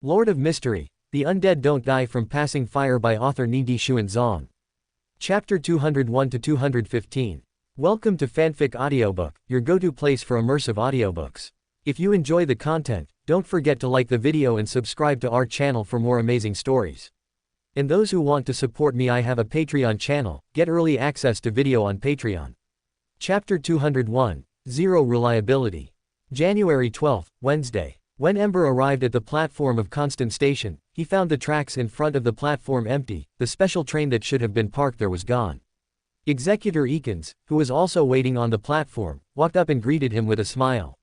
Lord of Mystery, The Undead Don't Die from Passing Fire by author Ni Di Xun Zong. Chapter 201-215. Welcome to Fanfic Audiobook, your go-to place for immersive audiobooks. If you enjoy the content, don't forget to like the video and subscribe to our channel for more amazing stories. And those who want to support me, I have a Patreon channel, get early access to video on Patreon. Chapter 201, Zero Reliability. January 12, Wednesday. When Ember arrived at the platform of Constant Station, he found the tracks in front of the platform empty. The special train that should have been parked there was gone. Executor Awakens, who was also waiting on the platform, walked up and greeted him with a smile.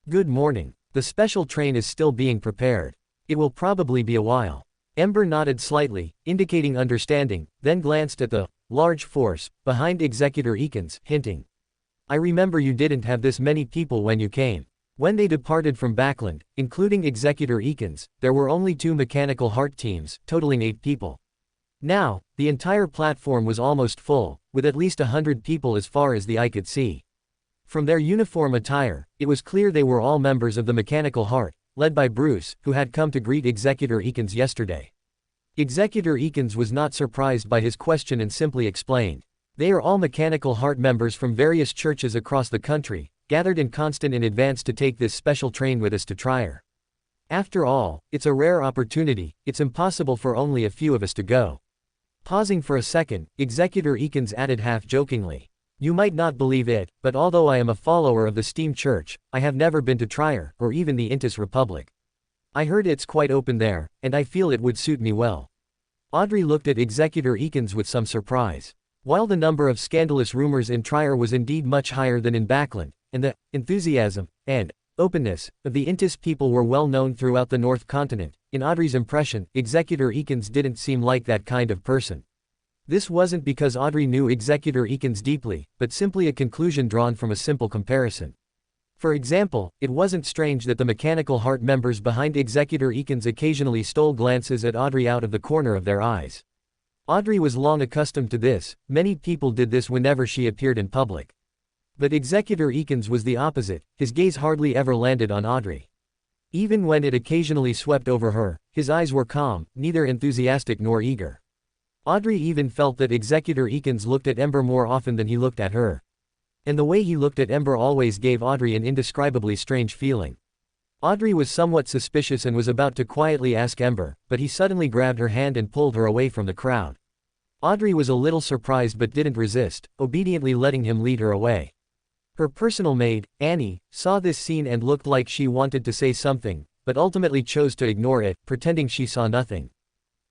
"Good morning. The special train is still being prepared. It will probably be a while." Ember nodded slightly, indicating understanding, then glanced at the large force behind Executor Awakens, hinting, "I remember you didn't have this many people when you came." When they departed from Backland, including Executor Awakens, there were only 2 mechanical heart teams, totaling 8 people. Now, the entire platform was almost full, with at least 100 people as far as the eye could see. From their uniform attire, it was clear they were all members of the Mechanical Heart, led by Bruce, who had come to greet Executor Awakens yesterday. Executor Awakens was not surprised by his question and simply explained, "They are all Mechanical Heart members from various churches across the country, gathered in Constant in advance to take this special train with us to Trier. After all, it's a rare opportunity, it's impossible for only a few of us to go." Pausing for a second, Executor Awakens added half-jokingly, "You might not believe it, but although I am a follower of the Steam Church, I have never been to Trier, or even the Intis Republic. I heard it's quite open there, and I feel it would suit me well." Audrey looked at Executor Awakens with some surprise. While the number of scandalous rumors in Trier was indeed much higher than in Backland, and the enthusiasm and openness of the Intis people were well known throughout the North Continent, in Audrey's impression, Executor Awakens didn't seem like that kind of person. This wasn't because Audrey knew Executor Awakens deeply, but simply a conclusion drawn from a simple comparison. For example, it wasn't strange that the Mechanical Heart members behind Executor Awakens occasionally stole glances at Audrey out of the corner of their eyes. Audrey was long accustomed to this, many people did this whenever she appeared in public. But Executor Awakens was the opposite, his gaze hardly ever landed on Audrey. Even when it occasionally swept over her, his eyes were calm, neither enthusiastic nor eager. Audrey even felt that Executor Awakens looked at Ember more often than he looked at her. And the way he looked at Ember always gave Audrey an indescribably strange feeling. Audrey was somewhat suspicious and was about to quietly ask Ember, but he suddenly grabbed her hand and pulled her away from the crowd. Audrey was a little surprised but didn't resist, obediently letting him lead her away. Her personal maid, Annie, saw this scene and looked like she wanted to say something, but ultimately chose to ignore it, pretending she saw nothing.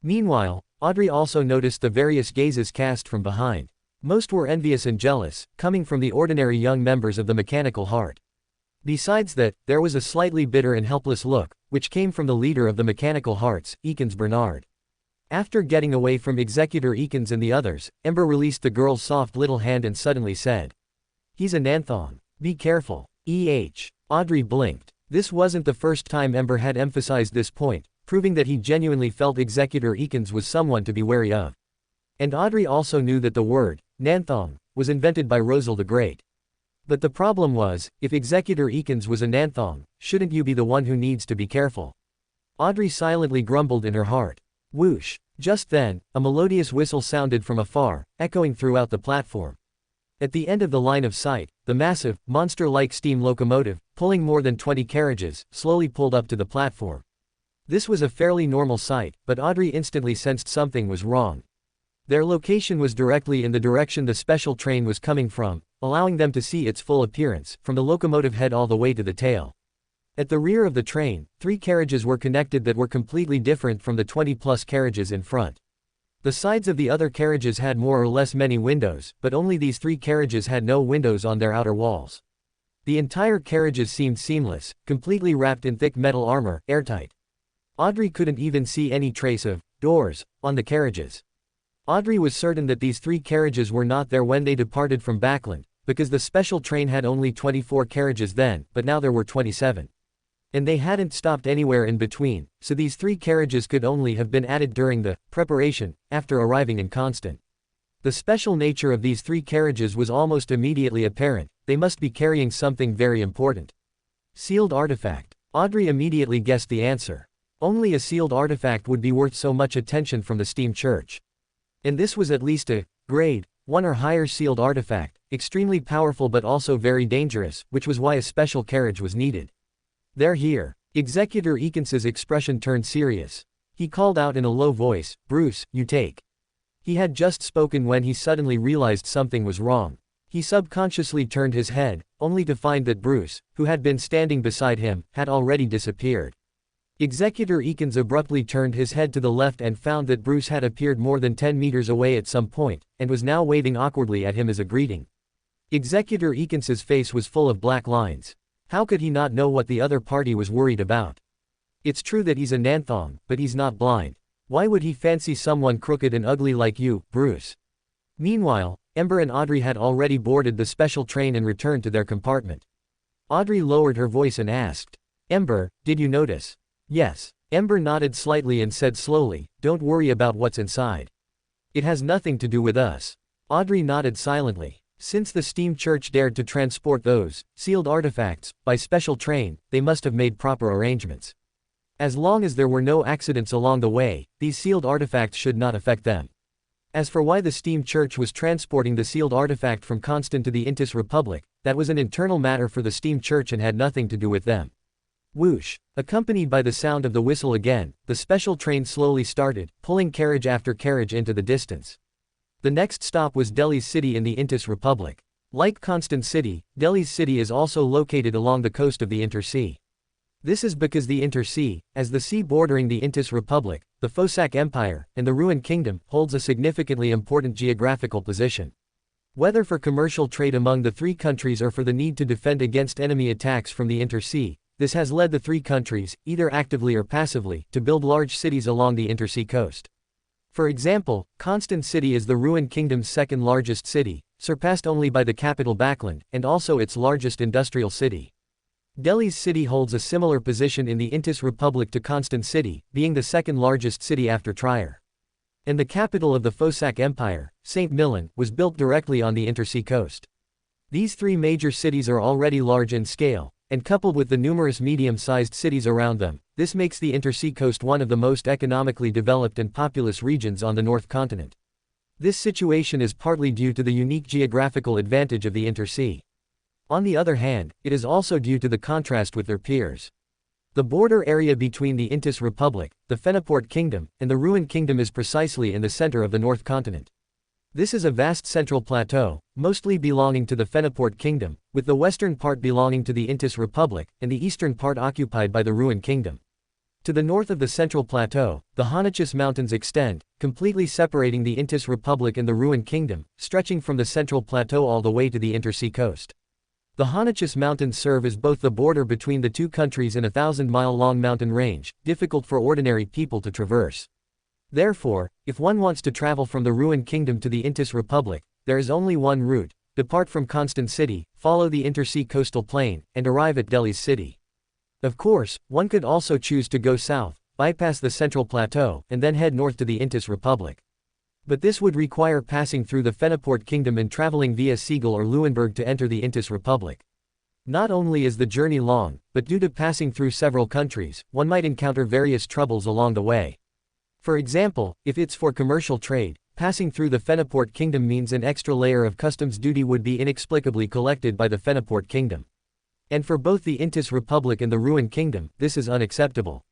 Meanwhile, Audrey also noticed the various gazes cast from behind. Most were envious and jealous, coming from the ordinary young members of the Mechanical Heart. Besides that, there was a slightly bitter and helpless look, which came from the leader of the Mechanical Hearts, Awakens Bernard. After getting away from Executor Awakens and the others, Ember released the girl's soft little hand and suddenly said, "He's a Nanthong. Be careful." Audrey blinked. This wasn't the first time Ember had emphasized this point, proving that he genuinely felt Executor Awakens was someone to be wary of. And Audrey also knew that the word, Nanthong, was invented by Rosal the Great. But the problem was, if Executor Awakens was a Nanthong, shouldn't you be the one who needs to be careful? Audrey silently grumbled in her heart. Whoosh! Just then, a melodious whistle sounded from afar, echoing throughout the platform. At the end of the line of sight, the massive, monster-like steam locomotive, pulling more than 20 carriages, slowly pulled up to the platform. This was a fairly normal sight, but Audrey instantly sensed something was wrong. Their location was directly in the direction the special train was coming from, allowing them to see its full appearance, from the locomotive head all the way to the tail. At the rear of the train, 3 carriages were connected that were completely different from the 20-plus carriages in front. The sides of the other carriages had more or less many windows, but only these 3 carriages had no windows on their outer walls. The entire carriages seemed seamless, completely wrapped in thick metal armor, airtight. Audrey couldn't even see any trace of doors on the carriages. Audrey was certain that these 3 carriages were not there when they departed from Backland, because the special train had only 24 carriages then, but now there were 27. And they hadn't stopped anywhere in between, so these 3 carriages could only have been added during the preparation, after arriving in Constant. The special nature of these 3 carriages was almost immediately apparent, they must be carrying something very important. Sealed artifact. Audrey immediately guessed the answer. Only a sealed artifact would be worth so much attention from the steam church. And this was at least a grade 1 or higher sealed artifact, extremely powerful but also very dangerous, which was why a special carriage was needed. "They're here." Executor Eakins' expression turned serious. He called out in a low voice, "Bruce, you take." He had just spoken when he suddenly realized something was wrong. He subconsciously turned his head, only to find that Bruce, who had been standing beside him, had already disappeared. Executor Eakins abruptly turned his head to the left and found that Bruce had appeared more than 10 meters away at some point, and was now waving awkwardly at him as a greeting. Executor Eakins' face was full of black lines. How could he not know what the other party was worried about? It's true that he's a Nanthong, but he's not blind. Why would he fancy someone crooked and ugly like you, Bruce? Meanwhile, Ember and Audrey had already boarded the special train and returned to their compartment. Audrey lowered her voice and asked, "Ember, did you notice?" "Yes." Ember nodded slightly and said slowly, "Don't worry about what's inside. It has nothing to do with us." Audrey nodded silently. Since the steam church dared to transport those sealed artifacts by special train, they must have made proper arrangements. As long as there were no accidents along the way, these sealed artifacts should not affect them. As for why the steam church was transporting the sealed artifact from Constant to the Intis Republic, that was an internal matter for the steam church and had nothing to do with them. Whoosh! Accompanied by the sound of the whistle again, the special train slowly started, pulling carriage after carriage into the distance. The next stop was Delhi's city in the Intis Republic. Like Constant City, Delhi's city is also located along the coast of the Intersea. This is because the Intersea, as the sea bordering the Intis Republic, the Fosak Empire, and the Ruined Kingdom, holds a significantly important geographical position. Whether for commercial trade among the three countries or for the need to defend against enemy attacks from the Intersea, this has led the three countries, either actively or passively, to build large cities along the Intersea coast. For example, Constant City is the Ruined Kingdom's second largest city, surpassed only by the capital Backland, and also its largest industrial city. Delhi's city holds a similar position in the Intis Republic to Constant City, being the second largest city after Trier. And the capital of the Fosak Empire, St. Milan, was built directly on the Intersea coast. These three major cities are already large in scale, and coupled with the numerous medium-sized cities around them, this makes the Intersea coast one of the most economically developed and populous regions on the North Continent. This situation is partly due to the unique geographical advantage of the Intersea. On the other hand, it is also due to the contrast with their peers. The border area between the Intis Republic, the Fenaport Kingdom, and the Ruined Kingdom is precisely in the center of the North Continent. This is a vast central plateau, mostly belonging to the Fenaport Kingdom, with the western part belonging to the Intis Republic, and the eastern part occupied by the Ruined Kingdom. To the north of the central plateau, the Honachus Mountains extend, completely separating the Intis Republic and the Ruined Kingdom, stretching from the central plateau all the way to the Intersea coast. The Honachus Mountains serve as both the border between the two countries and a 1,000-mile-long mountain range, difficult for ordinary people to traverse. Therefore, if one wants to travel from the Ruined Kingdom to the Intis Republic, there is only one route: depart from Constant City, follow the Intersea coastal plain, and arrive at Delhi's city. Of course, one could also choose to go south, bypass the central plateau, and then head north to the Intis Republic. But this would require passing through the Fenaport Kingdom and traveling via Siegel or Leuenberg to enter the Intis Republic. Not only is the journey long, but due to passing through several countries, one might encounter various troubles along the way. For example, if it's for commercial trade, passing through the Fenaport Kingdom means an extra layer of customs duty would be inexplicably collected by the Fenaport Kingdom. And for both the Intis Republic and the Ruined Kingdom, this is unacceptable.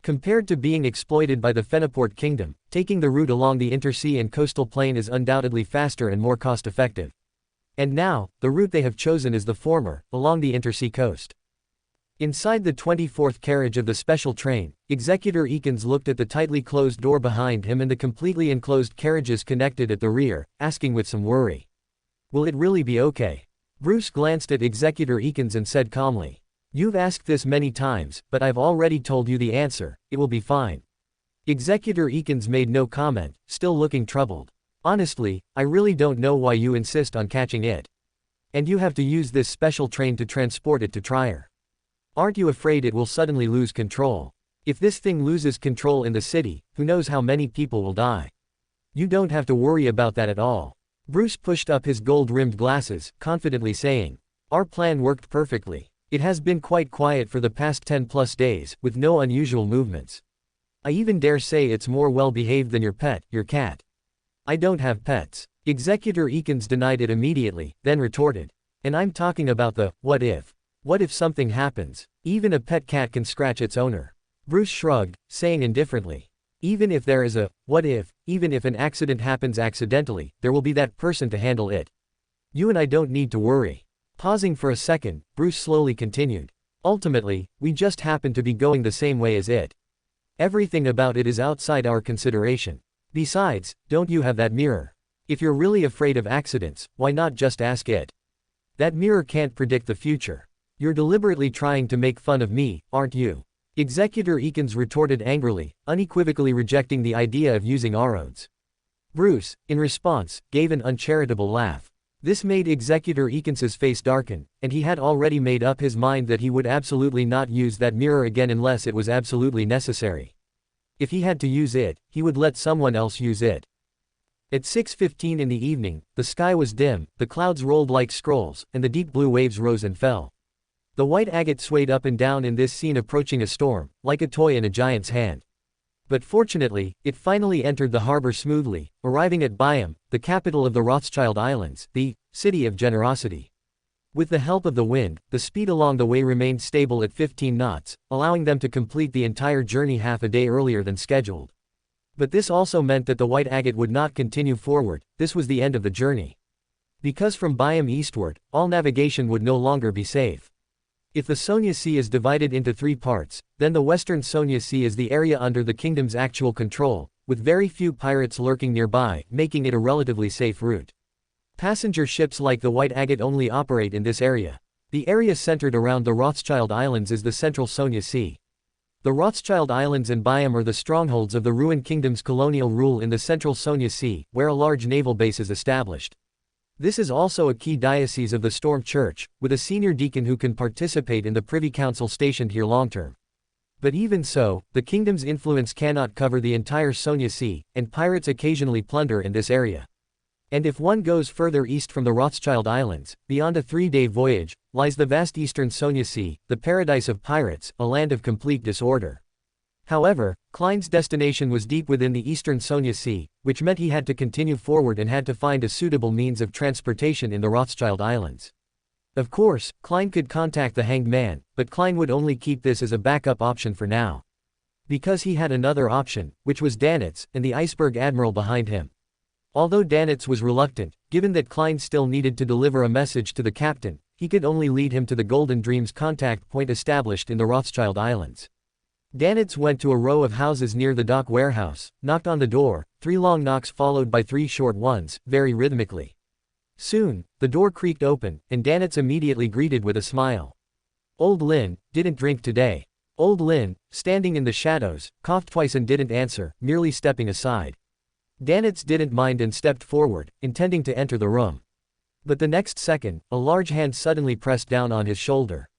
Compared to being exploited by the Fenaport Kingdom, taking the route along the Intersea and coastal plain is undoubtedly faster and more cost-effective. And now, the route they have chosen is the former, along the Intersea coast. Inside the 24th carriage of the special train, Executor Eakins looked at the tightly closed door behind him and the completely enclosed carriages connected at the rear, asking with some worry, "Will it really be okay?" Bruce glanced at Executor Eakins and said calmly, "You've asked this many times, but I've already told you the answer: it will be fine." Executor Eakins made no comment, still looking troubled. "Honestly, I really don't know why you insist on catching it. And you have to use this special train to transport it to Trier. Aren't you afraid it will suddenly lose control? If this thing loses control in the city, who knows how many people will die? You don't have to worry about that at all." Bruce pushed up his gold-rimmed glasses, confidently saying, "Our plan worked perfectly. It has been quite quiet for the past 10+ days, with no unusual movements. I even dare say it's more well-behaved than your pet, your cat. I don't have pets. Executor Eakins denied it immediately, then retorted. And I'm talking about the, what if? What if something happens? Even a pet cat can scratch its owner. Bruce shrugged, saying indifferently. Even if there is a, what if, even if an accident happens accidentally, there will be that person to handle it. You and I don't need to worry. Pausing for a second, Bruce slowly continued. Ultimately, we just happen to be going the same way as it. Everything about it is outside our consideration. Besides, don't you have that mirror? If you're really afraid of accidents, why not just ask it? That mirror can't predict the future. You're deliberately trying to make fun of me, aren't you? Executor Eakins retorted angrily, unequivocally rejecting the idea of using Arodes. Bruce, in response, gave an uncharitable laugh. This made Executor Eakins's face darken, and he had already made up his mind that he would absolutely not use that mirror again unless it was absolutely necessary. If he had to use it, he would let someone else use it. At 6:15 in the evening, the sky was dim, the clouds rolled like scrolls, and the deep blue waves rose and fell. The white agate swayed up and down in this scene approaching a storm, like a toy in a giant's hand. But fortunately, it finally entered the harbor smoothly, arriving at Byam, the capital of the Rothschild Islands, the city of generosity. With the help of the wind, the speed along the way remained stable at 15 knots, allowing them to complete the entire journey half a day earlier than scheduled. But this also meant that the white agate would not continue forward. This was the end of the journey. Because from Byam eastward, all navigation would no longer be safe. If the Sonia Sea is divided into 3 parts, then the western Sonia Sea is the area under the kingdom's actual control, with very few pirates lurking nearby, making it a relatively safe route. Passenger ships like the White Agate only operate in this area. The area centered around the Rothschild Islands is the central Sonia Sea. The Rothschild Islands and Byam are the strongholds of the ruined kingdom's colonial rule in the central Sonia Sea, where a large naval base is established. This is also a key diocese of the Storm Church, with a senior deacon who can participate in the Privy Council stationed here long-term. But even so, the kingdom's influence cannot cover the entire Sonia Sea, and pirates occasionally plunder in this area. And if one goes further east from the Rothschild Islands, beyond a 3-day voyage, lies the vast eastern Sonia Sea, the paradise of pirates, a land of complete disorder. However, Klein's destination was deep within the eastern Sonia Sea, which meant he had to continue forward and had to find a suitable means of transportation in the Rothschild Islands. Of course, Klein could contact the Hanged Man, but Klein would only keep this as a backup option for now. Because he had another option, which was Danitz, and the Iceberg Admiral behind him. Although Danitz was reluctant, given that Klein still needed to deliver a message to the captain, he could only lead him to the Golden Dreams contact point established in the Rothschild Islands. Danitz went to a row of houses near the dock warehouse, knocked on the door, 3 long knocks followed by 3 short ones, very rhythmically. Soon, the door creaked open, and Danitz immediately greeted with a smile. Old Lin, didn't drink today. Old Lin, standing in the shadows, coughed twice and didn't answer, merely stepping aside. Danitz didn't mind and stepped forward, intending to enter the room. But the next second, a large hand suddenly pressed down on his shoulder.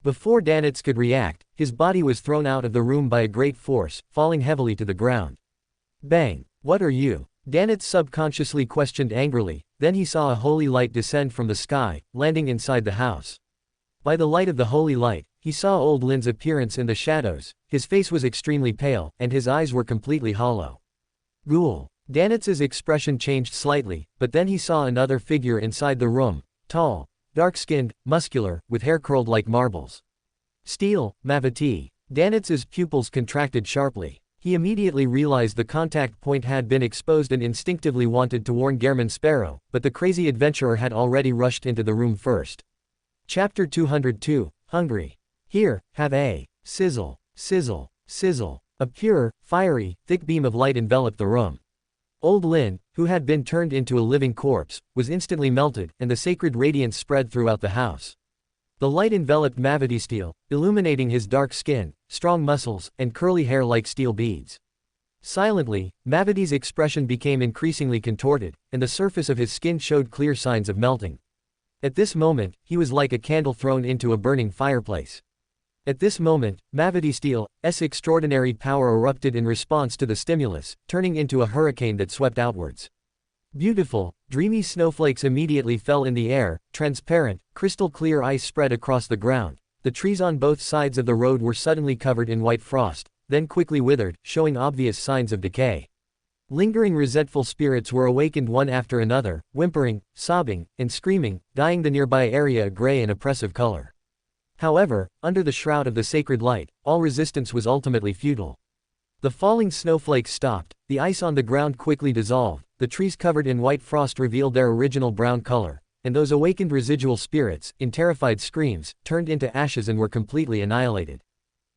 Before Danitz could react, his body was thrown out of the room by a great force, falling heavily to the ground. Bang! What are you? Danitz subconsciously questioned angrily, then he saw a holy light descend from the sky, landing inside the house. By the light of the holy light, he saw Old Lin's appearance in the shadows. His face was extremely pale, and his eyes were completely hollow. Ghoul. Danitz's expression changed slightly, but then he saw another figure inside the room, tall, dark-skinned, muscular, with hair curled like marbles. Steel, Mavati. Danitz's pupils contracted sharply. He immediately realized the contact point had been exposed and instinctively wanted to warn Gehrman Sparrow, but the crazy adventurer had already rushed into the room first. Chapter 202, Hungry. Here, have a. Sizzle, sizzle, sizzle. A pure, fiery, thick beam of light enveloped the room. Old Lin, who had been turned into a living corpse, was instantly melted, and the sacred radiance spread throughout the house. The light enveloped Mavati Steel, illuminating his dark skin, strong muscles, and curly hair like steel beads. Silently, Mavati's expression became increasingly contorted, and the surface of his skin showed clear signs of melting. At this moment, he was like a candle thrown into a burning fireplace. At this moment, Mavati Steel's extraordinary power erupted in response to the stimulus, turning into a hurricane that swept outwards. Beautiful, dreamy snowflakes immediately fell in the air, transparent, crystal clear ice spread across the ground, The trees on both sides of the road were suddenly covered in white frost, then quickly withered, showing obvious signs of decay. Lingering resentful spirits were awakened one after another, whimpering, sobbing, and screaming, dyeing the nearby area a gray and oppressive color. However, under the shroud of the sacred light, all resistance was ultimately futile. The falling snowflakes stopped, the ice on the ground quickly dissolved, the trees covered in white frost revealed their original brown color, and those awakened residual spirits, in terrified screams, turned into ashes and were completely annihilated.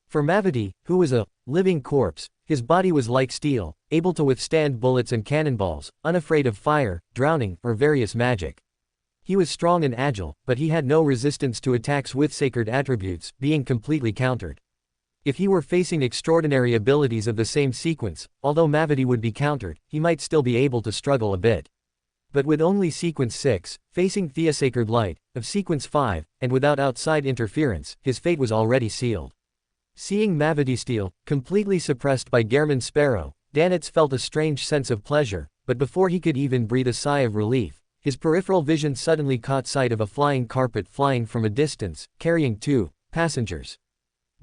For Mavati, who was a living corpse, his body was like steel, able to withstand bullets and cannonballs, unafraid of fire, drowning, or various magic. He was strong and agile, but he had no resistance to attacks with sacred attributes, being completely countered. If he were facing extraordinary abilities of the same sequence, although Mavati would be countered, he might still be able to struggle a bit. But with only sequence 6, facing Thea Sacred Light, of sequence 5, and without outside interference, his fate was already sealed. Seeing Mavati steal, completely suppressed by Gehrman Sparrow, Danitz felt a strange sense of pleasure, but before he could even breathe a sigh of relief, his peripheral vision suddenly caught sight of a flying carpet flying from a distance, carrying 2 passengers.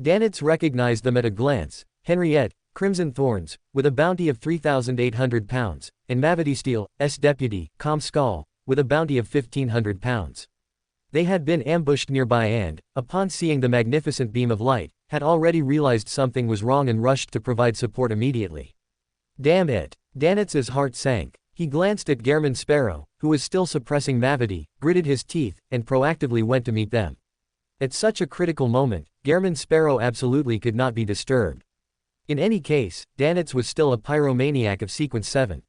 Danitz recognized them at a glance: Henriette, Crimson Thorns, with a bounty of £3,800, and Mavati Steele's deputy, Calm Skull, with a bounty of £1,500. They had been ambushed nearby and, upon seeing the magnificent beam of light, had already realized something was wrong and rushed to provide support immediately. Damn it! Danitz's heart sank. He glanced at Gehrman Sparrow, who was still suppressing Mavati, gritted his teeth, and proactively went to meet them. At such a critical moment, Gehrman Sparrow absolutely could not be disturbed. In any case, Danitz was still a pyromaniac of sequence 7.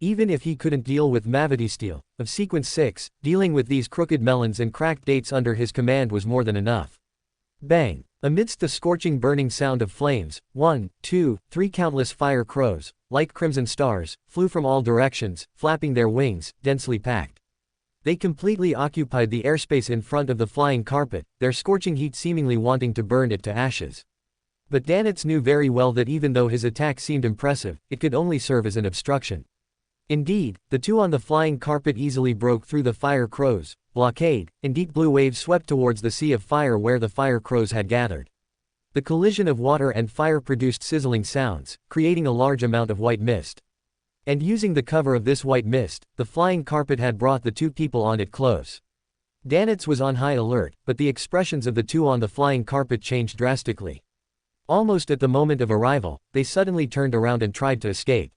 Even if he couldn't deal with Mavati Steel, of sequence 6, dealing with these crooked melons and cracked dates under his command was more than enough. Bang! Amidst the scorching burning sound of flames, 1, 2, 3 countless fire crows, like crimson stars, flew from all directions, flapping their wings, densely packed. They completely occupied the airspace in front of the flying carpet, their scorching heat seemingly wanting to burn it to ashes. But Danitz knew very well that even though his attack seemed impressive, it could only serve as an obstruction. Indeed, the 2 on the flying carpet easily broke through the fire crows' blockade, and deep blue waves swept towards the sea of fire where the fire crows had gathered. The collision of water and fire produced sizzling sounds, creating a large amount of white mist. And using the cover of this white mist, the flying carpet had brought the 2 people on it close. Danitz was on high alert, but the expressions of the 2 on the flying carpet changed drastically. Almost at the moment of arrival, they suddenly turned around and tried to escape.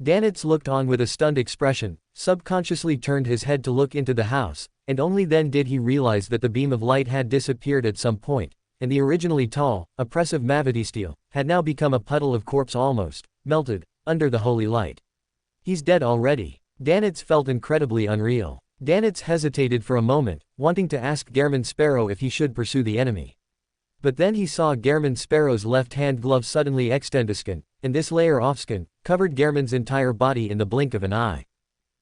Danitz looked on with a stunned expression, subconsciously turned his head to look into the house, and only then did he realize that the beam of light had disappeared at some point, and the originally tall, oppressive Mavati Steel had now become a puddle of corpse almost melted under the holy light. He's dead already. Danitz felt incredibly unreal. Danitz hesitated for a moment, wanting to ask Gehrman Sparrow if he should pursue the enemy. But then he saw Gehrman Sparrow's left-hand glove suddenly extend a skin, and this layer of skin covered Gehrman's entire body in the blink of an eye.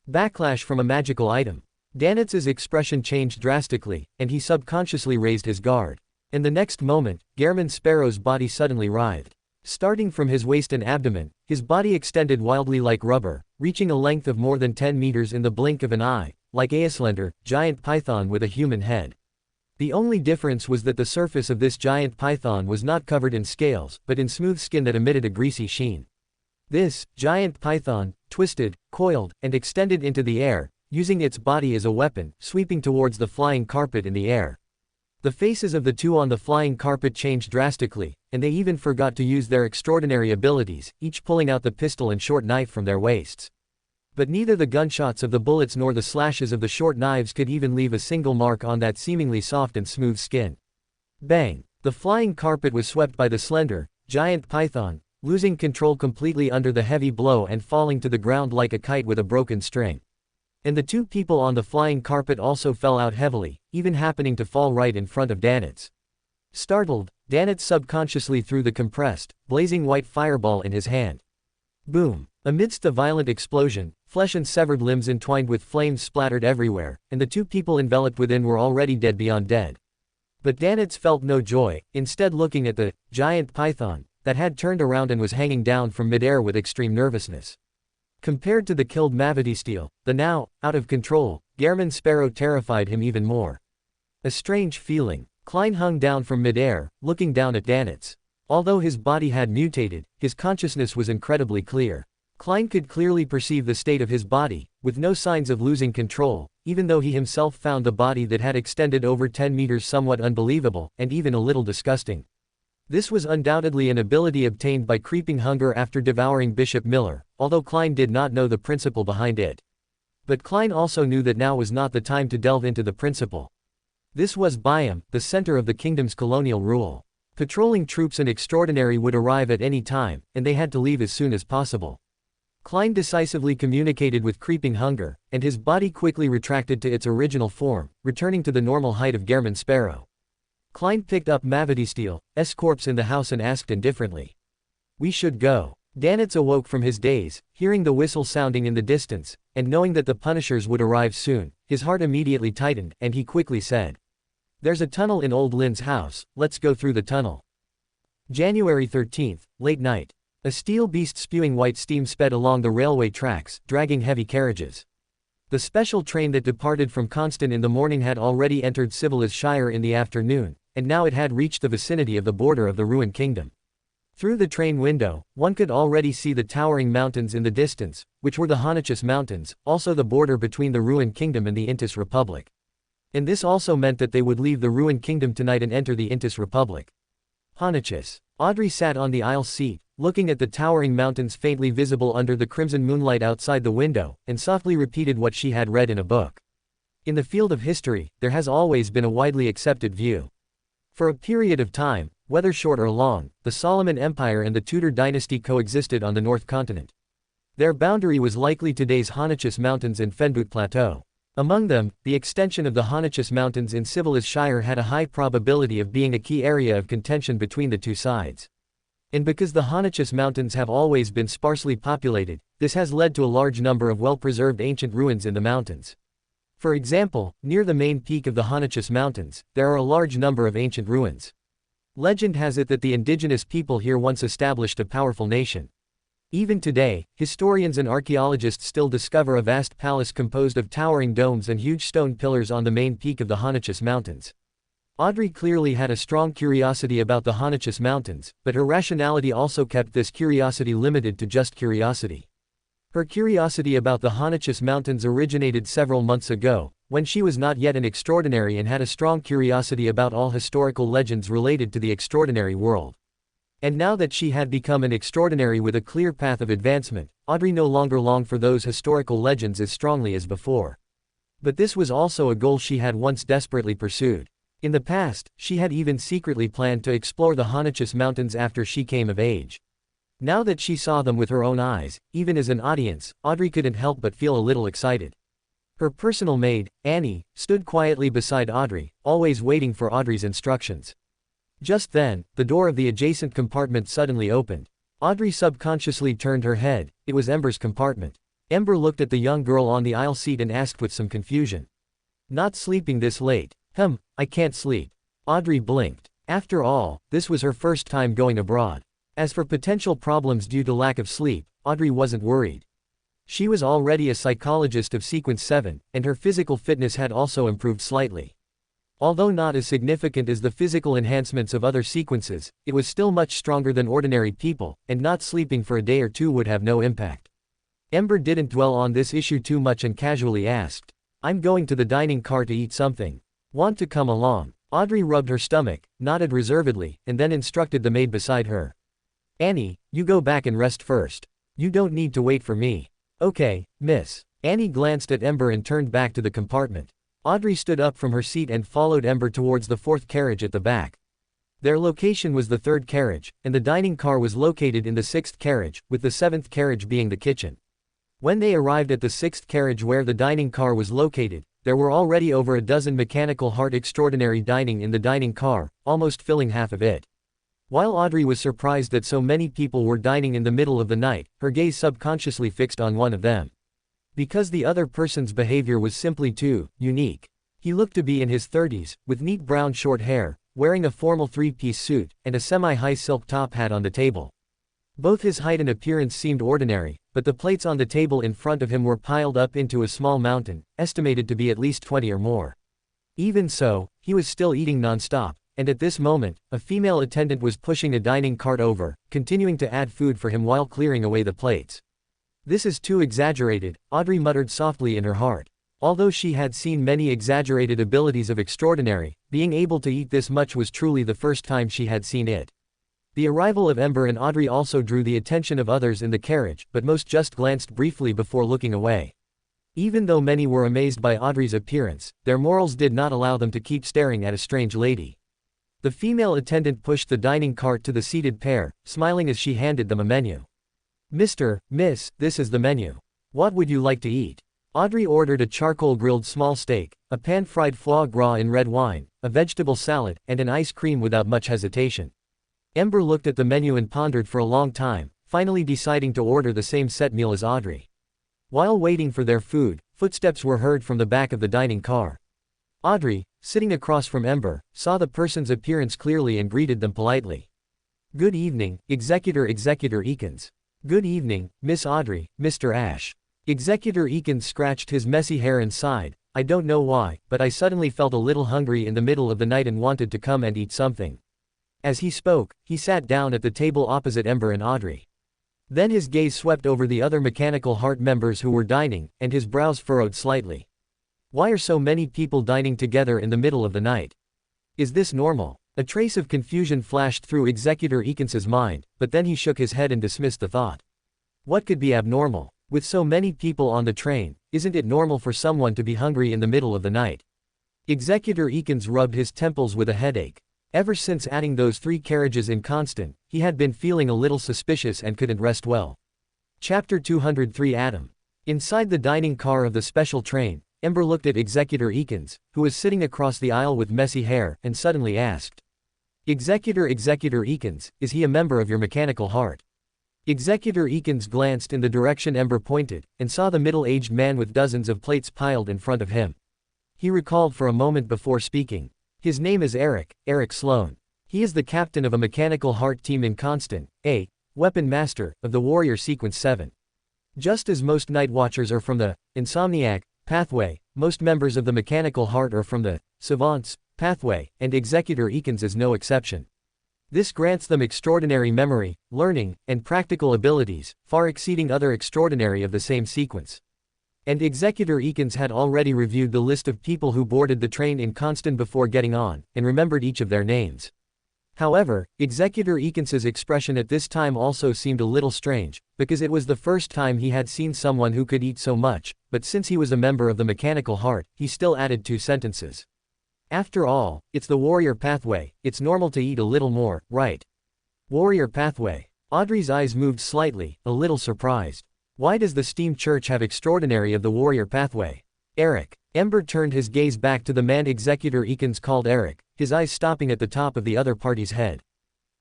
Backlash from a magical item. Danitz's expression changed drastically, and he subconsciously raised his guard. In the next moment, Gehrman Sparrow's body suddenly writhed. Starting from his waist and abdomen, his body extended wildly like rubber, reaching a length of more than 10 meters in the blink of an eye, like a slender, giant python with a human head. The only difference was that the surface of this giant python was not covered in scales, but in smooth skin that emitted a greasy sheen. This giant python twisted, coiled, and extended into the air, using its body as a weapon, sweeping towards the flying carpet in the air. The faces of the 2 on the flying carpet changed drastically, and they even forgot to use their extraordinary abilities, each pulling out the pistol and short knife from their waists. But neither the gunshots of the bullets nor the slashes of the short knives could even leave a single mark on that seemingly soft and smooth skin. Bang! The flying carpet was swept by the slender, giant python, losing control completely under the heavy blow and falling to the ground like a kite with a broken string. And the 2 people on the flying carpet also fell out heavily, even happening to fall right in front of Danitz. Startled, Danitz subconsciously threw the compressed, blazing white fireball in his hand. Boom! Amidst the violent explosion, flesh and severed limbs entwined with flames splattered everywhere, and the 2 people enveloped within were already dead beyond dead. But Danitz felt no joy, instead looking at the giant python that had turned around and was hanging down from midair with extreme nervousness. Compared to the killed Mavati Steel, the now out of control Gehrman Sparrow terrified him even more. A strange feeling, Klein hung down from midair, looking down at Danitz. Although his body had mutated, his consciousness was incredibly clear. Klein could clearly perceive the state of his body, with no signs of losing control, even though he himself found the body that had extended over 10 meters somewhat unbelievable, and even a little disgusting. This was undoubtedly an ability obtained by creeping hunger after devouring Bishop Miller, although Klein did not know the principle behind it. But Klein also knew that now was not the time to delve into the principle. This was Byam, the center of the kingdom's colonial rule. Patrolling troops and extraordinary would arrive at any time, and they had to leave as soon as possible. Klein decisively communicated with creeping hunger, and his body quickly retracted to its original form, returning to the normal height of German Sparrow. Klein picked up Mavadistel's corpse in the house and asked indifferently. "We should go." Danitz awoke from his daze, hearing the whistle sounding in the distance, and knowing that the Punishers would arrive soon, his heart immediately tightened, and he quickly said, "There's a tunnel in Old Lin's house, let's go through the tunnel." January 13th, late night. A steel beast spewing white steam sped along the railway tracks, dragging heavy carriages. The special train that departed from Constant in the morning had already entered Civilis Shire in the afternoon, and now it had reached the vicinity of the border of the ruined kingdom. Through the train window, one could already see the towering mountains in the distance, which were the Honachus Mountains, also the border between the ruined kingdom and the Intis Republic. And this also meant that they would leave the ruined kingdom tonight and enter the Intis Republic. Honachus. Audrey sat on the aisle seat, looking at the towering mountains faintly visible under the crimson moonlight outside the window, and softly repeated what she had read in a book. In the field of history, there has always been a widely accepted view. For a period of time, whether short or long, the Solomon Empire and the Tudor dynasty coexisted on the North Continent. Their boundary was likely today's Honachus Mountains and Fenboot Plateau. Among them, the extension of the Honachus Mountains in Civilis Shire had a high probability of being a key area of contention between the two sides. And because the Honachus Mountains have always been sparsely populated, this has led to a large number of well-preserved ancient ruins in the mountains. For example, near the main peak of the Honachus Mountains, there are a large number of ancient ruins. Legend has it that the indigenous people here once established a powerful nation. Even today, historians and archaeologists still discover a vast palace composed of towering domes and huge stone pillars on the main peak of the Honachus Mountains. Audrey clearly had a strong curiosity about the Honachus Mountains, but her rationality also kept this curiosity limited to just curiosity. Her curiosity about the Honachus Mountains originated several months ago, when she was not yet an extraordinary and had a strong curiosity about all historical legends related to the extraordinary world. And now that she had become an extraordinary with a clear path of advancement, Audrey no longer longed for those historical legends as strongly as before. But this was also a goal she had once desperately pursued. In the past, she had even secretly planned to explore the Honachus Mountains after she came of age. Now that she saw them with her own eyes, even as an audience, Audrey couldn't help but feel a little excited. Her personal maid, Annie, stood quietly beside Audrey, always waiting for Audrey's instructions. Just then, the door of the adjacent compartment suddenly opened. Audrey subconsciously turned her head. It was Ember's compartment. Ember looked at the young girl on the aisle seat and asked with some confusion. "Not sleeping this late?" I can't sleep." Audrey blinked. After all, this was her first time going abroad. As for potential problems due to lack of sleep, Audrey wasn't worried. She was already a psychologist of Sequence 7, and her physical fitness had also improved slightly. Although not as significant as the physical enhancements of other sequences, it was still much stronger than ordinary people, and not sleeping for a day or two would have no impact. Ember didn't dwell on this issue too much and casually asked, "I'm going to the dining car to eat something. Want to come along?" Audrey rubbed her stomach, nodded reservedly, and then instructed the maid beside her. "Annie, you go back and rest first. You don't need to wait for me." "Okay, miss." Annie glanced at Ember and turned back to the compartment. Audrey stood up from her seat and followed Ember towards the fourth carriage at the back. Their location was the third carriage, and the dining car was located in the sixth carriage, with the seventh carriage being the kitchen. When they arrived at the sixth carriage where the dining car was located, there were already over a dozen mechanical heart extraordinary dining in the dining car, almost filling half of it. While Audrey was surprised that so many people were dining in the middle of the night, her gaze subconsciously fixed on one of them. Because the other person's behavior was simply too unique. He looked to be in his 30s, with neat brown short hair, wearing a formal three-piece suit, and a semi-high silk top hat on the table. Both his height and appearance seemed ordinary, but the plates on the table in front of him were piled up into a small mountain, estimated to be at least 20 or more. Even so, he was still eating non-stop, and at this moment, a female attendant was pushing a dining cart over, continuing to add food for him while clearing away the plates. This is too exaggerated, Audrey muttered softly in her heart. Although she had seen many exaggerated abilities of extraordinary, being able to eat this much was truly the first time she had seen it. The arrival of Ember and Audrey also drew the attention of others in the carriage, but most just glanced briefly before looking away. Even though many were amazed by Audrey's appearance, their morals did not allow them to keep staring at a strange lady. The female attendant pushed the dining cart to the seated pair, smiling as she handed them a menu. "Mr. Miss, this is the menu. What would you like to eat?" Audrey ordered a charcoal-grilled small steak, a pan-fried foie gras in red wine, a vegetable salad, and an ice cream without much hesitation. Ember looked at the menu and pondered for a long time, finally deciding to order the same set meal as Audrey. While waiting for their food, footsteps were heard from the back of the dining car. Audrey, sitting across from Ember, saw the person's appearance clearly and greeted them politely. "Good evening, Executor Eakins." "Good evening, Miss Audrey, Mr. Ash." Executor Eakins scratched his messy hair and sighed. "I don't know why, but I suddenly felt a little hungry in the middle of the night and wanted to come and eat something." As he spoke, he sat down at the table opposite Ember and Audrey. Then his gaze swept over the other Mechanical Heart members who were dining, and his brows furrowed slightly. Why are so many people dining together in the middle of the night? Is this normal? A trace of confusion flashed through Executor Eakins's mind, but then he shook his head and dismissed the thought. What could be abnormal? With so many people on the train, isn't it normal for someone to be hungry in the middle of the night? Executor Eakins rubbed his temples with a headache. Ever since adding those 3 carriages in Constant, he had been feeling a little suspicious and couldn't rest well. Chapter 203 Adam. Inside the dining car of the special train, Ember looked at Executor Eakins, who was sitting across the aisle with messy hair, and suddenly asked. Executor Eakins, is he a member of your Mechanical Heart? Executor Eakins glanced in the direction Ember pointed, and saw the middle-aged man with dozens of plates piled in front of him. He recalled for a moment before speaking. His name is Eric Sloan. He is the captain of a Mechanical Heart team in Constant, a weapon master of the Warrior Sequence 7. Just as most Night Watchers are from the Insomniac pathway, most members of the Mechanical Heart are from the Savants pathway, and Executor Eakins is no exception. This grants them extraordinary memory, learning, and practical abilities, far exceeding other extraordinary of the same sequence. And Executor Eakins had already reviewed the list of people who boarded the train in Constant before getting on, and remembered each of their names. However, Executor Eakins's expression at this time also seemed a little strange, because it was the first time he had seen someone who could eat so much, but since he was a member of the Mechanical Heart, he still added 2 sentences. After all, it's the Warrior pathway, it's normal to eat a little more, right? Warrior pathway. Audrey's eyes moved slightly, a little surprised. Why does the Steam Church have extraordinary of the Warrior pathway? Eric. Ember turned his gaze back to the man Executor Eakins called Eric, his eyes stopping at the top of the other party's head.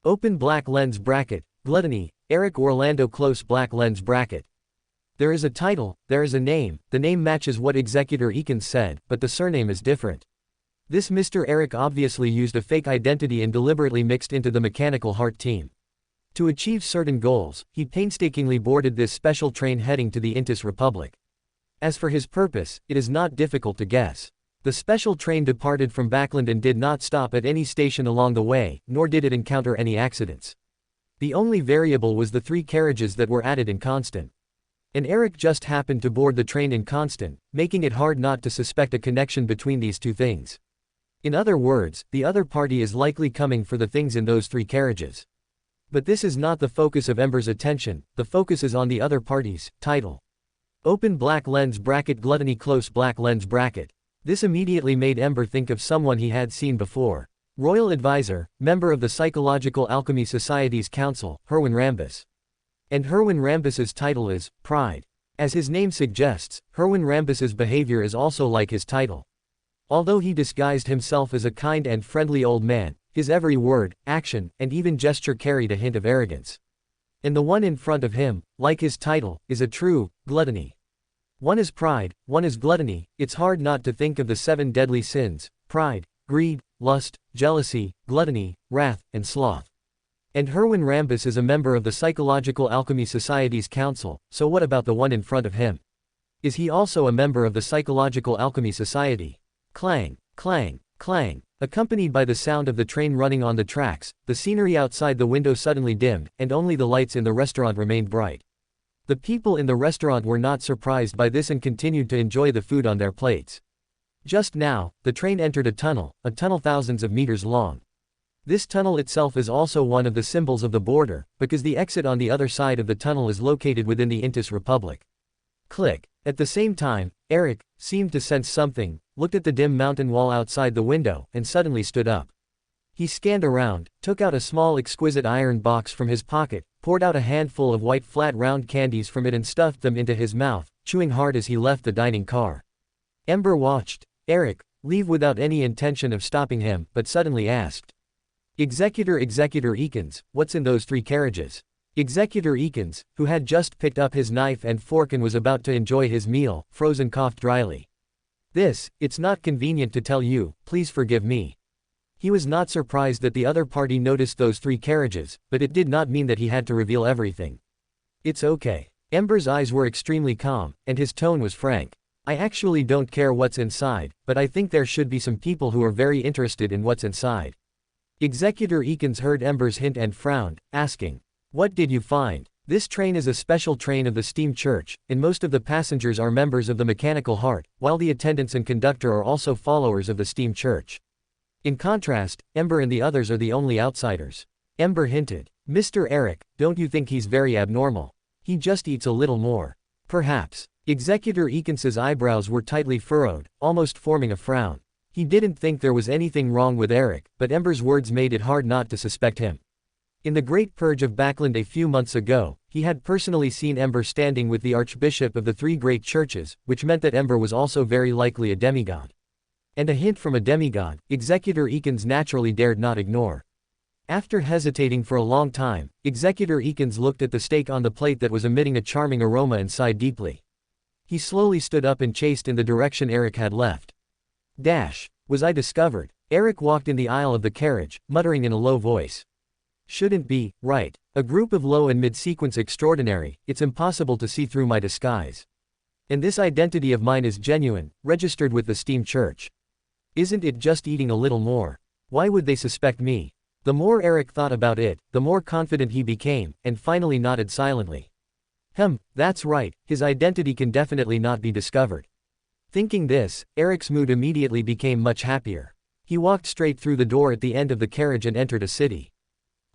Open black lens bracket, gluttony, Eric Orlando close black lens bracket. There is a title, there is a name, the name matches what Executor Eakins said, but the surname is different. This Mr. Eric obviously used a fake identity and deliberately mixed into the Mechanical Heart team. To achieve certain goals, he painstakingly boarded this special train heading to the Intis Republic. As for his purpose, it is not difficult to guess. The special train departed from Backland and did not stop at any station along the way, nor did it encounter any accidents. The only variable was the 3 carriages that were added in Constant. And Eric just happened to board the train in Constant, making it hard not to suspect a connection between these 2 things. In other words, the other party is likely coming for the things in those 3 carriages. But this is not the focus of Ember's attention, the focus is on the other party's title. Open black lens bracket gluttony close black lens bracket. This immediately made Ember think of someone he had seen before. Royal Advisor, member of the Psychological Alchemy Society's Council, Herwin Rambus. And Herwin Rambus's title is Pride. As his name suggests, Herwin Rambus's behavior is also like his title. Although he disguised himself as a kind and friendly old man, his every word, action, and even gesture carried a hint of arrogance. And the one in front of him, like his title, is a true gluttony. One is pride, one is gluttony. It's hard not to think of the 7 deadly sins: pride, greed, lust, jealousy, gluttony, wrath, and sloth. And Herwin Rambus is a member of the Psychological Alchemy Society's Council, so what about the one in front of him? Is he also a member of the Psychological Alchemy Society? Clang. Clang, clang. Accompanied by the sound of the train running on the tracks, the scenery outside the window suddenly dimmed, and only the lights in the restaurant remained bright. The people in the restaurant were not surprised by this and continued to enjoy the food on their plates. Just now, the train entered a tunnel thousands of meters long. This tunnel itself is also one of the symbols of the border, because the exit on the other side of the tunnel is located within the Intis Republic. Click. At the same time, Eric seemed to sense something, looked at the dim mountain wall outside the window, and suddenly stood up. He scanned around, took out a small exquisite iron box from his pocket, poured out a handful of white flat round candies from it and stuffed them into his mouth, chewing hard as he left the dining car. Ember watched Eric leave without any intention of stopping him, but suddenly asked, Executor Eakins, what's in those 3 carriages? Executor Eakins, who had just picked up his knife and fork and was about to enjoy his meal, froze and coughed dryly. It's not convenient to tell you, please forgive me. He was not surprised that the other party noticed those 3 carriages, but it did not mean that he had to reveal everything. It's okay. Ember's eyes were extremely calm, and his tone was frank. I actually don't care what's inside, but I think there should be some people who are very interested in what's inside. Executor Eakins heard Ember's hint and frowned, asking, What did you find? This train is a special train of the Steam Church, and most of the passengers are members of the Mechanical Heart, while the attendants and conductor are also followers of the Steam Church. In contrast, Ember and the others are the only outsiders. Ember hinted, Mr. Eric, don't you think he's very abnormal? He just eats a little more. Perhaps. Executor Eakins's eyebrows were tightly furrowed, almost forming a frown. He didn't think there was anything wrong with Eric, but Ember's words made it hard not to suspect him. In the Great Purge of Backland a few months ago, he had personally seen Ember standing with the Archbishop of the 3 great churches, which meant that Ember was also very likely a demigod. And a hint from a demigod, Executor Eakins naturally dared not ignore. After hesitating for a long time, Executor Eakins looked at the steak on the plate that was emitting a charming aroma and sighed deeply. He slowly stood up and chased in the direction Eric had left. Was I discovered? Eric walked in the aisle of the carriage, muttering in a low voice. Shouldn't be, right. A group of low and mid-sequence extraordinary, it's impossible to see through my disguise. And this identity of mine is genuine, registered with the Steam Church. Isn't it just eating a little more? Why would they suspect me? The more Eric thought about it, the more confident he became, and finally nodded silently. That's right, his identity can definitely not be discovered. Thinking this, Eric's mood immediately became much happier. He walked straight through the door at the end of the carriage and entered a city.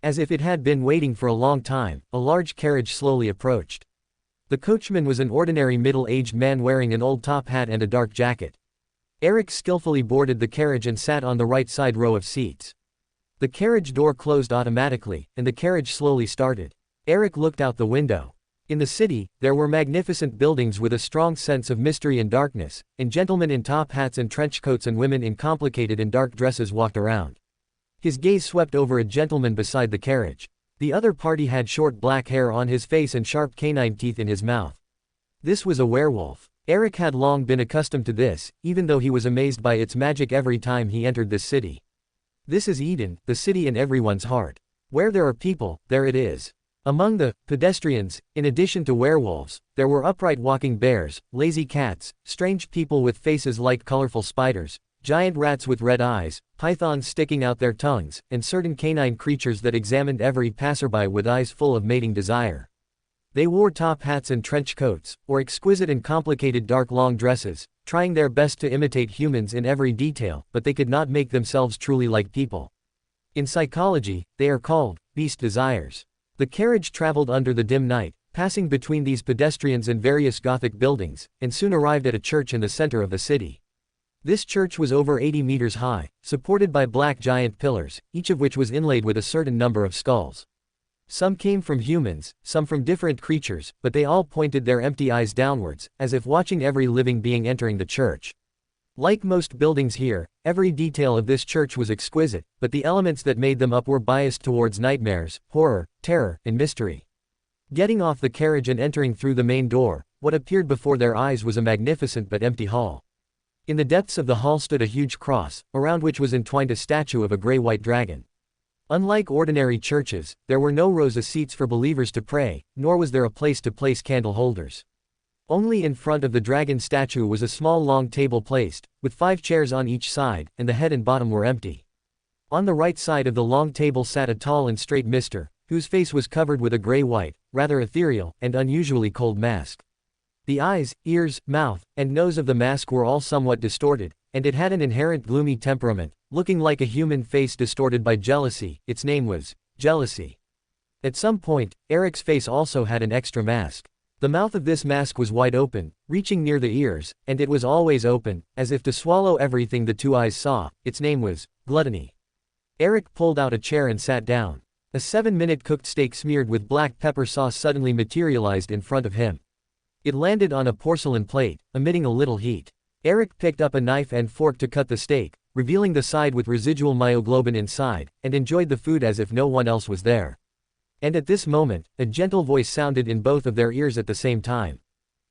As if it had been waiting for a long time, a large carriage slowly approached. The coachman was an ordinary middle-aged man wearing an old top hat and a dark jacket. Eric skillfully boarded the carriage and sat on the right side row of seats. The carriage door closed automatically, and the carriage slowly started. Eric looked out the window. In the city, there were magnificent buildings with a strong sense of mystery and darkness, and gentlemen in top hats and trench coats and women in complicated and dark dresses walked around. His gaze swept over a gentleman beside the carriage. The other party had short black hair on his face and sharp canine teeth in his mouth. This was a werewolf. Eric had long been accustomed to this, even though he was amazed by its magic every time he entered this city. This is Eden, the city in everyone's heart. Where there are people, there it is. Among the pedestrians, in addition to werewolves, there were upright walking bears, lazy cats, strange people with faces like colorful spiders, giant rats with red eyes, pythons sticking out their tongues, and certain canine creatures that examined every passerby with eyes full of mating desire. They wore top hats and trench coats, or exquisite and complicated dark long dresses, trying their best to imitate humans in every detail, but they could not make themselves truly like people. In psychology, they are called beast desires. The carriage traveled under the dim night, passing between these pedestrians and various Gothic buildings, and soon arrived at a church in the center of the city. This church was over 80 meters high, supported by black giant pillars, each of which was inlaid with a certain number of skulls. Some came from humans, some from different creatures, but they all pointed their empty eyes downwards, as if watching every living being entering the church. Like most buildings here, every detail of this church was exquisite, but the elements that made them up were biased towards nightmares, horror, terror, and mystery. Getting off the carriage and entering through the main door, what appeared before their eyes was a magnificent but empty hall. In the depths of the hall stood a huge cross, around which was entwined a statue of a gray-white dragon. Unlike ordinary churches, there were no rows of seats for believers to pray, nor was there a place to place candle holders. Only in front of the dragon statue was a small long table placed, with 5 chairs on each side, and the head and bottom were empty. On the right side of the long table sat a tall and straight mister, whose face was covered with a gray-white, rather ethereal, and unusually cold mask. The eyes, ears, mouth, and nose of the mask were all somewhat distorted, and it had an inherent gloomy temperament, looking like a human face distorted by jealousy. Its name was Jealousy. At some point, Eric's face also had an extra mask. The mouth of this mask was wide open, reaching near the ears, and it was always open, as if to swallow everything the 2 eyes saw. Its name was Gluttony. Eric pulled out a chair and sat down. A 7-minute cooked steak smeared with black pepper sauce suddenly materialized in front of him. It landed on a porcelain plate, emitting a little heat. Eric picked up a knife and fork to cut the steak, revealing the side with residual myoglobin inside, and enjoyed the food as if no one else was there. And at this moment, a gentle voice sounded in both of their ears at the same time.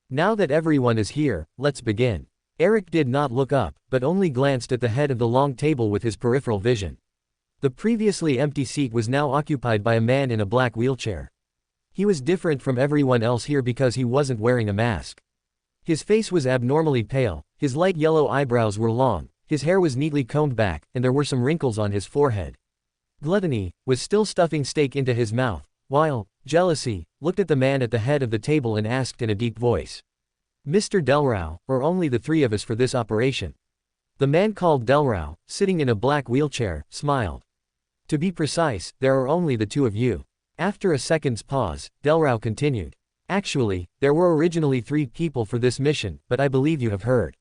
Now that everyone is here, let's begin. Eric did not look up, but only glanced at the head of the long table with his peripheral vision. The previously empty seat was now occupied by a man in a black wheelchair. He was different from everyone else here because he wasn't wearing a mask. His face was abnormally pale, his light yellow eyebrows were long, his hair was neatly combed back, and there were some wrinkles on his forehead. Gluttony was still stuffing steak into his mouth, while Jealousy looked at the man at the head of the table and asked in a deep voice, "Mr. Delrau, or only the 3 of us for this operation?" The man called Delrau, sitting in a black wheelchair, smiled. "To be precise, there are only the 2 of you." After a second's pause, Delrau continued, "Actually, there were originally 3 people for this mission, but I believe you have heard.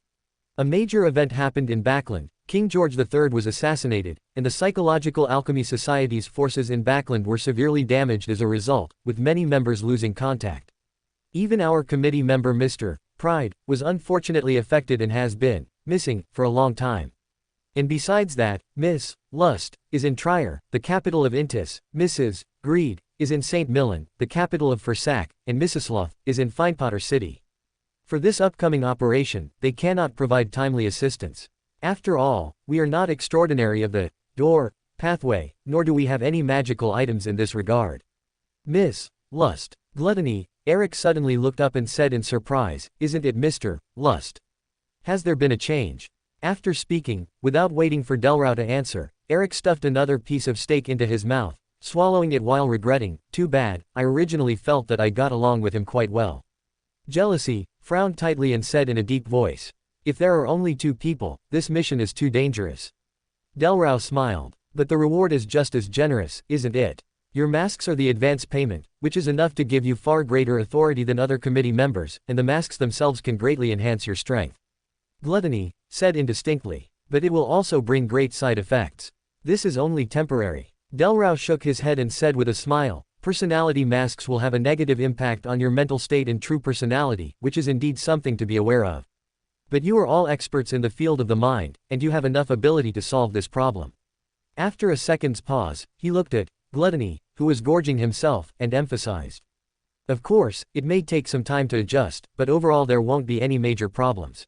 A major event happened in Backland. King George III was assassinated, and the Psychological Alchemy Society's forces in Backland were severely damaged as a result, with many members losing contact. Even our committee member Mr. Pride was unfortunately affected and has been missing for a long time. And besides that, Miss Lust is in Trier, the capital of Intis, Mrs. Greed is in St. Millen, the capital of Fersac, and Mrs. Sloth is in Finepotter City. For this upcoming operation, they cannot provide timely assistance. After all, we are not extraordinary of the door pathway, nor do we have any magical items in this regard." Miss Lust, Gluttony, Eric suddenly looked up and said in surprise, "Isn't it Mr. Lust? Has there been a change?" After speaking, without waiting for Delrau to answer, Eric stuffed another piece of steak into his mouth, swallowing it while regretting, "Too bad, I originally felt that I got along with him quite well." Jealousy frowned tightly and said in a deep voice, "If there are only 2 people, this mission is too dangerous." Delrau smiled. "But the reward is just as generous, isn't it? Your masks are the advance payment, which is enough to give you far greater authority than other committee members, and the masks themselves can greatly enhance your strength." Gluttony said indistinctly, "But it will also bring great side effects. This is only temporary." Delrau shook his head and said with a smile, "Personality masks will have a negative impact on your mental state and true personality, which is indeed something to be aware of. But you are all experts in the field of the mind, and you have enough ability to solve this problem." After a second's pause, he looked at Gluttony, who was gorging himself, and emphasized, "Of course, it may take some time to adjust, but overall there won't be any major problems."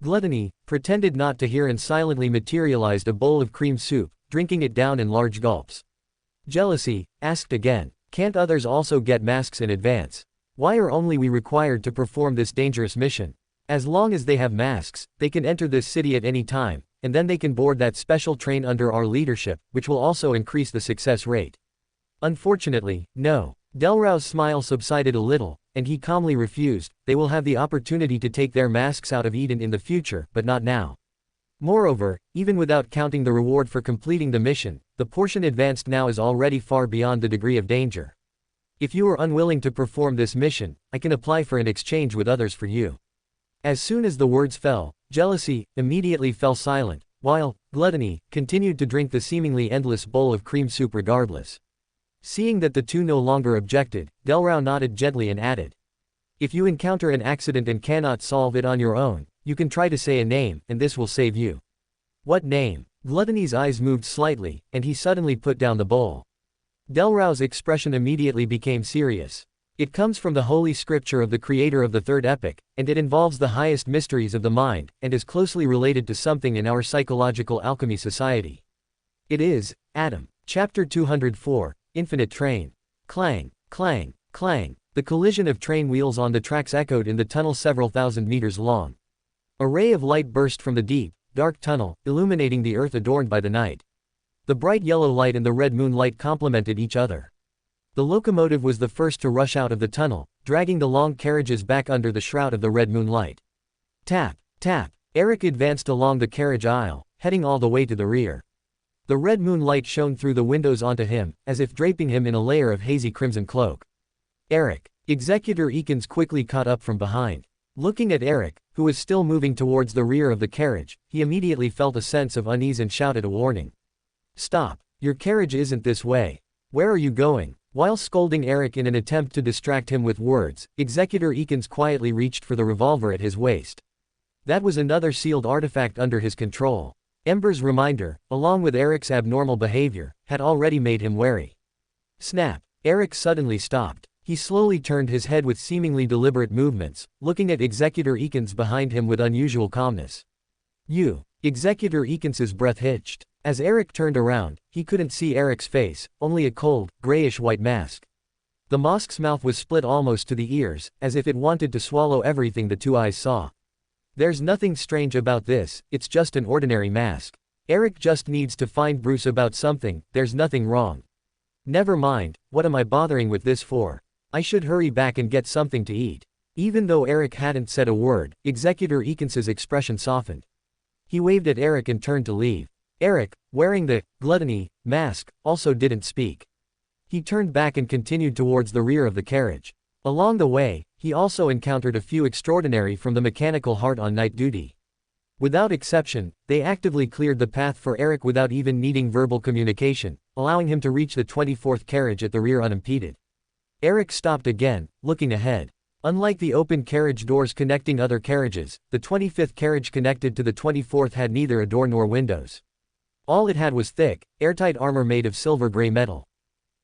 Gluttony pretended not to hear and silently materialized a bowl of cream soup, drinking it down in large gulps. Jealousy asked again, "Can't others also get masks in advance? Why are only we required to perform this dangerous mission? As long as they have masks, they can enter this city at any time, and then they can board that special train under our leadership, which will also increase the success rate." "Unfortunately, no." Delrau's smile subsided a little, and he calmly refused. "They will have the opportunity to take their masks out of Eden in the future, but not now. Moreover, even without counting the reward for completing the mission, the portion advanced now is already far beyond the degree of danger. If you are unwilling to perform this mission, I can apply for an exchange with others for you." As soon as the words fell, Jealousy immediately fell silent, while Gluttony continued to drink the seemingly endless bowl of cream soup regardless. Seeing that the 2 no longer objected, Delrau nodded gently and added, "If you encounter an accident and cannot solve it on your own, you can try to say a name, and this will save you." "What name?" Gluttony's eyes moved slightly, and he suddenly put down the bowl. Delrau's expression immediately became serious. "It comes from the holy scripture of the creator of the 3rd epoch, and it involves the highest mysteries of the mind, and is closely related to something in our psychological alchemy society. It is Adam." Chapter 204, Infinite Train. Clang, clang, clang. The collision of train wheels on the tracks echoed in the tunnel several thousand meters long. A ray of light burst from the deep, dark tunnel, illuminating the earth adorned by the night. The bright yellow light and the red moonlight complemented each other. The locomotive was the first to rush out of the tunnel, dragging the long carriages back under the shroud of the red moonlight. Tap, tap. Eric advanced along the carriage aisle, heading all the way to the rear. The red moonlight shone through the windows onto him, as if draping him in a layer of hazy crimson cloak. Eric. Executor Eakins quickly caught up from behind. Looking at Eric, who was still moving towards the rear of the carriage, he immediately felt a sense of unease and shouted a warning. Stop. Your carriage isn't this way. Where are you going? While scolding Eric in an attempt to distract him with words, Executor Eakins quietly reached for the revolver at his waist. That was another sealed artifact under his control. Ember's reminder, along with Eric's abnormal behavior, had already made him wary. Snap. Eric suddenly stopped. He slowly turned his head with seemingly deliberate movements, looking at Executor Eakins behind him with unusual calmness. You. Executor Eakins's breath hitched. As Eric turned around, he couldn't see Eric's face, only a cold, grayish-white mask. The mask's mouth was split almost to the ears, as if it wanted to swallow everything the two eyes saw. There's nothing strange about this, it's just an ordinary mask. Eric just needs to find Bruce about something, there's nothing wrong. Never mind, what am I bothering with this for? I should hurry back and get something to eat. Even though Eric hadn't said a word, Executor Eakins's expression softened. He waved at Eric and turned to leave. Eric, wearing the gluttony mask, also didn't speak. He turned back and continued towards the rear of the carriage. Along the way, he also encountered a few extraordinary from the mechanical heart on night duty. Without exception, they actively cleared the path for Eric without even needing verbal communication, allowing him to reach the 24th carriage at the rear unimpeded. Eric stopped again, looking ahead. Unlike the open carriage doors connecting other carriages, the 25th carriage connected to the 24th had neither a door nor windows. All it had was thick, airtight armor made of silver-gray metal.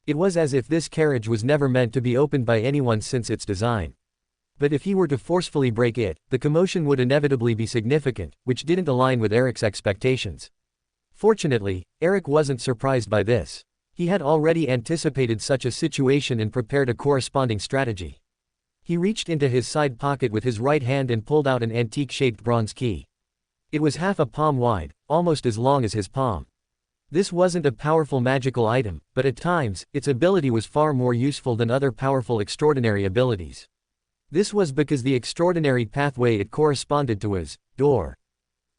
It was as if this carriage was never meant to be opened by anyone since its design. But if he were to forcefully break it, the commotion would inevitably be significant, which didn't align with Eric's expectations. Fortunately, Eric wasn't surprised by this. He had already anticipated such a situation and prepared a corresponding strategy. He reached into his side pocket with his right hand and pulled out an antique-shaped bronze key. It was half a palm wide, almost as long as his palm. This wasn't a powerful magical item, but at times, its ability was far more useful than other powerful extraordinary abilities. This was because the extraordinary pathway it corresponded to was door.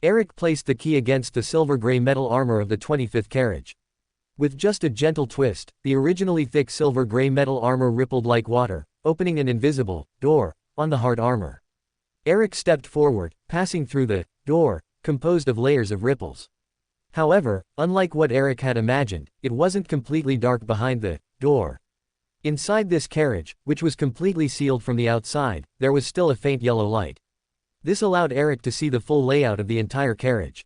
Eric placed the key against the silver-gray metal armor of the 25th carriage. With just a gentle twist, the originally thick silver-gray metal armor rippled like water, opening an invisible door on the hard armor. Eric stepped forward, passing through the door, composed of layers of ripples. However, unlike what Eric had imagined, it wasn't completely dark behind the door. Inside this carriage, which was completely sealed from the outside, there was still a faint yellow light. This allowed Eric to see the full layout of the entire carriage.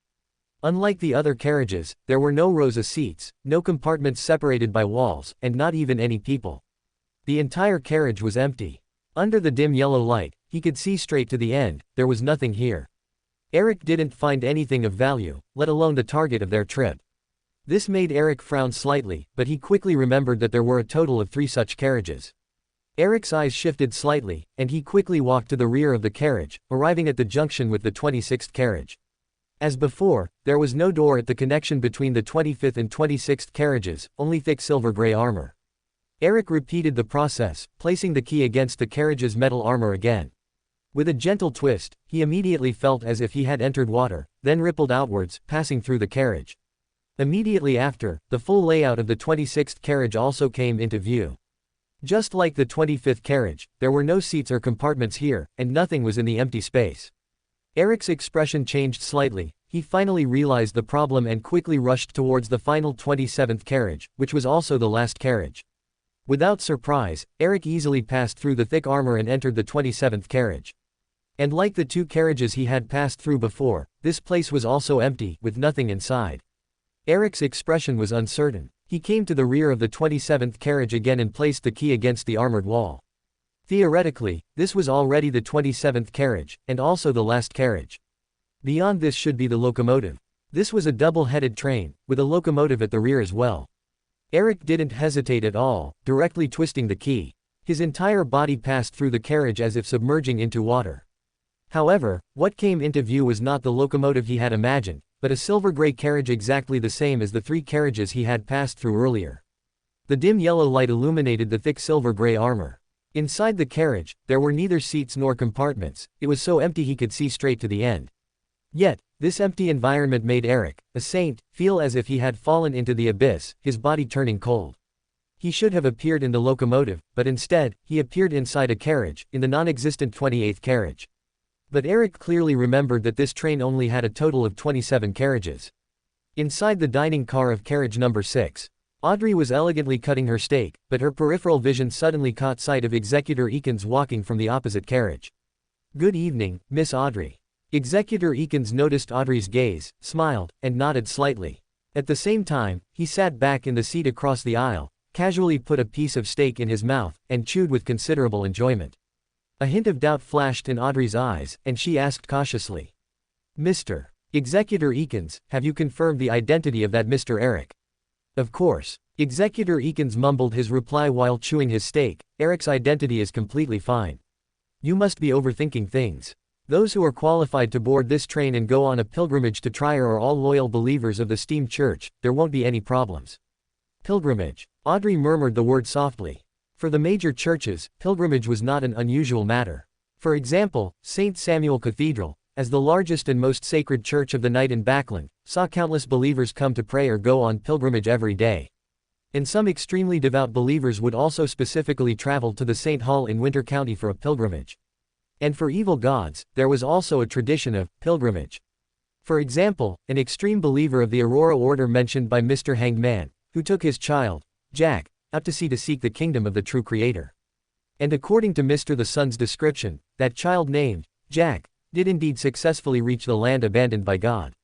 Unlike the other carriages, there were no rows of seats, no compartments separated by walls, and not even any people. The entire carriage was empty. Under the dim yellow light, he could see straight to the end, there was nothing here. Eric didn't find anything of value, let alone the target of their trip. This made Eric frown slightly, but he quickly remembered that there were a total of 3 such carriages. Eric's eyes shifted slightly, and he quickly walked to the rear of the carriage, arriving at the junction with the 26th carriage. As before, there was no door at the connection between the 25th and 26th carriages, only thick silver-gray armor. Eric repeated the process, placing the key against the carriage's metal armor again. With a gentle twist, he immediately felt as if he had entered water, then rippled outwards, passing through the carriage. Immediately after, the full layout of the 26th carriage also came into view. Just like the 25th carriage, there were no seats or compartments here, and nothing was in the empty space. Eric's expression changed slightly. He finally realized the problem and quickly rushed towards the final 27th carriage, which was also the last carriage. Without surprise, Eric easily passed through the thick armor and entered the 27th carriage. And like the 2 carriages he had passed through before, this place was also empty, with nothing inside. Eric's expression was uncertain. He came to the rear of the 27th carriage again and placed the key against the armored wall. Theoretically, this was already the 27th carriage, and also the last carriage. Beyond this should be the locomotive. This was a double-headed train, with a locomotive at the rear as well. Eric didn't hesitate at all, directly twisting the key. His entire body passed through the carriage as if submerging into water. However, what came into view was not the locomotive he had imagined, but a silver-gray carriage exactly the same as the 3 carriages he had passed through earlier. The dim yellow light illuminated the thick silver-gray armor. Inside the carriage, there were neither seats nor compartments, it was so empty he could see straight to the end. Yet, this empty environment made Eric, a saint, feel as if he had fallen into the abyss, his body turning cold. He should have appeared in the locomotive, but instead, he appeared inside a carriage, in the non-existent 28th carriage. But Eric clearly remembered that this train only had a total of 27 carriages. Inside the dining car of carriage number 6. Audrey was elegantly cutting her steak, but her peripheral vision suddenly caught sight of Executor Eakins walking from the opposite carriage. "Good evening, Miss Audrey." Executor Eakins noticed Audrey's gaze, smiled, and nodded slightly. At the same time, he sat back in the seat across the aisle, casually put a piece of steak in his mouth, and chewed with considerable enjoyment. A hint of doubt flashed in Audrey's eyes, and she asked cautiously, "Mr. Executor Eakins, have you confirmed the identity of that Mr. Eric?" "Of course." Executor Eakins mumbled his reply while chewing his steak. "Eric's identity is completely fine. You must be overthinking things. Those who are qualified to board this train and go on a pilgrimage to Trier are all loyal believers of the steam church, there won't be any problems." Pilgrimage. Audrey murmured the word softly. For the major churches, pilgrimage was not an unusual matter. For example, St. Samuel Cathedral, as the largest and most sacred church of the night in Backland, saw countless believers come to pray or go on pilgrimage every day. And some extremely devout believers would also specifically travel to the St. Hall in Winter County for a pilgrimage. And for evil gods, there was also a tradition of pilgrimage. For example, an extreme believer of the Aurora Order mentioned by Mr. Hangman, who took his child, Jack, out to sea to seek the kingdom of the true Creator. And according to Mr. the Sun's description, that child named Jack did indeed successfully reach the land abandoned by God.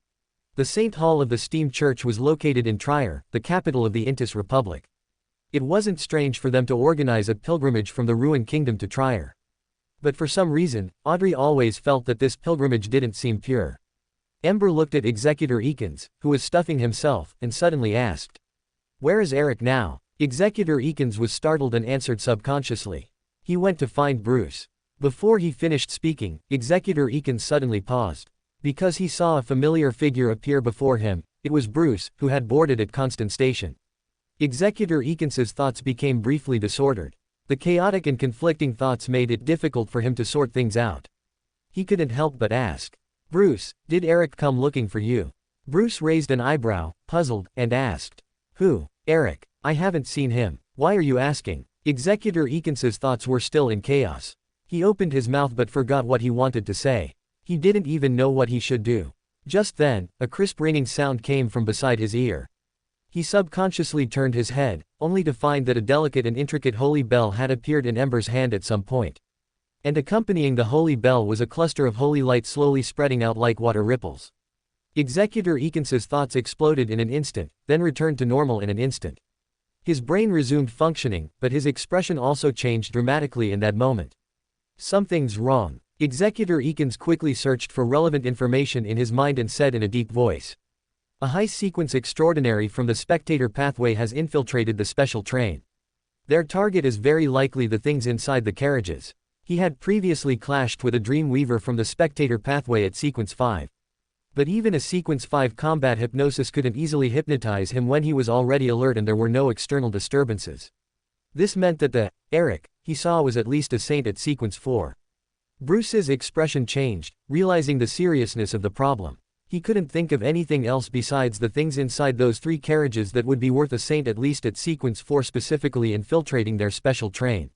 The St. Hall of the Steam Church was located in Trier, the capital of the Intis Republic. It wasn't strange for them to organize a pilgrimage from the ruined kingdom to Trier. But for some reason, Audrey always felt that this pilgrimage didn't seem pure. Ember looked at Executor Eakins, who was stuffing himself, and suddenly asked, "Where is Eric now?" Executor Eakins was startled and answered subconsciously, "He went to find Bruce." Before he finished speaking, Executor Eakins suddenly paused. Because he saw a familiar figure appear before him, it was Bruce, who had boarded at Constant Station. Executor Eakins's thoughts became briefly disordered. The chaotic and conflicting thoughts made it difficult for him to sort things out. He couldn't help but ask, "Bruce, did Eric come looking for you?" Bruce raised an eyebrow, puzzled, and asked, "Who? Eric? I haven't seen him. Why are you asking?" Executor Eakins's thoughts were still in chaos. He opened his mouth but forgot what he wanted to say. He didn't even know what he should do. Just then, a crisp ringing sound came from beside his ear. He subconsciously turned his head, only to find that a delicate and intricate holy bell had appeared in Ember's hand at some point. And accompanying the holy bell was a cluster of holy light slowly spreading out like water ripples. Executor Eakins's thoughts exploded in an instant, then returned to normal in an instant. His brain resumed functioning, but his expression also changed dramatically in that moment. "Something's wrong." Executor Eakins quickly searched for relevant information in his mind and said in a deep voice, "A high-sequence extraordinary from the spectator pathway has infiltrated the special train. Their target is very likely the things inside the carriages." He had previously clashed with a dream weaver from the spectator pathway at Sequence 5. But even a Sequence 5 combat hypnosis couldn't easily hypnotize him when he was already alert and there were no external disturbances. This meant that the Eric he saw was at least a saint at Sequence 4. Bruce's expression changed, realizing the seriousness of the problem. He couldn't think of anything else besides the things inside those 3 carriages that would be worth a saint at least at Sequence 4 specifically infiltrating their special train.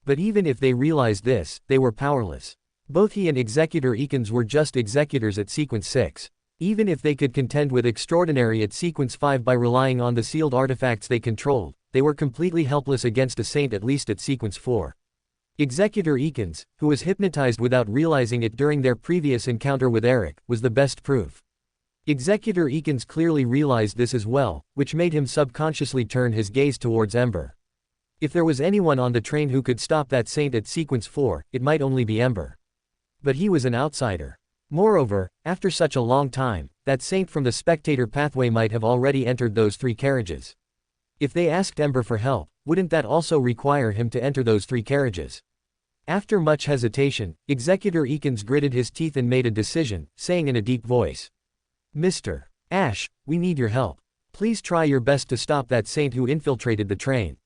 But even if they realized this, they were powerless. Both he and Executor Eakins were just executors at Sequence 6. Even if they could contend with Extraordinary at Sequence 5 by relying on the sealed artifacts they controlled, they were completely helpless against a saint at least at Sequence 4. Executor Eakins, who was hypnotized without realizing it during their previous encounter with Eric, was the best proof. Executor Eakins clearly realized this as well, which made him subconsciously turn his gaze towards Ember. If there was anyone on the train who could stop that saint at Sequence 4, it might only be Ember. But he was an outsider. Moreover, after such a long time, that saint from the spectator pathway might have already entered those 3 carriages. If they asked Ember for help, wouldn't that also require him to enter those 3 carriages? After much hesitation, Executor Eakins gritted his teeth and made a decision, saying in a deep voice, "Mr. Ash, we need your help. Please try your best to stop that saint who infiltrated the train.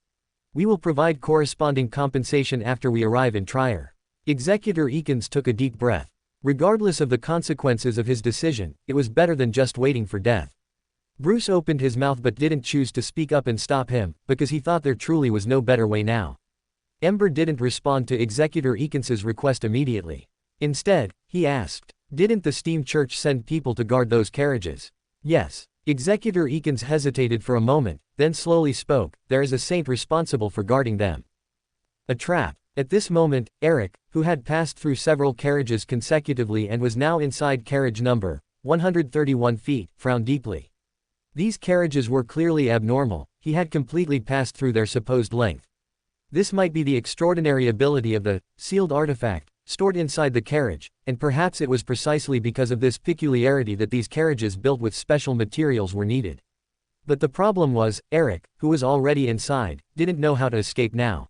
We will provide corresponding compensation after we arrive in Trier." Executor Eakins took a deep breath. Regardless of the consequences of his decision, it was better than just waiting for death. Bruce opened his mouth but didn't choose to speak up and stop him, because he thought there truly was no better way now. Ember didn't respond to Executor Eakins's request immediately. Instead, he asked, "Didn't the Steam Church send people to guard those carriages?" "Yes." Executor Eakins hesitated for a moment, then slowly spoke, "There is a saint responsible for guarding them." A trap. At this moment, Eric, who had passed through several carriages consecutively and was now inside carriage number 131 feet, frowned deeply. These carriages were clearly abnormal. He had completely passed through their supposed length. This might be the extraordinary ability of the sealed artifact stored inside the carriage, and perhaps it was precisely because of this peculiarity that these carriages built with special materials were needed. But the problem was, Eric, who was already inside, didn't know how to escape now.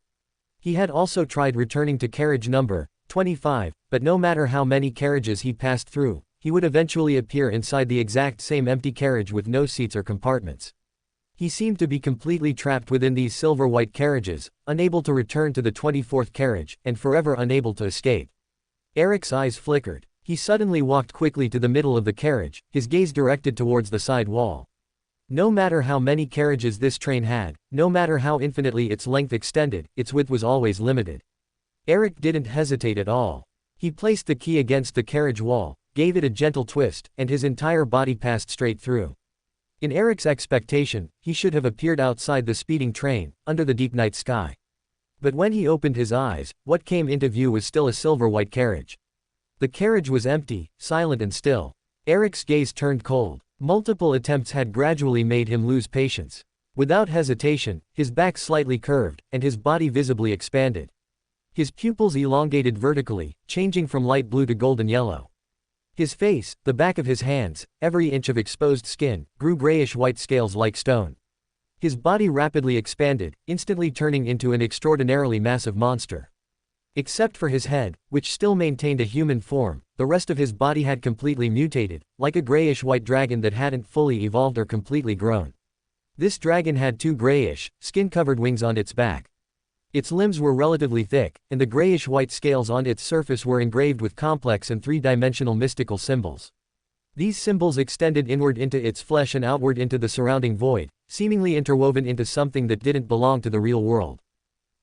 He had also tried returning to carriage number 25, but no matter how many carriages he passed through, he would eventually appear inside the exact same empty carriage with no seats or compartments. He seemed to be completely trapped within these silver-white carriages, unable to return to the 24th carriage, and forever unable to escape. Eric's eyes flickered. He suddenly walked quickly to the middle of the carriage, his gaze directed towards the side wall. No matter how many carriages this train had, no matter how infinitely its length extended, its width was always limited. Eric didn't hesitate at all. He placed the key against the carriage wall, gave it a gentle twist, and his entire body passed straight through. In Eric's expectation, he should have appeared outside the speeding train, under the deep night sky. But when he opened his eyes, what came into view was still a silver-white carriage. The carriage was empty, silent and still. Eric's gaze turned cold. Multiple attempts had gradually made him lose patience. Without hesitation, his back slightly curved, and his body visibly expanded. His pupils elongated vertically, changing from light blue to golden yellow. His face, the back of his hands, every inch of exposed skin, grew grayish-white scales like stone. His body rapidly expanded, instantly turning into an extraordinarily massive monster. Except for his head, which still maintained a human form, the rest of his body had completely mutated, like a grayish-white dragon that hadn't fully evolved or completely grown. This dragon had 2 grayish, skin-covered wings on its back. Its limbs were relatively thick, and the grayish-white scales on its surface were engraved with complex and 3-dimensional mystical symbols. These symbols extended inward into its flesh and outward into the surrounding void, seemingly interwoven into something that didn't belong to the real world.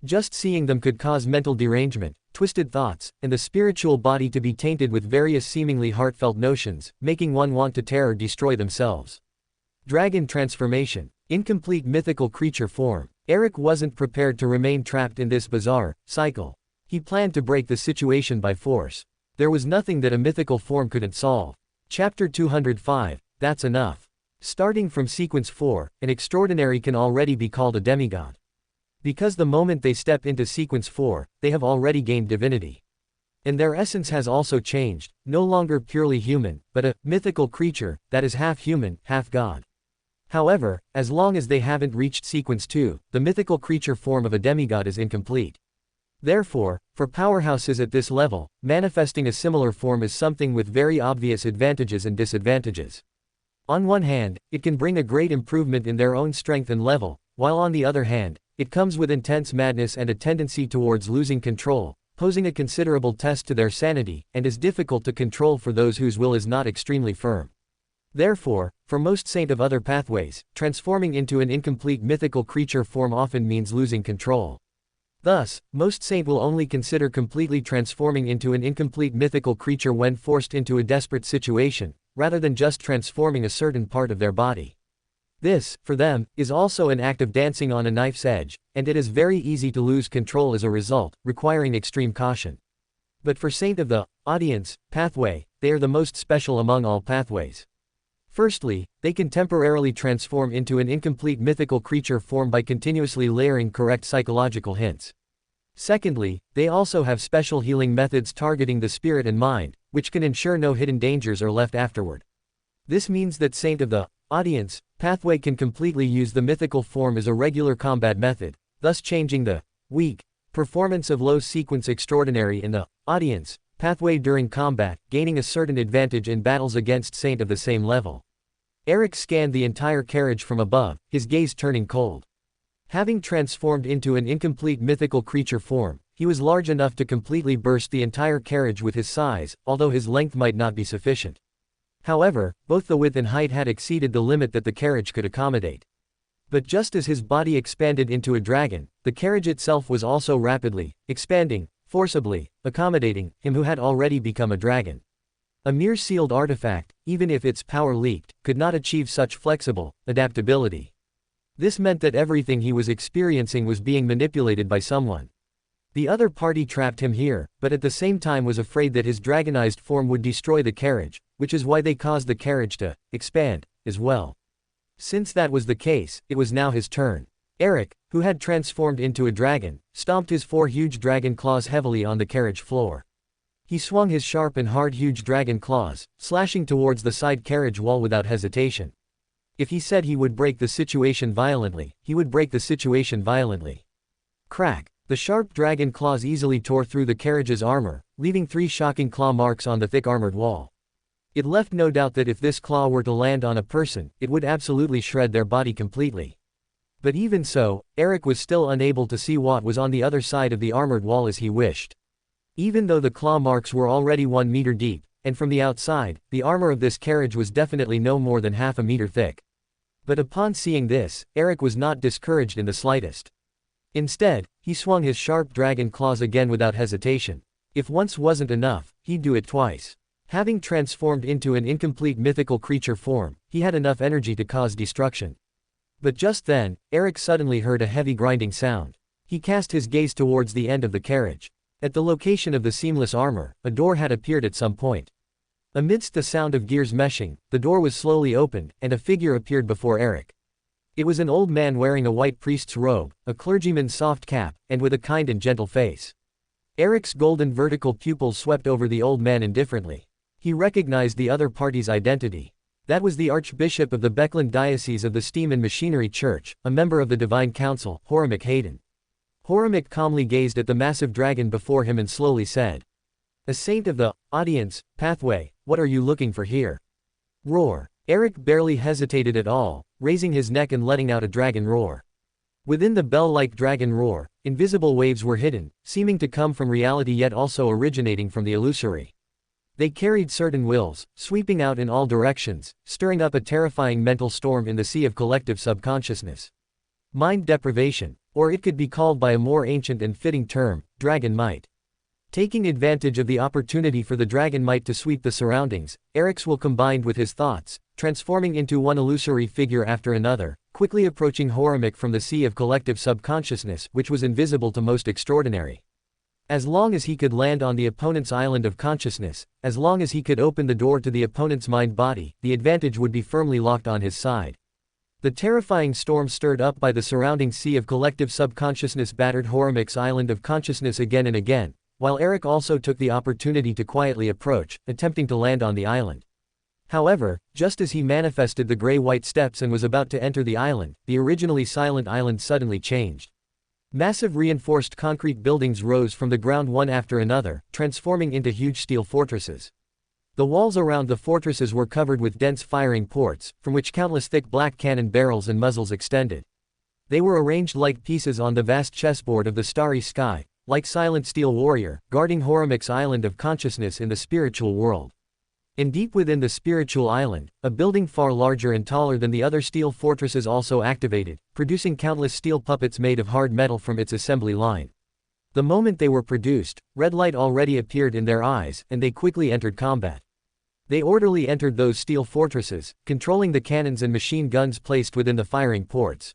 Just seeing them could cause mental derangement, twisted thoughts, and the spiritual body to be tainted with various seemingly heartfelt notions, making one want to tear or destroy themselves. Dragon transformation. Incomplete mythical creature form. Eric wasn't prepared to remain trapped in this bizarre cycle. He planned to break the situation by force. There was nothing that a mythical form couldn't solve. Chapter 205, That's Enough. Starting from Sequence 4, an extraordinary can already be called a demigod. Because the moment they step into Sequence 4, they have already gained divinity. And their essence has also changed, no longer purely human, but a mythical creature that is half human, half god. However, as long as they haven't reached Sequence 2, the mythical creature form of a demigod is incomplete. Therefore, for powerhouses at this level, manifesting a similar form is something with very obvious advantages and disadvantages. On one hand, it can bring a great improvement in their own strength and level, while on the other hand, it comes with intense madness and a tendency towards losing control, posing a considerable test to their sanity, and is difficult to control for those whose will is not extremely firm. Therefore, for most saint of other pathways, transforming into an incomplete mythical creature form often means losing control. Thus, most saint will only consider completely transforming into an incomplete mythical creature when forced into a desperate situation, rather than just transforming a certain part of their body. This, for them, is also an act of dancing on a knife's edge, and it is very easy to lose control as a result, requiring extreme caution. But for saint of the audience pathway, they are the most special among all pathways. Firstly, they can temporarily transform into an incomplete mythical creature form by continuously layering correct psychological hints. Secondly, they also have special healing methods targeting the spirit and mind, which can ensure no hidden dangers are left afterward. This means that saint of the audience pathway can completely use the mythical form as a regular combat method, thus changing the weak performance of low sequence extraordinary in the audience pathway during combat, gaining a certain advantage in battles against Saint of the same level. Eric scanned the entire carriage from above, his gaze turning cold. Having transformed into an incomplete mythical creature form, he was large enough to completely burst the entire carriage with his size, although his length might not be sufficient. However, both the width and height had exceeded the limit that the carriage could accommodate. But just as his body expanded into a dragon, the carriage itself was also rapidly expanding, forcibly accommodating him who had already become a dragon. A mere sealed artifact, even if its power leaked, could not achieve such flexible adaptability. This meant that everything he was experiencing was being manipulated by someone. The other party trapped him here, but at the same time was afraid that his dragonized form would destroy the carriage, which is why they caused the carriage to expand as well. Since that was the case, it was now his turn. Eric, who had transformed into a dragon, stomped his 4 huge dragon claws heavily on the carriage floor. He swung his sharp and hard huge dragon claws, slashing towards the side carriage wall without hesitation. If he said he would break the situation violently, he would break the situation violently. Crack! The sharp dragon claws easily tore through the carriage's armor, leaving 3 shocking claw marks on the thick armored wall. It left no doubt that if this claw were to land on a person, it would absolutely shred their body completely. But even so, Eric was still unable to see what was on the other side of the armored wall as he wished. Even though the claw marks were already 1 meter deep, and from the outside, the armor of this carriage was definitely no more than half a meter thick. But upon seeing this, Eric was not discouraged in the slightest. Instead, he swung his sharp dragon claws again without hesitation. If once wasn't enough, he'd do it twice. Having transformed into an incomplete mythical creature form, he had enough energy to cause destruction. But just then, Eric suddenly heard a heavy grinding sound. He cast his gaze towards the end of the carriage. At the location of the seamless armor, a door had appeared at some point. Amidst the sound of gears meshing, the door was slowly opened, and a figure appeared before Eric. It was an old man wearing a white priest's robe, a clergyman's soft cap, and with a kind and gentle face. Eric's golden vertical pupils swept over the old man indifferently. He recognized the other party's identity. That was the Archbishop of the Beckland Diocese of the Steam and Machinery Church, a member of the Divine Council, Horamic Hayden. Horamic calmly gazed at the massive dragon before him and slowly said, "A saint of the audience pathway, what are you looking for here?" Roar. Eric barely hesitated at all, raising his neck and letting out a dragon roar. Within the bell-like dragon roar, invisible waves were hidden, seeming to come from reality yet also originating from the illusory. They carried certain wills, sweeping out in all directions, stirring up a terrifying mental storm in the sea of collective subconsciousness. Mind deprivation, or it could be called by a more ancient and fitting term, dragon might. Taking advantage of the opportunity for the dragon might to sweep the surroundings, Eric's will combined with his thoughts, transforming into one illusory figure after another, quickly approaching Horamic from the sea of collective subconsciousness, which was invisible to most extraordinary. As long as he could land on the opponent's island of consciousness, as long as he could open the door to the opponent's mind-body, the advantage would be firmly locked on his side. The terrifying storm stirred up by the surrounding sea of collective subconsciousness battered Horamic's island of consciousness again and again, while Eric also took the opportunity to quietly approach, attempting to land on the island. However, just as he manifested the gray-white steps and was about to enter the island, the originally silent island suddenly changed. Massive reinforced concrete buildings rose from the ground one after another, transforming into huge steel fortresses. The walls around the fortresses were covered with dense firing ports, from which countless thick black cannon barrels and muzzles extended. They were arranged like pieces on the vast chessboard of the starry sky, like silent steel warrior, guarding Horamic's island of consciousness in the spiritual world. And deep within the spiritual island, a building far larger and taller than the other steel fortresses also activated, producing countless steel puppets made of hard metal from its assembly line. The moment they were produced, red light already appeared in their eyes, and they quickly entered combat. They orderly entered those steel fortresses, controlling the cannons and machine guns placed within the firing ports.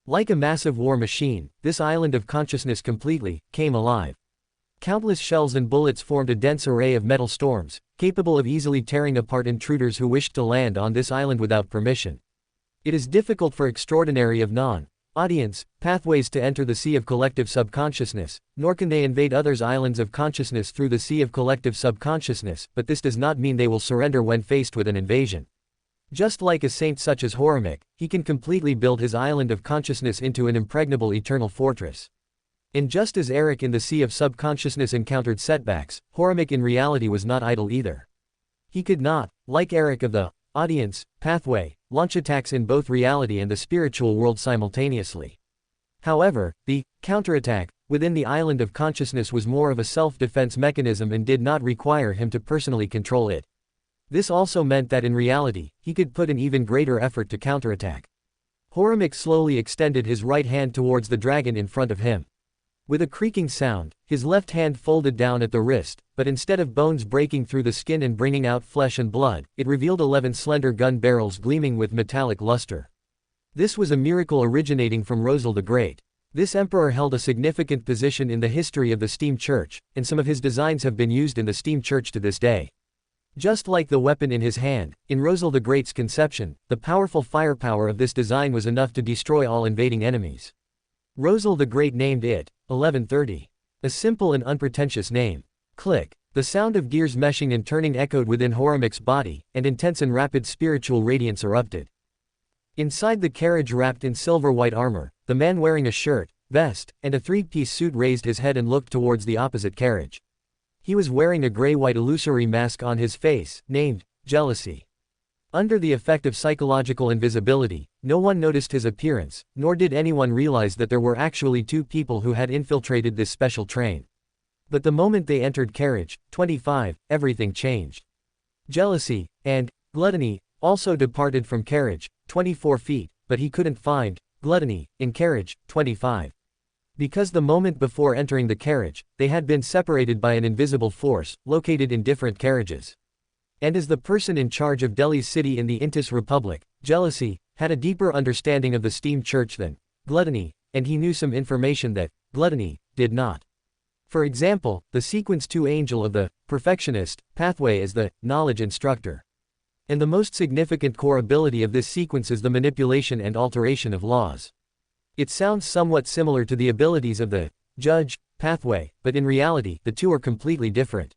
Like a massive war machine, this island of consciousness completely came alive. Countless shells and bullets formed a dense array of metal storms, capable of easily tearing apart intruders who wished to land on this island without permission. It is difficult for extraordinary of non-audience pathways to enter the sea of collective subconsciousness, nor can they invade others' islands of consciousness through the sea of collective subconsciousness, but this does not mean they will surrender when faced with an invasion. Just like a saint such as Horamek, he can completely build his island of consciousness into an impregnable eternal fortress. And just as Eric in the sea of subconsciousness encountered setbacks, Horamek in reality was not idle either. He could not, like Eric of the audience pathway, launch attacks in both reality and the spiritual world simultaneously. However, the counterattack within the island of consciousness was more of a self-defense mechanism and did not require him to personally control it. This also meant that in reality, he could put an even greater effort to counterattack. Horamek slowly extended his right hand towards the dragon in front of him. With a creaking sound, his left hand folded down at the wrist, but instead of bones breaking through the skin and bringing out flesh and blood, it revealed 11 slender gun barrels gleaming with metallic luster. This was a miracle originating from Rosal the Great. This emperor held a significant position in the history of the Steam Church, and some of his designs have been used in the Steam Church to this day. Just like the weapon in his hand, in Rosal the Great's conception, the powerful firepower of this design was enough to destroy all invading enemies. Rosal the Great named it 1130. A simple and unpretentious name. Click. The sound of gears meshing and turning echoed within Horamek's body, and intense and rapid spiritual radiance erupted. Inside the carriage wrapped in silver-white armor, the man wearing a shirt, vest, and a three-piece suit raised his head and looked towards the opposite carriage. He was wearing a gray-white illusory mask on his face, named jealousy. Under the effect of psychological invisibility, no one noticed his appearance, nor did anyone realize that there were actually two people who had infiltrated this special train. But the moment they entered carriage 25, everything changed. Jealousy and gluttony also departed from carriage 24 feet, but he couldn't find gluttony in carriage 25. Because the moment before entering the carriage, they had been separated by an invisible force, located in different carriages. And as the person in charge of Delhi's city in the Intis Republic, jealousy had a deeper understanding of the Steam Church than gluttony, and he knew some information that gluttony did not. For example, the sequence 2 angel of the perfectionist pathway is the knowledge instructor. And the most significant core ability of this sequence is the manipulation and alteration of laws. It sounds somewhat similar to the abilities of the judge pathway, but in reality, the two are completely different.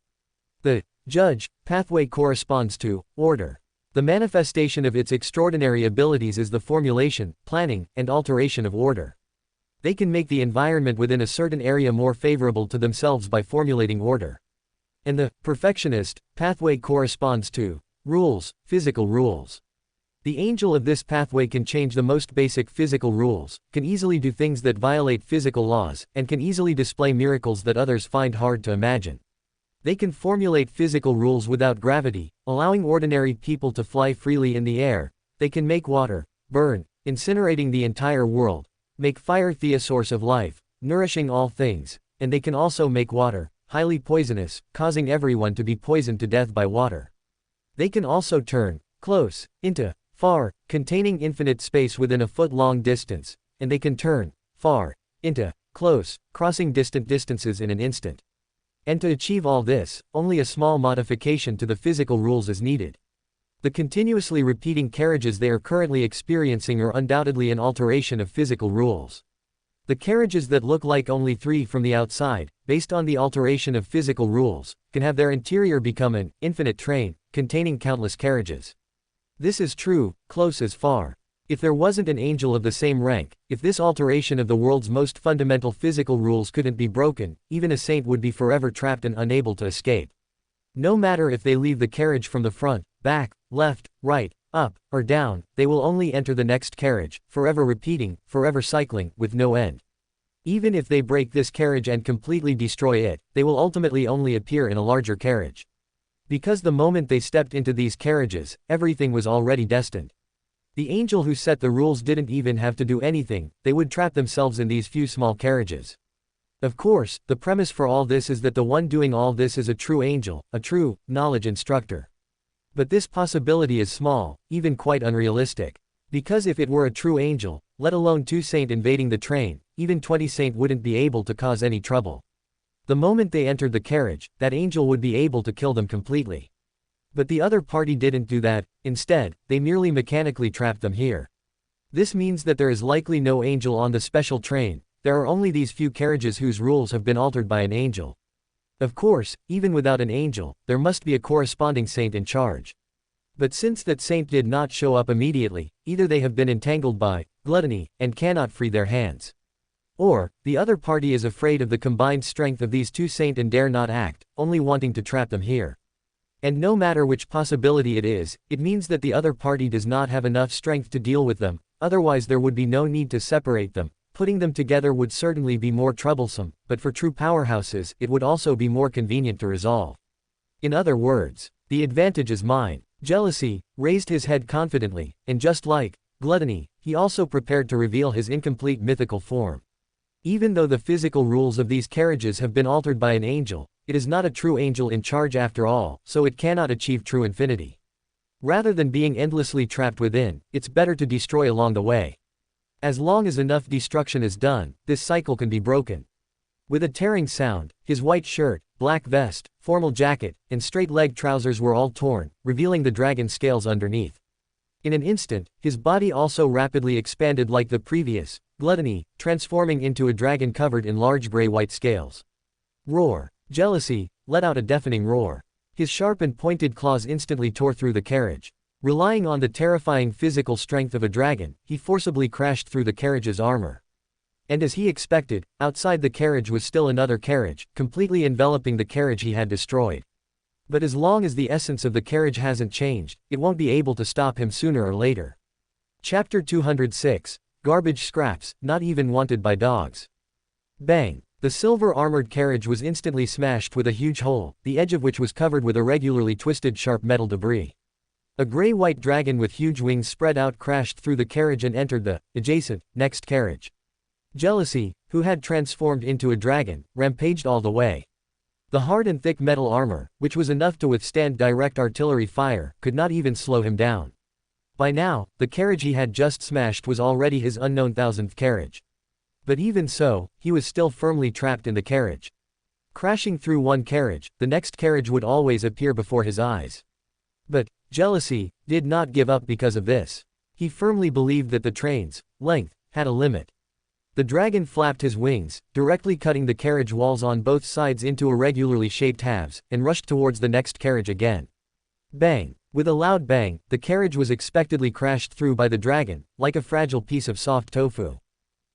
The judge pathway corresponds to order. The manifestation of its extraordinary abilities is the formulation, planning, and alteration of order. They can make the environment within a certain area more favorable to themselves by formulating order. And the perfectionist pathway corresponds to rules, physical rules. The angel of this pathway can change the most basic physical rules, can easily do things that violate physical laws, and can easily display miracles that others find hard to imagine. They can formulate physical rules without gravity, allowing ordinary people to fly freely in the air. They can make water burn, incinerating the entire world, make fire the source of life, nourishing all things, and they can also make water highly poisonous, causing everyone to be poisoned to death by water. They can also turn close into far, containing infinite space within a foot-long distance, and they can turn far into close, crossing distant distances in an instant. And to achieve all this, only a small modification to the physical rules is needed. The continuously repeating carriages they are currently experiencing are undoubtedly an alteration of physical rules. The carriages that look like only 3 from the outside, based on the alteration of physical rules, can have their interior become an infinite train, containing countless carriages. This is true, close as far. If there wasn't an angel of the same rank, if this alteration of the world's most fundamental physical rules couldn't be broken, even a saint would be forever trapped and unable to escape. No matter if they leave the carriage from the front, back, left, right, up, or down, they will only enter the next carriage, forever repeating, forever cycling, with no end. Even if they break this carriage and completely destroy it, they will ultimately only appear in a larger carriage. Because the moment they stepped into these carriages, everything was already destined. The angel who set the rules didn't even have to do anything, they would trap themselves in these few small carriages. Of course, the premise for all this is that the one doing all this is a true angel, a true knowledge instructor. But this possibility is small, even quite unrealistic. Because if it were a true angel, let alone 2 saint invading the train, even 20 saint wouldn't be able to cause any trouble. The moment they entered the carriage, that angel would be able to kill them completely. But the other party didn't do that, instead, they merely mechanically trapped them here. This means that there is likely no angel on the special train, there are only these few carriages whose rules have been altered by an angel. Of course, even without an angel, there must be a corresponding saint in charge. But since that saint did not show up immediately, either they have been entangled by gluttony and cannot free their hands, or the other party is afraid of the combined strength of these two saints and dare not act, only wanting to trap them here. And no matter which possibility it is, it means that the other party does not have enough strength to deal with them, otherwise there would be no need to separate them. Putting them together would certainly be more troublesome, but for true powerhouses it would also be more convenient to resolve. In other words, the advantage is mine. Jealousy raised his head confidently, and just like gluttony, he also prepared to reveal his incomplete mythical form. Even though the physical rules of these carriages have been altered by an angel, it is not a true angel in charge after all, so it cannot achieve true infinity. Rather than being endlessly trapped within, it's better to destroy along the way. As long as enough destruction is done, this cycle can be broken. With a tearing sound, his white shirt, black vest, formal jacket, and straight-leg trousers were all torn, revealing the dragon scales underneath. In an instant, his body also rapidly expanded like the previous gluttony, transforming into a dragon covered in large gray-white scales. Roar! Jealousy let out a deafening roar. His sharp and pointed claws instantly tore through the carriage. Relying on the terrifying physical strength of a dragon, he forcibly crashed through the carriage's armor. And as he expected, outside the carriage was still another carriage, completely enveloping the carriage he had destroyed. But as long as the essence of the carriage hasn't changed, it won't be able to stop him sooner or later. Chapter 206. Garbage scraps, not even wanted by dogs. Bang! The silver-armored carriage was instantly smashed with a huge hole, the edge of which was covered with irregularly twisted sharp metal debris. A gray-white dragon with huge wings spread out crashed through the carriage and entered the adjacent, next carriage. Jealousy, who had transformed into a dragon, rampaged all the way. The hard and thick metal armor, which was enough to withstand direct artillery fire, could not even slow him down. By now, the carriage he had just smashed was already his unknown 1000th carriage. But even so, he was still firmly trapped in the carriage. Crashing through one carriage, the next carriage would always appear before his eyes. But Jealousy did not give up because of this. He firmly believed that the train's length had a limit. The dragon flapped his wings, directly cutting the carriage walls on both sides into irregularly shaped halves, and rushed towards the next carriage again. Bang! With a loud bang, the carriage was expectedly crashed through by the dragon, like a fragile piece of soft tofu.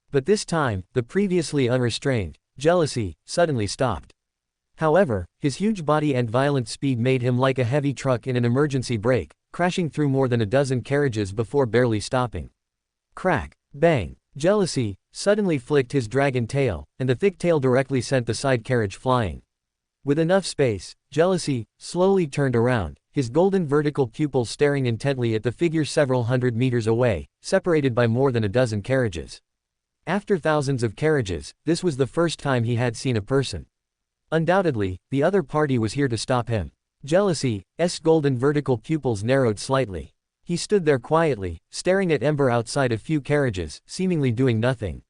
But this time, the previously unrestrained Jealousy suddenly stopped. However, his huge body and violent speed made him like a heavy truck in an emergency brake, crashing through more than a dozen carriages before barely stopping. Crack! Bang! Jealousy suddenly flicked his dragon tail, and the thick tail directly sent the side carriage flying. With enough space, Jealousy slowly turned around, his golden vertical pupils staring intently at the figure several hundred meters away, separated by more than a dozen carriages. After thousands of carriages, this was the first time he had seen a person. Undoubtedly, the other party was here to stop him. Jealousy's golden vertical pupils narrowed slightly. He stood there quietly, staring at ember outside a few carriages, seemingly doing nothing.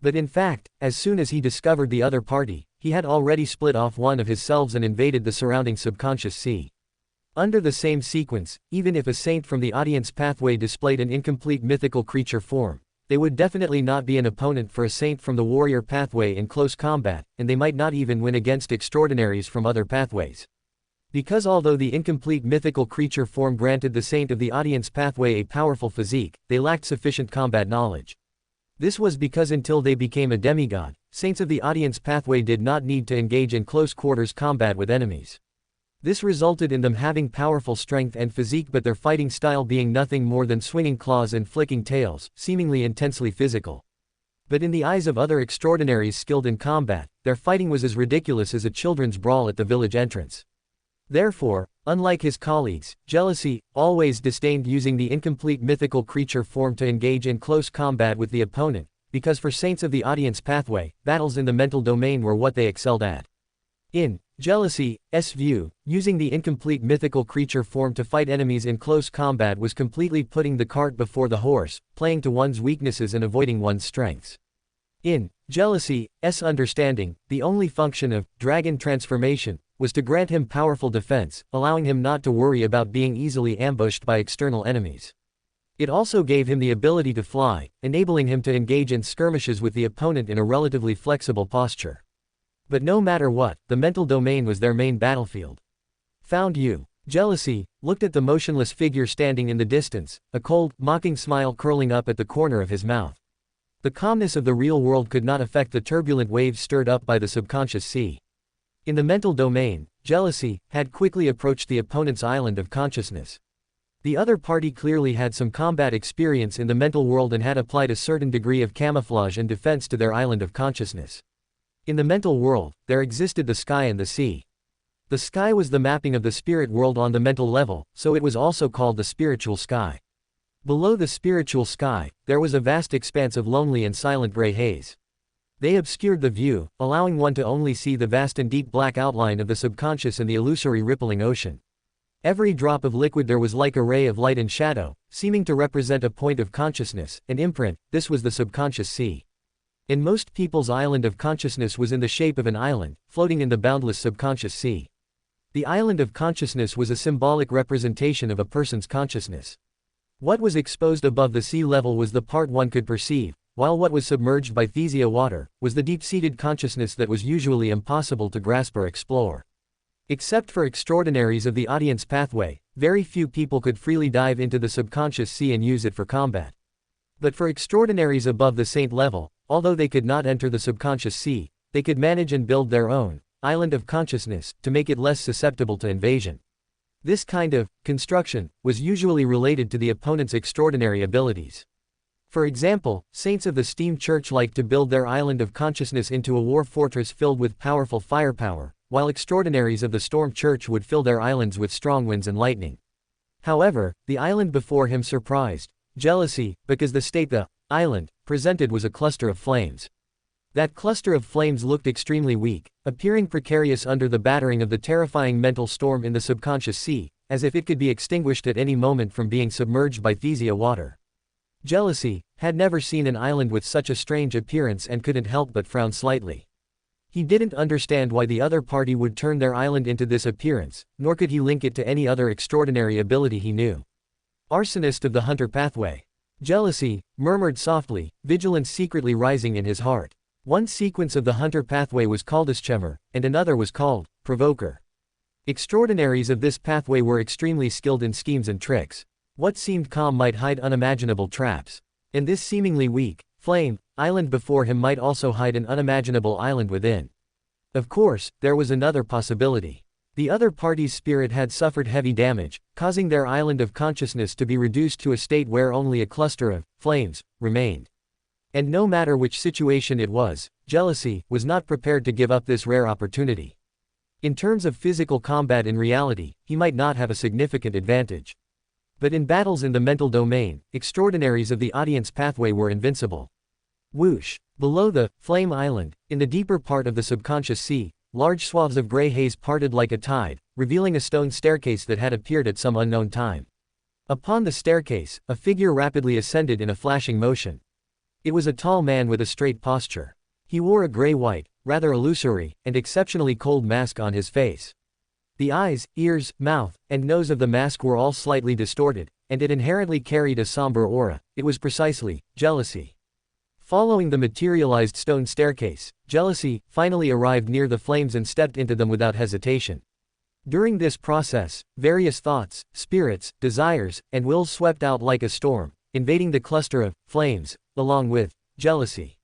But in fact, as soon as he discovered the other party, he had already split off one of his selves and invaded the surrounding subconscious sea. Under the same sequence, even if a saint from the audience pathway displayed an incomplete mythical creature form, they would definitely not be an opponent for a saint from the warrior pathway in close combat, and they might not even win against extraordinaries from other pathways. Because although the incomplete mythical creature form granted the saint of the audience pathway a powerful physique, they lacked sufficient combat knowledge. This was because until they became a demigod, saints of the audience pathway did not need to engage in close quarters combat with enemies. This resulted in them having powerful strength and physique, but their fighting style being nothing more than swinging claws and flicking tails, seemingly intensely physical. But in the eyes of other extraordinaries skilled in combat, their fighting was as ridiculous as a children's brawl at the village entrance. Therefore, unlike his colleagues, Jealousy always disdained using the incomplete mythical creature form to engage in close combat with the opponent, because for saints of the audience pathway, battles in the mental domain were what they excelled at. In Jealousy's view, using the incomplete mythical creature form to fight enemies in close combat was completely putting the cart before the horse, playing to one's weaknesses and avoiding one's strengths. In Jealousy's understanding, the only function of dragon transformation was to grant him powerful defense, allowing him not to worry about being easily ambushed by external enemies. It also gave him the ability to fly, enabling him to engage in skirmishes with the opponent in a relatively flexible posture. But no matter what, the mental domain was their main battlefield. Found you. Jealousy looked at the motionless figure standing in the distance, a cold, mocking smile curling up at the corner of his mouth. The calmness of the real world could not affect the turbulent waves stirred up by the subconscious sea. In the mental domain, jealousy had quickly approached the opponent's island of consciousness. The other party clearly had some combat experience in the mental world and had applied a certain degree of camouflage and defense to their island of consciousness. In the mental world, there existed the sky and the sea. The sky was the mapping of the spirit world on the mental level, so it was also called the spiritual sky. Below the spiritual sky, there was a vast expanse of lonely and silent gray haze. They obscured the view, allowing one to only see the vast and deep black outline of the subconscious and the illusory rippling ocean. Every drop of liquid there was like a ray of light and shadow, seeming to represent a point of consciousness, an imprint. This was the subconscious sea. In most people's island of consciousness was in the shape of an island, floating in the boundless subconscious sea. The island of consciousness was a symbolic representation of a person's consciousness. What was exposed above the sea level was the part one could perceive, while what was submerged by Thesia water was the deep-seated consciousness that was usually impossible to grasp or explore. Except for extraordinaries of the audience pathway, very few people could freely dive into the subconscious sea and use it for combat. But for extraordinaries above the saint level, although they could not enter the subconscious sea, they could manage and build their own island of consciousness to make it less susceptible to invasion. This kind of construction was usually related to the opponent's extraordinary abilities. For example, saints of the steam church liked to build their island of consciousness into a war fortress filled with powerful firepower, while extraordinaries of the storm church would fill their islands with strong winds and lightning. However, the island before him surprised jealousy, because the state the island presented was a cluster of flames. That cluster of flames looked extremely weak, appearing precarious under the battering of the terrifying mental storm in the subconscious sea, as if it could be extinguished at any moment from being submerged by Thesia water. Jealousy had never seen an island with such a strange appearance and couldn't help but frown slightly. He didn't understand why the other party would turn their island into this appearance, nor could he link it to any other extraordinary ability he knew. Arsonist of the hunter pathway. Jealousy murmured softly, vigilance secretly rising in his heart. One sequence of the hunter pathway was called Ischemer, and another was called Provoker. Extraordinaries of this pathway were extremely skilled in schemes and tricks. What seemed calm might hide unimaginable traps. And this seemingly weak flame island before him might also hide an unimaginable island within. Of course, there was another possibility. The other party's spirit had suffered heavy damage, causing their island of consciousness to be reduced to a state where only a cluster of flames remained. And no matter which situation it was, jealousy was not prepared to give up this rare opportunity. In terms of physical combat in reality, he might not have a significant advantage. But in battles in the mental domain, extraordinaries of the audience pathway were invincible. Whoosh! Below the flame island, in the deeper part of the subconscious sea, large swaths of gray haze parted like a tide, revealing a stone staircase that had appeared at some unknown time. Upon the staircase, a figure rapidly ascended in a flashing motion. It was a tall man with a straight posture. He wore a gray-white, rather illusory, and exceptionally cold mask on his face. The eyes, ears, mouth, and nose of the mask were all slightly distorted, and it inherently carried a somber aura. It was precisely jealousy. Following the materialized stone staircase, jealousy finally arrived near the flames and stepped into them without hesitation. During this process, various thoughts, spirits, desires, and wills swept out like a storm, invading the cluster of flames, along with jealousy.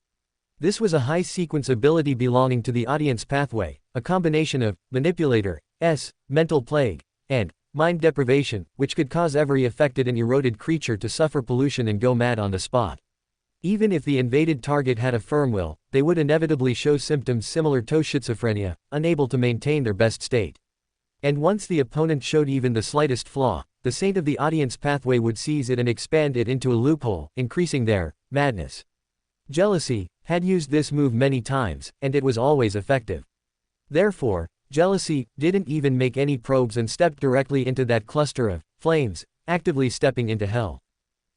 This was a high-sequence ability belonging to the audience pathway, a combination of manipulator, mental plague, and mind deprivation, which could cause every affected and eroded creature to suffer pollution and go mad on the spot. Even if the invaded target had a firm will, they would inevitably show symptoms similar to schizophrenia, unable to maintain their best state. And once the opponent showed even the slightest flaw, the saint of the audience pathway would seize it and expand it into a loophole, increasing their madness. Jealousy had used this move many times, and it was always effective. Therefore, jealousy didn't even make any probes and stepped directly into that cluster of flames, actively stepping into hell.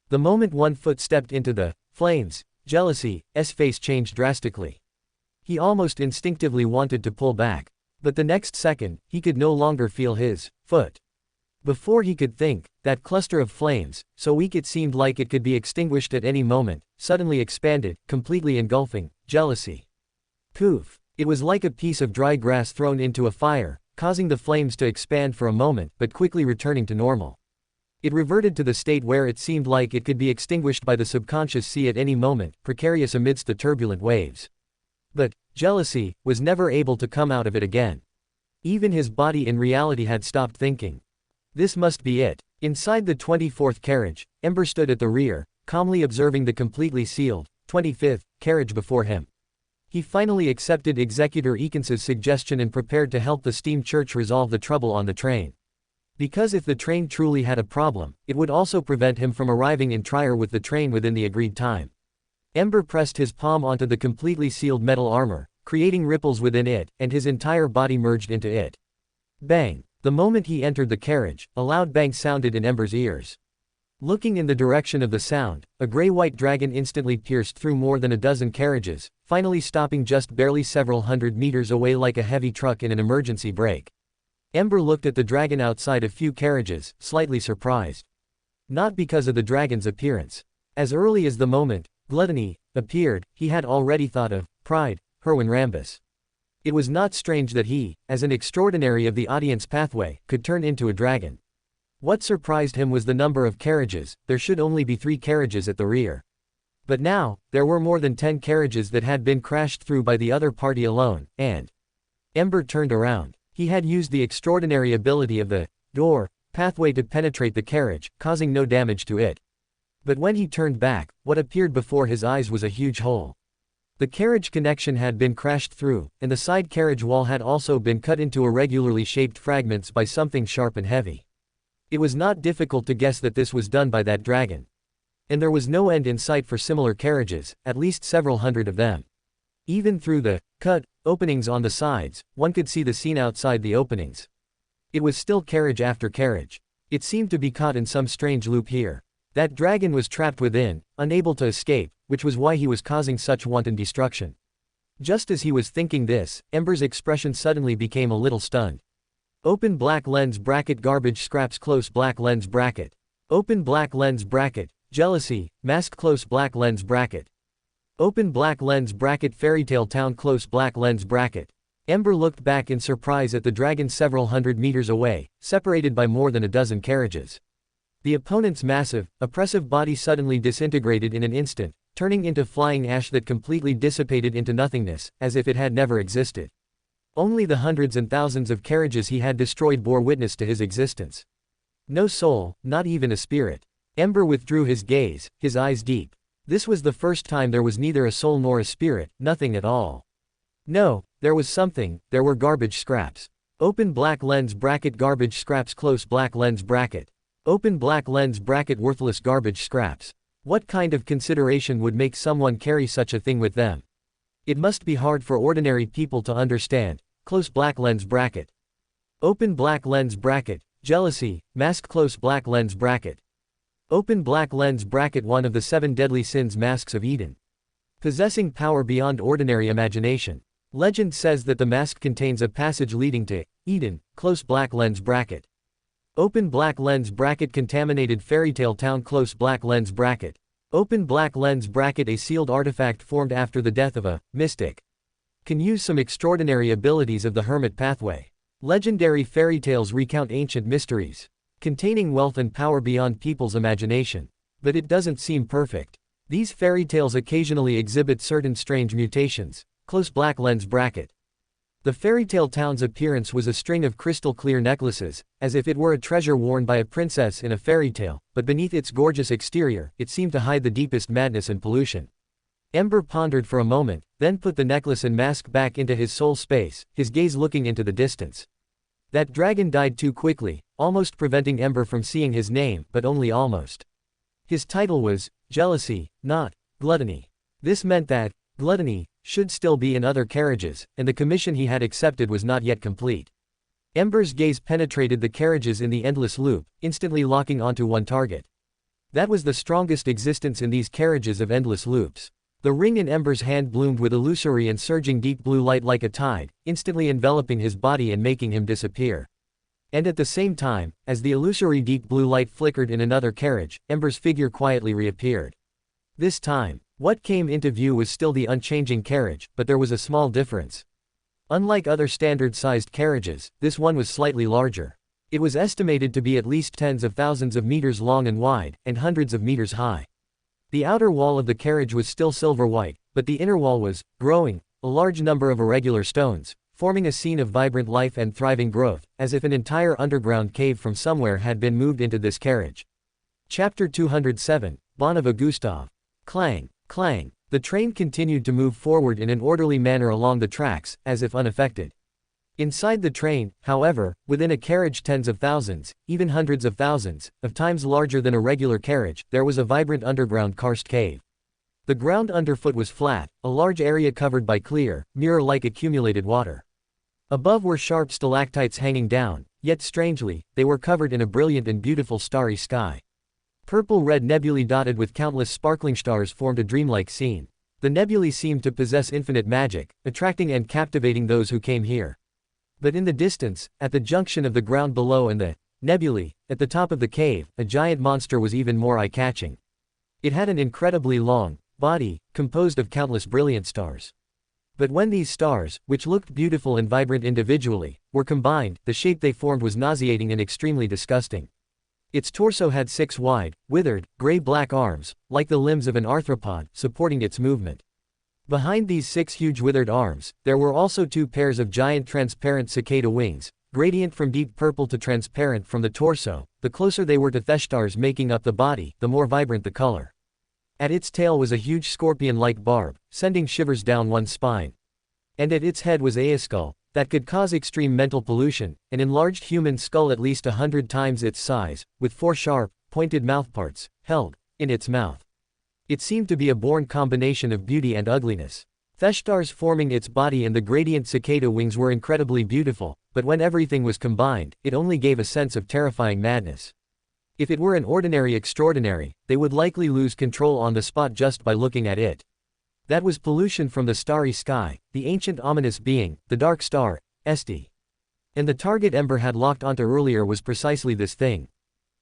The moment one foot stepped into the flames, jealousy's face changed drastically. He almost instinctively wanted to pull back. But the next second, he could no longer feel his foot. Before he could think, that cluster of flames, so weak it seemed like it could be extinguished at any moment, suddenly expanded, completely engulfing jealousy. Poof! It was like a piece of dry grass thrown into a fire, causing the flames to expand for a moment but quickly returning to normal. It reverted to the state where it seemed like it could be extinguished by the subconscious sea at any moment, precarious amidst the turbulent waves. But jealousy was never able to come out of it again. Even his body in reality had stopped thinking. This must be it. Inside the 24th carriage, Ember stood at the rear, calmly observing the completely sealed 25th carriage before him. He finally accepted Executor Eakins' suggestion and prepared to help the steam church resolve the trouble on the train. Because if the train truly had a problem, it would also prevent him from arriving in Trier with the train within the agreed time. Ember pressed his palm onto the completely sealed metal armor, creating ripples within it, and his entire body merged into it. Bang! The moment he entered the carriage, a loud bang sounded in Ember's ears. Looking in the direction of the sound, a gray-white dragon instantly pierced through more than a dozen carriages, finally stopping just barely several hundred meters away like a heavy truck in an emergency brake. Ember looked at the dragon outside a few carriages, slightly surprised. Not because of the dragon's appearance. As early as the moment Gluttony appeared, he had already thought of Pride, Herwin Rambus. It was not strange that he, as an extraordinary of the audience pathway, could turn into a dragon. What surprised him was the number of carriages. There should only be 3 carriages at the rear. But now, there were more than 10 carriages that had been crashed through by the other party alone, and Ember turned around. He had used the extraordinary ability of the door pathway to penetrate the carriage, causing no damage to it. But when he turned back, what appeared before his eyes was a huge hole. The carriage connection had been crashed through, and the side carriage wall had also been cut into irregularly shaped fragments by something sharp and heavy. It was not difficult to guess that this was done by that dragon. And there was no end in sight for similar carriages, at least several hundred of them. Even through the cut openings on the sides, one could see the scene outside the openings. It was still carriage after carriage. It seemed to be caught in some strange loop here. That dragon was trapped within, unable to escape, which was why he was causing such wanton destruction. Just as he was thinking this, Ember's expression suddenly became a little stunned. Open black lens bracket garbage scraps close black lens bracket. Open black lens bracket, jealousy, mask close black lens bracket. Open black lens bracket fairytale town close black lens bracket. Ember looked back in surprise at the dragon several hundred meters away, separated by more than a dozen carriages. The opponent's massive, oppressive body suddenly disintegrated in an instant, turning into flying ash that completely dissipated into nothingness, as if it had never existed. Only the hundreds and thousands of carriages he had destroyed bore witness to his existence. No soul, not even a spirit. Ember withdrew his gaze, his eyes deep. This was the first time there was neither a soul nor a spirit, nothing at all. No, there was something, there were garbage scraps. Open black lens bracket garbage scraps close black lens bracket. Open black lens bracket worthless garbage scraps. What kind of consideration would make someone carry such a thing with them? It must be hard for ordinary people to understand. Close black lens bracket. Open black lens bracket, jealousy, mask close black lens bracket. Open black lens bracket one of the 7 deadly sins masks of Eden. Possessing power beyond ordinary imagination. Legend says that the mask contains a passage leading to Eden, close black lens bracket. Open black lens bracket contaminated fairytale town close black lens bracket. Open black lens bracket a sealed artifact formed after the death of a mystic. Can use some extraordinary abilities of the hermit pathway. Legendary fairy tales recount ancient mysteries, containing wealth and power beyond people's imagination. But it doesn't seem perfect. These fairy tales occasionally exhibit certain strange mutations. Close black lens bracket. The fairytale town's appearance was a string of crystal-clear necklaces, as if it were a treasure worn by a princess in a fairy tale, but beneath its gorgeous exterior, it seemed to hide the deepest madness and pollution. Ember pondered for a moment, then put the necklace and mask back into his soul space, his gaze looking into the distance. That dragon died too quickly, almost preventing Ember from seeing his name, but only almost. His title was Jealousy, not Gluttony. This meant that Gluttony should still be in other carriages, and the commission he had accepted was not yet complete. Ember's gaze penetrated the carriages in the endless loop, instantly locking onto one target. That was the strongest existence in these carriages of endless loops. The ring in Ember's hand bloomed with illusory and surging deep blue light like a tide, instantly enveloping his body and making him disappear. And at the same time, as the illusory deep blue light flickered in another carriage, Ember's figure quietly reappeared. This time, what came into view was still the unchanging carriage, but there was a small difference. Unlike other standard-sized carriages, this one was slightly larger. It was estimated to be at least tens of thousands of meters long and wide, and hundreds of meters high. The outer wall of the carriage was still silver white, but the inner wall was growing, a large number of irregular stones, forming a scene of vibrant life and thriving growth, as if an entire underground cave from somewhere had been moved into this carriage. Chapter 207, Bonava Gustav. Clang, clang. The train continued to move forward in an orderly manner along the tracks, as if unaffected. Inside the train, however, within a carriage tens of thousands, even hundreds of thousands, of times larger than a regular carriage, there was a vibrant underground karst cave. The ground underfoot was flat, a large area covered by clear, mirror-like accumulated water. Above were sharp stalactites hanging down, yet strangely, they were covered in a brilliant and beautiful starry sky. Purple-red nebulae dotted with countless sparkling stars formed a dreamlike scene. The nebulae seemed to possess infinite magic, attracting and captivating those who came here. But in the distance, at the junction of the ground below and the nebulae, at the top of the cave, a giant monster was even more eye-catching. It had an incredibly long body, composed of countless brilliant stars. But when these stars, which looked beautiful and vibrant individually, were combined, the shape they formed was nauseating and extremely disgusting. Its torso had 6 wide, withered, gray-black arms, like the limbs of an arthropod, supporting its movement. Behind these 6 huge withered arms, there were also 2 pairs of giant transparent cicada wings, gradient from deep purple to transparent from the torso. The closer they were to the stars making up the body, the more vibrant the color. At its tail was a huge scorpion-like barb, sending shivers down one's spine. And at its head was a skull that could cause extreme mental pollution, an enlarged human skull at least 100 times its size, with 4 sharp, pointed mouthparts, held in its mouth. It seemed to be a born combination of beauty and ugliness. The stars forming its body and the gradient cicada wings were incredibly beautiful, but when everything was combined, it only gave a sense of terrifying madness. If it were an ordinary extraordinary, they would likely lose control on the spot just by looking at it. That was pollution from the starry sky, the ancient ominous being, the dark star, St. And the target Ember had locked onto earlier was precisely this thing.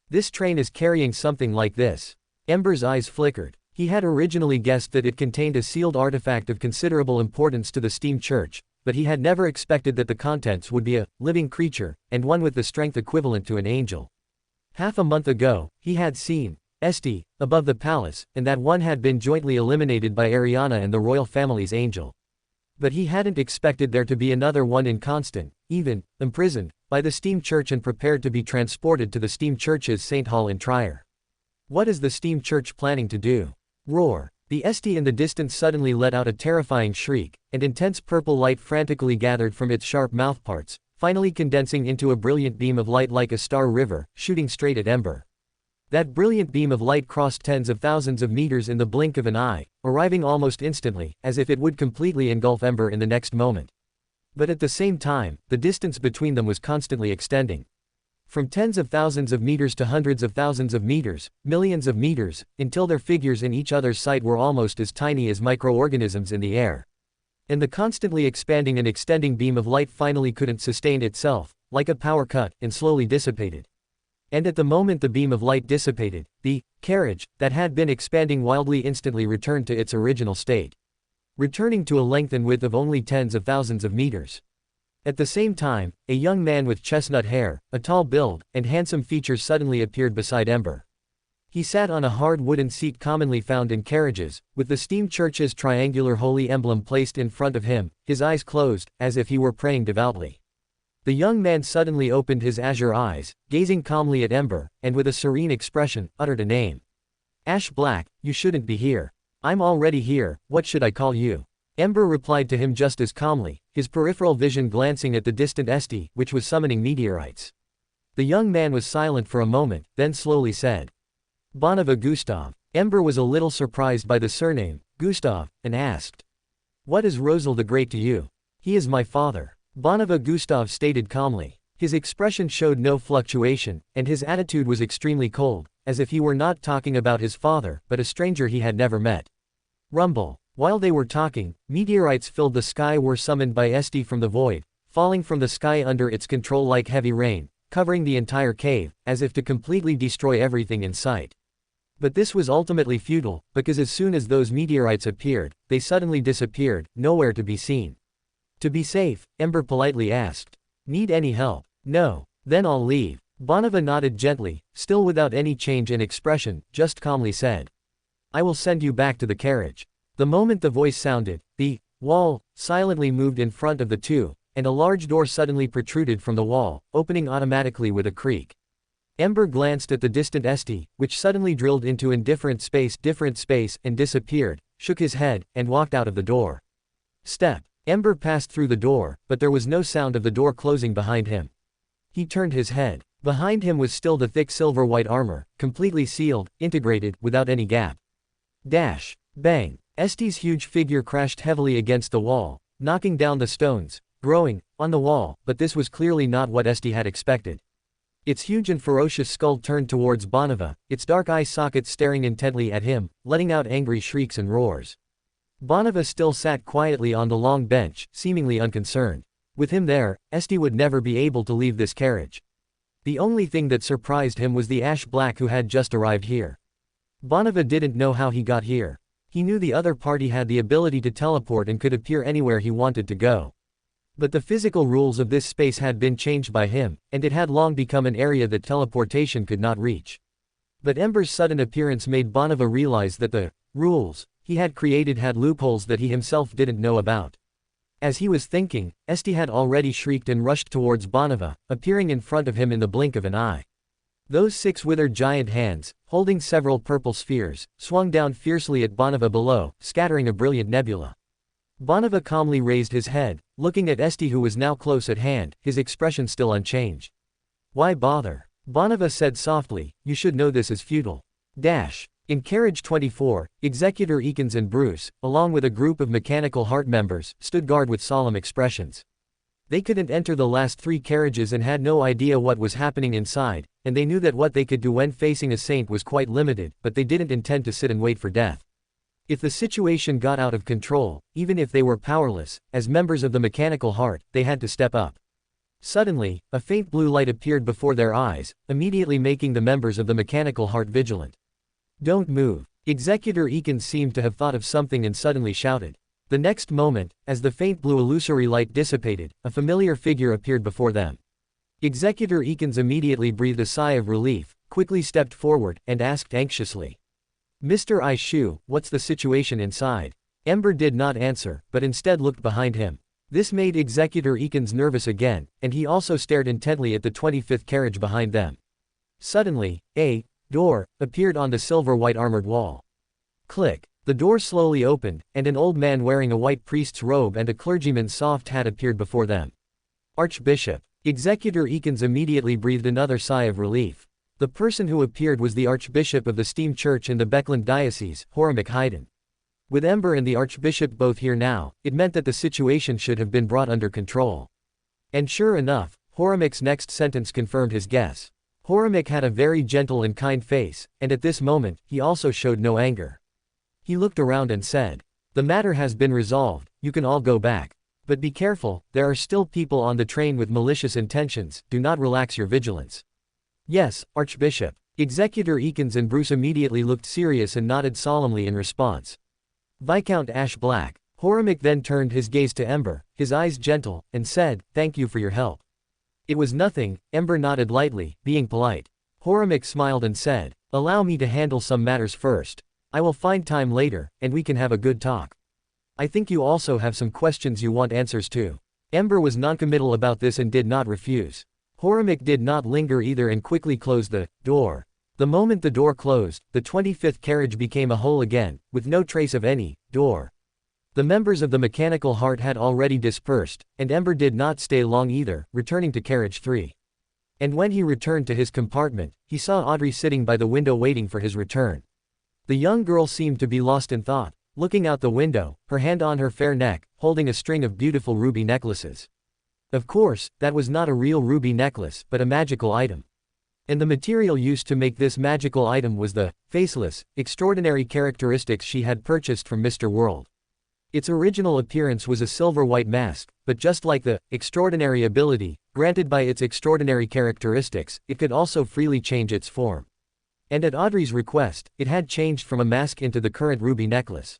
This train is carrying something like this. Ember's eyes flickered. He had originally guessed that it contained a sealed artifact of considerable importance to the Steam Church, but he had never expected that the contents would be a living creature, and one with the strength equivalent to an angel. Half a month ago, he had seen St. above the palace, and that one had been jointly eliminated by Ariana and the royal family's angel. But he hadn't expected there to be another one in constant, even, imprisoned, by the Steam Church and prepared to be transported to the Steam Church's St. Hall in Trier. What is the Steam Church planning to do? Roar. The St in the distance suddenly let out a terrifying shriek, and intense purple light frantically gathered from its sharp mouthparts, finally condensing into a brilliant beam of light like a star river, shooting straight at Ember. That brilliant beam of light crossed tens of thousands of meters in the blink of an eye, arriving almost instantly, as if it would completely engulf Ember in the next moment. But at the same time, the distance between them was constantly extending. From tens of thousands of meters to hundreds of thousands of meters, millions of meters, until their figures in each other's sight were almost as tiny as microorganisms in the air. And the constantly expanding and extending beam of light finally couldn't sustain itself, like a power cut, and slowly dissipated. And at the moment the beam of light dissipated, the carriage that had been expanding wildly instantly returned to its original state, returning to a length and width of only tens of thousands of meters. At the same time, a young man with chestnut hair, a tall build, and handsome features suddenly appeared beside Ember. He sat on a hard wooden seat commonly found in carriages, with the Steam Church's triangular holy emblem placed in front of him, his eyes closed, as if he were praying devoutly. The young man suddenly opened his azure eyes, gazing calmly at Ember, and with a serene expression, uttered a name. Ash Black, you shouldn't be here. I'm already here, what should I call you? Ember replied to him just as calmly, his peripheral vision glancing at the distant St, which was summoning meteorites. The young man was silent for a moment, then slowly said, Bonava Gustav. Ember was a little surprised by the surname, Gustav, and asked, What is Rosal the Great to you? He is my father. Bonava Gustav stated calmly. His expression showed no fluctuation, and his attitude was extremely cold, as if he were not talking about his father, but a stranger he had never met. Rumble. While they were talking, meteorites filled the sky were summoned by St from the void, falling from the sky under its control like heavy rain, covering the entire cave, as if to completely destroy everything in sight. But this was ultimately futile, because as soon as those meteorites appeared, they suddenly disappeared, nowhere to be seen. To be safe, Ember politely asked. Need any help? No. Then I'll leave. Bonava nodded gently, still without any change in expression, just calmly said. I will send you back to the carriage. The moment the voice sounded, the wall silently moved in front of the two, and a large door suddenly protruded from the wall, opening automatically with a creak. Ember glanced at the distant Esti, which suddenly drilled into different space, and disappeared, shook his head, and walked out of the door. Step. Ember passed through the door, but there was no sound of the door closing behind him. He turned his head. Behind him was still the thick silver-white armor, completely sealed, integrated, without any gap. Dash. Bang. Esti's huge figure crashed heavily against the wall, knocking down the stones, growing, on the wall, but this was clearly not what Esti had expected. Its huge and ferocious skull turned towards Bonava, its dark eye sockets staring intently at him, letting out angry shrieks and roars. Bonava still sat quietly on the long bench, seemingly unconcerned. With him there, Esti would never be able to leave this carriage. The only thing that surprised him was the Ash Black who had just arrived here. Bonava didn't know how he got here. He knew the other party had the ability to teleport and could appear anywhere he wanted to go. But the physical rules of this space had been changed by him, and it had long become an area that teleportation could not reach. But Ember's sudden appearance made Bonava realize that the rules he had created had loopholes that he himself didn't know about. As he was thinking, Esti had already shrieked and rushed towards Bonava, appearing in front of him in the blink of an eye. Those 6 withered giant hands, holding several purple spheres, swung down fiercely at Bonava below, scattering a brilliant nebula. Bonava calmly raised his head, looking at Esti who was now close at hand, his expression still unchanged. Why bother? Bonava said softly, you should know this is futile. Dash. In carriage 24, Executor Eakins and Bruce, along with a group of Mechanical Heart members, stood guard with solemn expressions. They couldn't enter the last 3 carriages and had no idea what was happening inside, and they knew that what they could do when facing a saint was quite limited, but they didn't intend to sit and wait for death. If the situation got out of control, even if they were powerless, as members of the Mechanical Heart, they had to step up. Suddenly, a faint blue light appeared before their eyes, immediately making the members of the Mechanical Heart vigilant. Don't move. Executor Eakins seemed to have thought of something and suddenly shouted. The next moment, as the faint blue illusory light dissipated, a familiar figure appeared before them. Executor Eakins immediately breathed a sigh of relief, quickly stepped forward, and asked anxiously. Mr. Aishu, what's the situation inside? Ember did not answer, but instead looked behind him. This made Executor Eakins nervous again, and he also stared intently at the 25th carriage behind them. Suddenly, a door appeared on the silver-white armored wall. Click. The door slowly opened, and an old man wearing a white priest's robe and a clergyman's soft hat appeared before them. Archbishop. Executor Eakins immediately breathed another sigh of relief. The person who appeared was the Archbishop of the Steam Church in the Beckland Diocese, Horamik Haydn. With Ember and the Archbishop both here now, it meant that the situation should have been brought under control. And sure enough, Horamik's next sentence confirmed his guess. Horamik had a very gentle and kind face, and at this moment, he also showed no anger. He looked around and said, the matter has been resolved, you can all go back. But be careful, there are still people on the train with malicious intentions, do not relax your vigilance. Yes, Archbishop. Executor Eakins and Bruce immediately looked serious and nodded solemnly in response. Viscount Ash Black. Horamik then turned his gaze to Ember, his eyes gentle, and said, thank you for your help. It was nothing, Ember nodded lightly, being polite. Horamik smiled and said, allow me to handle some matters first. I will find time later, and we can have a good talk. I think you also have some questions you want answers to. Ember was noncommittal about this and did not refuse. Horamik did not linger either and quickly closed the door. The moment the door closed, the 25th carriage became a whole again, with no trace of any door. The members of the Mechanical Heart had already dispersed, and Ember did not stay long either, returning to carriage 3. And when he returned to his compartment, he saw Audrey sitting by the window waiting for his return. The young girl seemed to be lost in thought, looking out the window, her hand on her fair neck, holding a string of beautiful ruby necklaces. Of course, that was not a real ruby necklace, but a magical item. And the material used to make this magical item was the faceless, extraordinary characteristics she had purchased from Mr. World. Its original appearance was a silver-white mask, but just like the extraordinary ability granted by its extraordinary characteristics, it could also freely change its form. And at Audrey's request, it had changed from a mask into the current ruby necklace.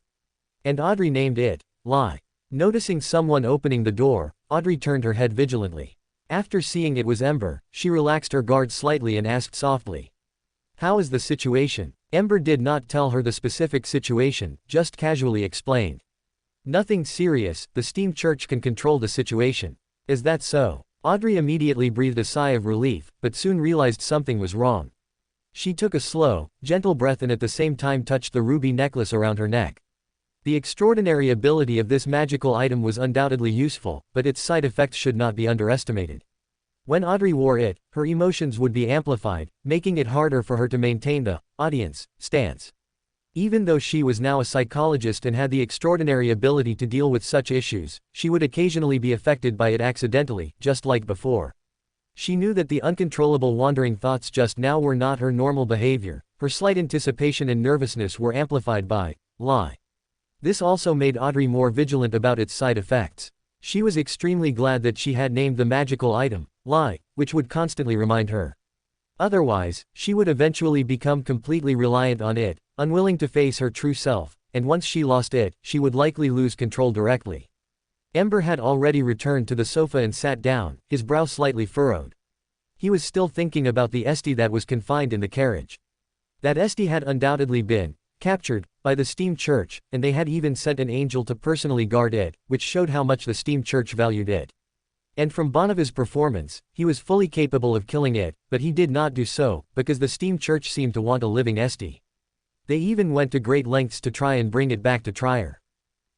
And Audrey named it Lie. Noticing someone opening the door, Audrey turned her head vigilantly. After seeing it was Ember, she relaxed her guard slightly and asked softly, "How is the situation?" Ember did not tell her the specific situation, just casually explained, "Nothing serious, the Steam Church can control the situation." "Is that so?" Audrey immediately breathed a sigh of relief, but soon realized something was wrong. She took a slow, gentle breath and at the same time touched the ruby necklace around her neck. The extraordinary ability of this magical item was undoubtedly useful, but its side effects should not be underestimated. When Audrey wore it, her emotions would be amplified, making it harder for her to maintain the audience stance. Even though she was now a psychologist and had the extraordinary ability to deal with such issues, she would occasionally be affected by it accidentally, just like before. She knew that the uncontrollable wandering thoughts just now were not her normal behavior. Her slight anticipation and nervousness were amplified by lie. This also made Audrey more vigilant about its side effects. She was extremely glad that she had named the magical item lie, which would constantly remind her. Otherwise, she would eventually become completely reliant on it, unwilling to face her true self, and once she lost it, she would likely lose control directly. Ember had already returned to the sofa and sat down, his brow slightly furrowed. He was still thinking about the Esty that was confined in the carriage. That Esty had undoubtedly been captured by the Steam Church, and they had even sent an angel to personally guard it, which showed how much the Steam Church valued it. And from Bonava's performance, he was fully capable of killing it, but he did not do so, because the Steam Church seemed to want a living Esty. They even went to great lengths to try and bring it back to Trier.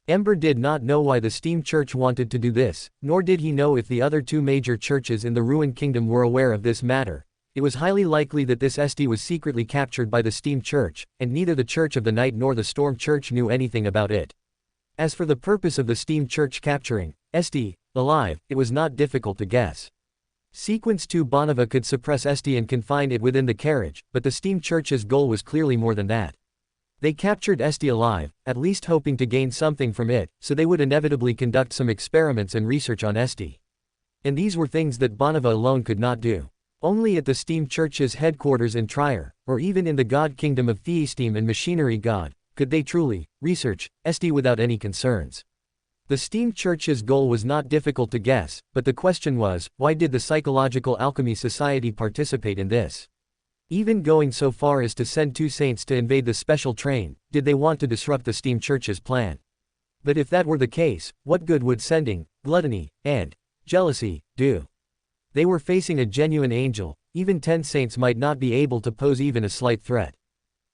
Ember did not know why the Steam Church wanted to do this, nor did he know if the other two major churches in the Ruined Kingdom were aware of this matter. It was highly likely that this Esty was secretly captured by the Steam Church, and neither the Church of the Night nor the Storm Church knew anything about it. As for the purpose of the Steam Church capturing Esty alive, it was not difficult to guess. Sequence 2 Bonava could suppress Esty and confine it within the carriage, but the Steam Church's goal was clearly more than that. They captured Esty alive, at least hoping to gain something from it, so they would inevitably conduct some experiments and research on Esty. And these were things that Bonava alone could not do. Only at the Steam Church's headquarters in Trier, or even in the God Kingdom of Theesteam and Machinery God, could they truly research Esty without any concerns. The Steam Church's goal was not difficult to guess, but the question was, why did the Psychological Alchemy Society participate in this? Even going so far as to send two saints to invade the special train, did they want to disrupt the Steam Church's plan? But if that were the case, what good would sending gluttony and jealousy do? They were facing a genuine angel. Even 10 saints might not be able to pose even a slight threat.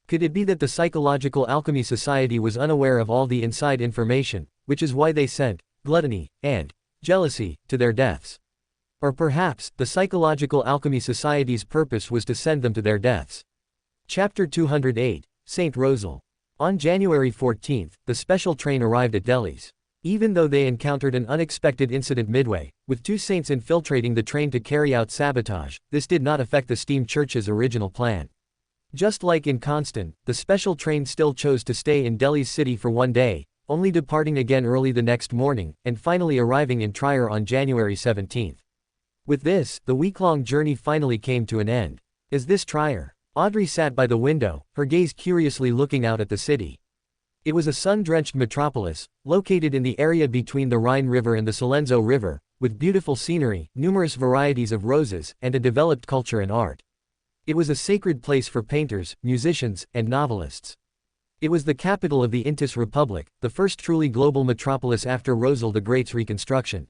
Could it be that the Psychological Alchemy Society was unaware of all the inside information, which is why they sent gluttony and jealousy to their deaths? Or perhaps, the Psychological Alchemy Society's purpose was to send them to their deaths. Chapter 208, Saint Rosal. On January 14, the special train arrived at Delhi's. Even though they encountered an unexpected incident midway, with two saints infiltrating the train to carry out sabotage, this did not affect the Steam Church's original plan. Just like in Constant, the special train still chose to stay in Delhi's city for one day, only departing again early the next morning, and finally arriving in Trier on January 17. With this, the week-long journey finally came to an end. Is this Trier? Audrey sat by the window, her gaze curiously looking out at the city. It was a sun-drenched metropolis, located in the area between the Rhine River and the Solenzo River, with beautiful scenery, numerous varieties of roses, and a developed culture and art. It was a sacred place for painters, musicians, and novelists. It was the capital of the Intis Republic, the first truly global metropolis after Rosal the Great's reconstruction.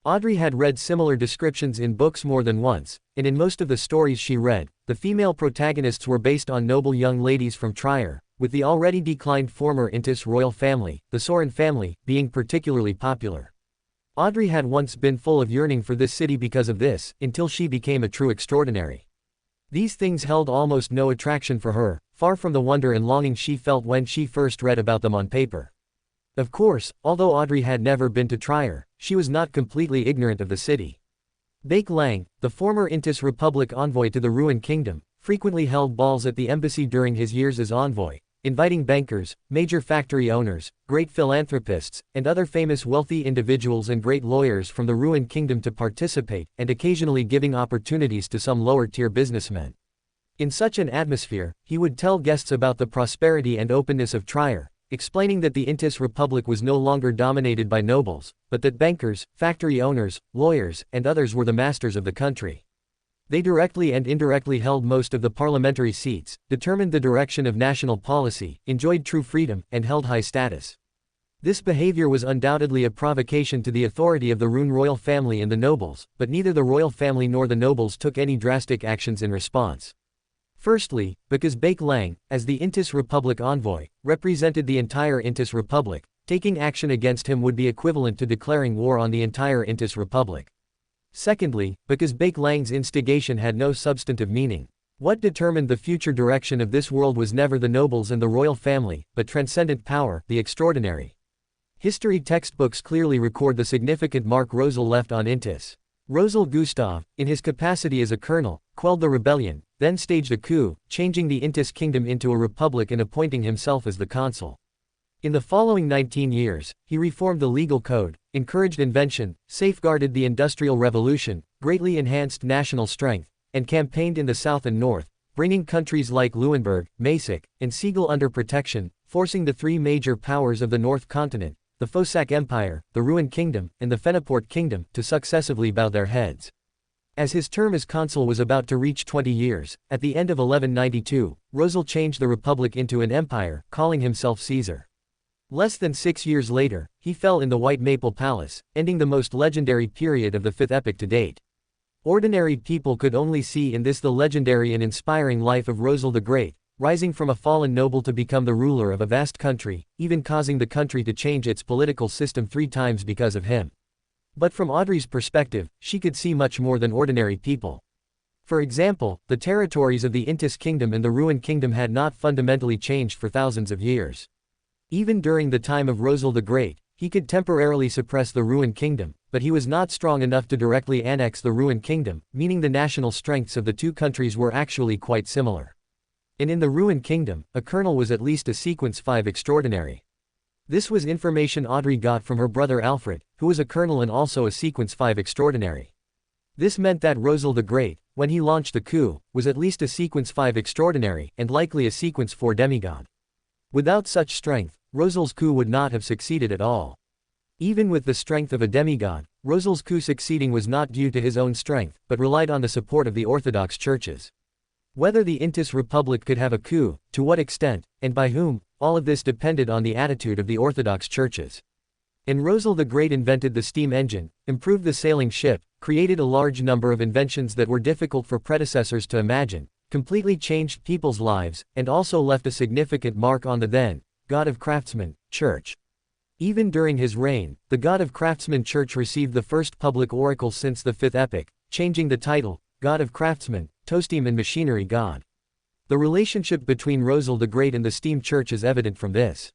Audrey had read similar descriptions in books more than once, and in most of the stories she read, the female protagonists were based on noble young ladies from Trier, with the already declined former Intis royal family, the Sorin family, being particularly popular. Audrey had once been full of yearning for this city because of this, until she became a true extraordinary. These things held almost no attraction for her, far from the wonder and longing she felt when she first read about them on paper. Of course, although Audrey had never been to Trier, she was not completely ignorant of the city. Baek Lang, the former Intis Republic envoy to the Ruined Kingdom, frequently held balls at the embassy during his years as envoy, inviting bankers, major factory owners, great philanthropists, and other famous wealthy individuals and great lawyers from the Ruined Kingdom to participate, and occasionally giving opportunities to some lower-tier businessmen. In such an atmosphere, he would tell guests about the prosperity and openness of Trier, explaining that the Intis Republic was no longer dominated by nobles, but that bankers, factory owners, lawyers, and others were the masters of the country. They directly and indirectly held most of the parliamentary seats, determined the direction of national policy, enjoyed true freedom, and held high status. This behavior was undoubtedly a provocation to the authority of the Rune royal family and the nobles, but neither the royal family nor the nobles took any drastic actions in response. Firstly, because Baek Lang, as the Intis Republic envoy, represented the entire Intis Republic, taking action against him would be equivalent to declaring war on the entire Intis Republic. Secondly, because Baek Lang's instigation had no substantive meaning. What determined the future direction of this world was never the nobles and the royal family, but transcendent power, the extraordinary. History textbooks clearly record the significant mark Rosal left on Intis. Rosal Gustav, in his capacity as a colonel, quelled the rebellion, then staged a coup, changing the Intis kingdom into a republic and appointing himself as the consul. In the following 19 years, he reformed the legal code, encouraged invention, safeguarded the Industrial Revolution, greatly enhanced national strength, and campaigned in the south and north, bringing countries like Luenburg, Masak, and Siegel under protection, forcing the three major powers of the North Continent, the Fosak Empire, the Ruan Kingdom, and the Fenaport Kingdom, to successively bow their heads. As his term as consul was about to reach 20 years, at the end of 1192, Rosal changed the republic into an empire, calling himself Caesar. Less than 6 years later, he fell in the White Maple Palace, ending the most legendary period of the Fifth Epoch to date. Ordinary people could only see in this the legendary and inspiring life of Rosal the Great, rising from a fallen noble to become the ruler of a vast country, even causing the country to change its political system 3 times because of him. But from Audrey's perspective, she could see much more than ordinary people. For example, the territories of the Intis Kingdom and the Ruan Kingdom had not fundamentally changed for thousands of years. Even during the time of Rosal the Great, he could temporarily suppress the Ruan Kingdom, but he was not strong enough to directly annex the Ruan Kingdom, meaning the national strengths of the two countries were actually quite similar. And in the Ruan Kingdom, a colonel was at least a sequence 5 extraordinary. This was information Audrey got from her brother Alfred, who was a colonel and also a sequence 5 extraordinary. This meant that Rosal the Great, when he launched the coup, was at least a sequence 5 extraordinary, and likely a sequence 4 demigod. Without such strength, Rosal's coup would not have succeeded at all. Even with the strength of a demigod, Rosal's coup succeeding was not due to his own strength, but relied on the support of the Orthodox churches. Whether the Intis Republic could have a coup, to what extent, and by whom, all of this depended on the attitude of the Orthodox churches. And Rosal the Great invented the steam engine, improved the sailing ship, created a large number of inventions that were difficult for predecessors to imagine, completely changed people's lives, and also left a significant mark on the then God of Craftsmen Church. Even during his reign, the God of Craftsmen Church received the first public oracle since the Fifth Epoch, changing the title, God of Craftsmen, to Steam and Machinery God. The relationship between Rosal the Great and the Steam Church is evident from this.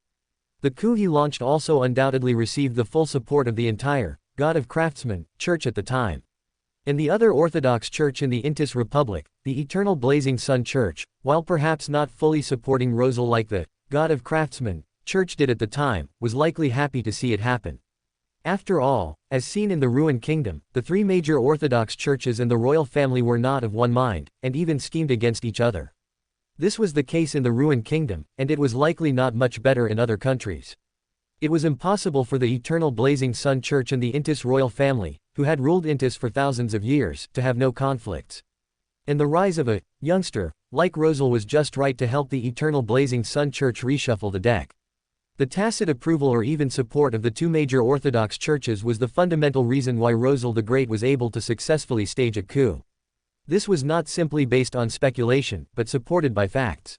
The coup he launched also undoubtedly received the full support of the entire God of Craftsmen Church at the time. In the other Orthodox Church in the Intis Republic, the Eternal Blazing Sun Church, while perhaps not fully supporting Rosal like the God of Craftsmen Church did at the time, was likely happy to see it happen. After all, as seen in the Ruan Kingdom, the 3 major Orthodox churches and the royal family were not of one mind, and even schemed against each other. This was the case in the Ruan Kingdom, and it was likely not much better in other countries. It was impossible for the Eternal Blazing Sun Church and the Intis royal family, who had ruled Intis for thousands of years, to have no conflicts. And the rise of a youngster, like Rosal, was just right to help the Eternal Blazing Sun Church reshuffle the deck. The tacit approval or even support of the 2 major Orthodox churches was the fundamental reason why Rosal the Great was able to successfully stage a coup. This was not simply based on speculation, but supported by facts.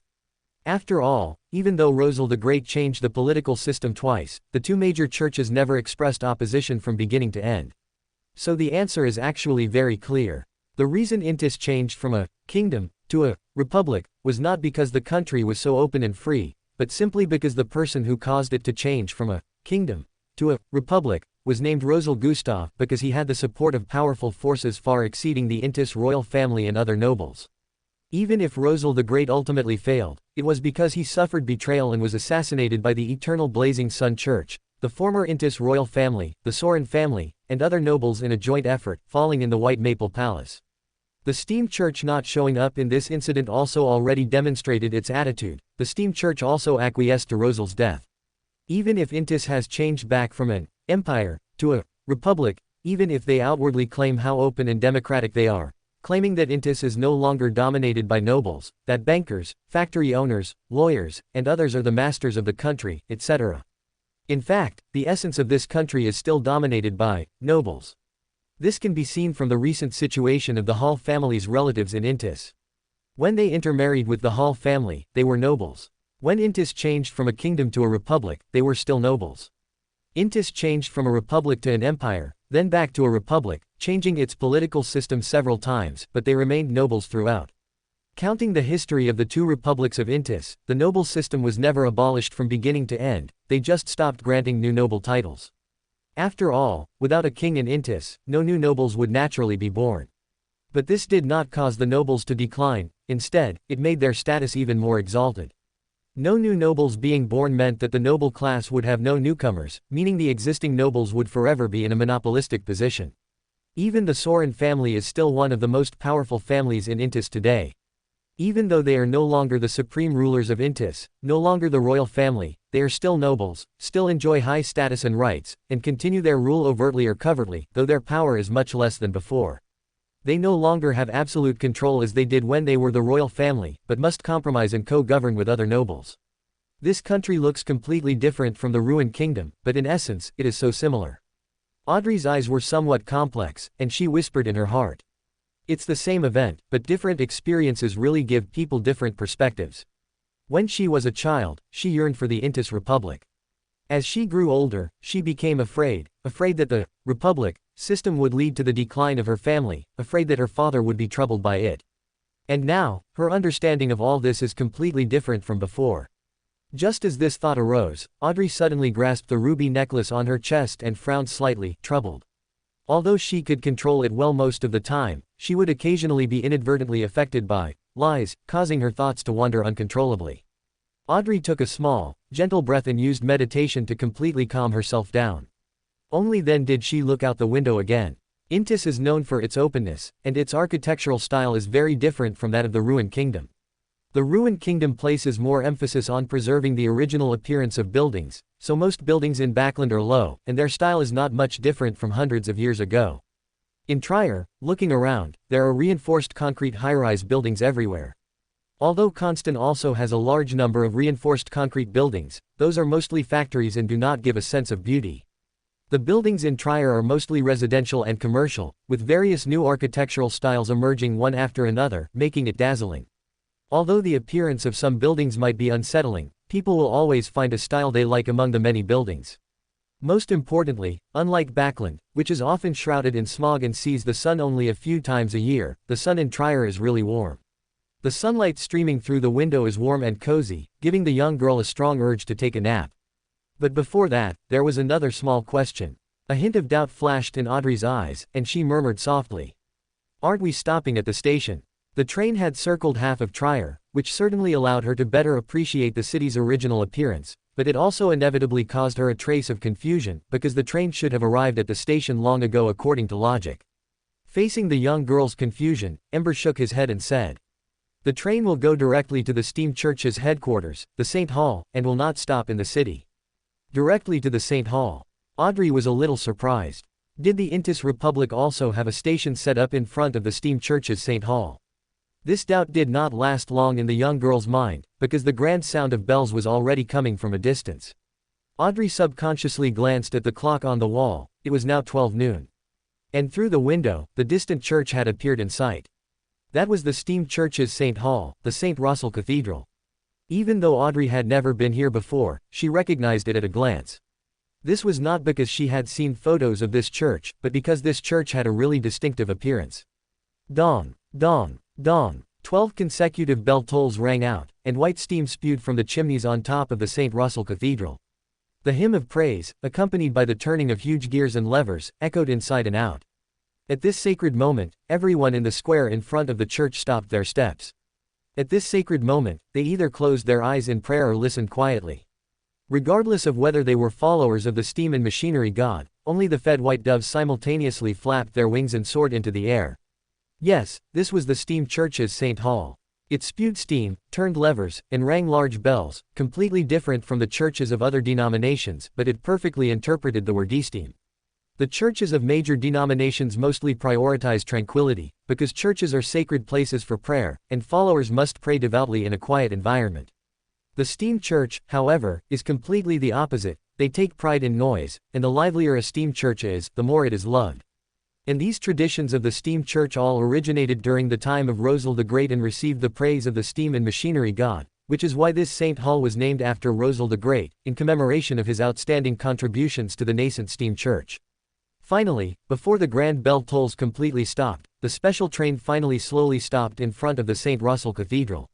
After all, even though Rosal the Great changed the political system twice, the 2 major churches never expressed opposition from beginning to end. So the answer is actually very clear. The reason Intis changed from a kingdom to a republic was not because the country was so open and free, but simply because the person who caused it to change from a kingdom to a republic was named Rosal Gustav because he had the support of powerful forces far exceeding the Intis royal family and other nobles. Even if Rosal the Great ultimately failed, it was because he suffered betrayal and was assassinated by the Eternal Blazing Sun Church, the former Intis royal family, the Sorin family, and other nobles in a joint effort, falling in the White Maple Palace. The Steam Church not showing up in this incident also already demonstrated its attitude. The Steam Church also acquiesced to Rosal's death. Even if Intis has changed back from an empire to a republic, even if they outwardly claim how open and democratic they are, claiming that Intis is no longer dominated by nobles, that bankers, factory owners, lawyers, and others are the masters of the country, etc. In fact, the essence of this country is still dominated by nobles. This can be seen from the recent situation of the Hall family's relatives in Intis. When they intermarried with the Hall family, they were nobles. When Intis changed from a kingdom to a republic, they were still nobles. Intis changed from a republic to an empire, then back to a republic, changing its political system several times, but they remained nobles throughout. Counting the history of the two republics of Intis, the noble system was never abolished from beginning to end, they just stopped granting new noble titles. After all, without a king in Intis, no new nobles would naturally be born. But this did not cause the nobles to decline, instead, it made their status even more exalted. No new nobles being born meant that the noble class would have no newcomers, meaning the existing nobles would forever be in a monopolistic position. Even the Sorin family is still one of the most powerful families in Intis today. Even though they are no longer the supreme rulers of Intis, no longer the royal family, they are still nobles, still enjoy high status and rights, and continue their rule overtly or covertly, though their power is much less than before. They no longer have absolute control as they did when they were the royal family, but must compromise and co-govern with other nobles. This country looks completely different from the ruined kingdom, but in essence, it is so similar. Audrey's eyes were somewhat complex, and she whispered in her heart. It's the same event, but different experiences really give people different perspectives. When she was a child, she yearned for the Intis Republic. As she grew older, she became afraid that the Republic system would lead to the decline of her family, afraid that her father would be troubled by it. And now, her understanding of all this is completely different from before. Just as this thought arose, Audrey suddenly grasped the ruby necklace on her chest and frowned slightly, troubled. Although she could control it well most of the time, she would occasionally be inadvertently affected by lies, causing her thoughts to wander uncontrollably. Audrey took a small, gentle breath and used meditation to completely calm herself down. Only then did she look out the window again. Intis is known for its openness, and its architectural style is very different from that of the ruined kingdom. The ruined kingdom places more emphasis on preserving the original appearance of buildings, so most buildings in Backland are low, and their style is not much different from hundreds of years ago. In Trier, looking around, there are reinforced concrete high-rise buildings everywhere. Although Constant also has a large number of reinforced concrete buildings, those are mostly factories and do not give a sense of beauty. The buildings in Trier are mostly residential and commercial, with various new architectural styles emerging one after another, making it dazzling. Although the appearance of some buildings might be unsettling, people will always find a style they like among the many buildings. Most importantly, unlike Backland, which is often shrouded in smog and sees the sun only a few times a year, the sun in Trier is really warm. The sunlight streaming through the window is warm and cozy, giving the young girl a strong urge to take a nap. But before that, there was another small question. A hint of doubt flashed in Audrey's eyes, and she murmured softly. "Aren't we stopping at the station?" The train had circled half of Trier, which certainly allowed her to better appreciate the city's original appearance, but it also inevitably caused her a trace of confusion, because the train should have arrived at the station long ago according to logic. Facing the young girl's confusion, Ember shook his head and said, "The train will go directly to the Steam Church's headquarters, the St. Hall, and will not stop in the city." Directly to the St. Hall. Audrey was a little surprised. Did the Intis Republic also have a station set up in front of the Steam Church's St. Hall? This doubt did not last long in the young girl's mind, because the grand sound of bells was already coming from a distance. Audrey subconsciously glanced at the clock on the wall, it was now 12 noon. And through the window, the distant church had appeared in sight. That was the Steam Church's St. Hall, the St. Russell Cathedral. Even though Audrey had never been here before, she recognized it at a glance. This was not because she had seen photos of this church, but because this church had a really distinctive appearance. Dong, dong, dong. 12 consecutive bell tolls rang out, and white steam spewed from the chimneys on top of the St. Russell Cathedral. The hymn of praise, accompanied by the turning of huge gears and levers, echoed inside and out. At this sacred moment, everyone in the square in front of the church stopped their steps. At this sacred moment, they either closed their eyes in prayer or listened quietly. Regardless of whether they were followers of the steam and machinery god, only the fed white doves simultaneously flapped their wings and soared into the air. Yes, this was the Steam Church's St. Hall. It spewed steam, turned levers, and rang large bells, completely different from the churches of other denominations, but it perfectly interpreted the word steam. The churches of major denominations mostly prioritize tranquility, because churches are sacred places for prayer, and followers must pray devoutly in a quiet environment. The steam church, however, is completely the opposite. They take pride in noise, and the livelier a steam church is, the more it is loved. And these traditions of the steam church all originated during the time of Rosal the Great and received the praise of the steam and machinery god, which is why this Saint Hall was named after Rosal the Great, in commemoration of his outstanding contributions to the nascent steam church. Finally, before the grand bell tolls completely stopped, the special train finally slowly stopped in front of the St. Russell Cathedral.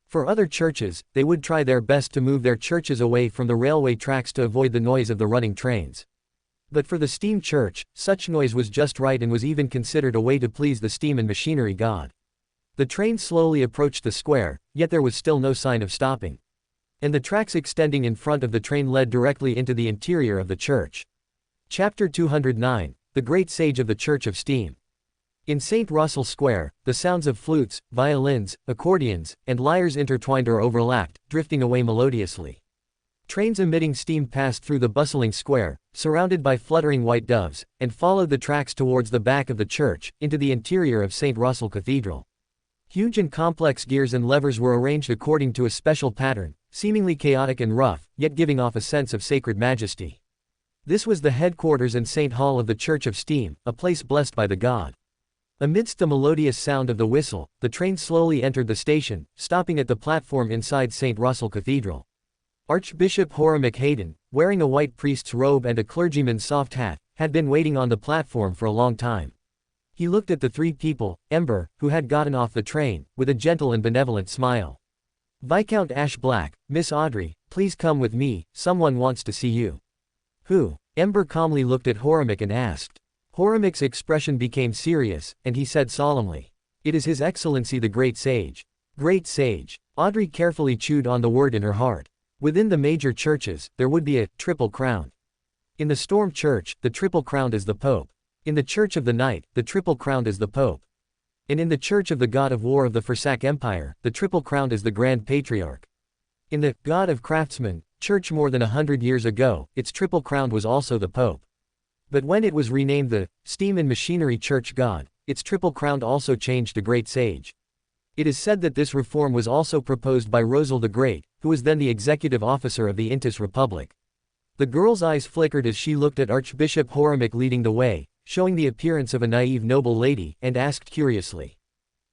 For other churches, they would try their best to move their churches away from the railway tracks to avoid the noise of the running trains. But for the steam church, such noise was just right and was even considered a way to please the steam and machinery god. The train slowly approached the square, yet there was still no sign of stopping. And the tracks extending in front of the train led directly into the interior of the church. Chapter 209, The Great Sage of the Church of Steam. In St. Russell Square, the sounds of flutes, violins, accordions, and lyres intertwined or overlapped, drifting away melodiously. Trains emitting steam passed through the bustling square, surrounded by fluttering white doves, and followed the tracks towards the back of the church, into the interior of St. Russell Cathedral. Huge and complex gears and levers were arranged according to a special pattern, seemingly chaotic and rough, yet giving off a sense of sacred majesty. This was the headquarters and Saint Hall of the Church of Steam, a place blessed by the god. Amidst the melodious sound of the whistle, the train slowly entered the station, stopping at the platform inside St. Russell Cathedral. Archbishop Horace Hayden, wearing a white priest's robe and a clergyman's soft hat, had been waiting on the platform for a long time. He looked at the three people, Ember, who had gotten off the train, with a gentle and benevolent smile. "Viscount Ash Black, Miss Audrey, please come with me, someone wants to see you." "Who?" Ember calmly looked at Horace and asked. Horace's expression became serious, and he said solemnly, "It is His Excellency the Great Sage." Great Sage. Audrey carefully chewed on the word in her heart. Within the major churches, there would be a triple crown. In the Storm Church, the triple crowned is the Pope. In the Church of the Night, the triple crowned is the Pope. And in the Church of the God of War of the Forsac Empire, the triple crowned is the Grand Patriarch. In the God of Craftsmen Church more than 100 years ago, its triple crowned was also the Pope. But when it was renamed the Steam and Machinery Church God, its triple crowned also changed to Great Sage. It is said that this reform was also proposed by Rosal the Great, who was then the executive officer of the Intis Republic. The girl's eyes flickered as she looked at Archbishop Horace leading the way, showing the appearance of a naive noble lady, and asked curiously.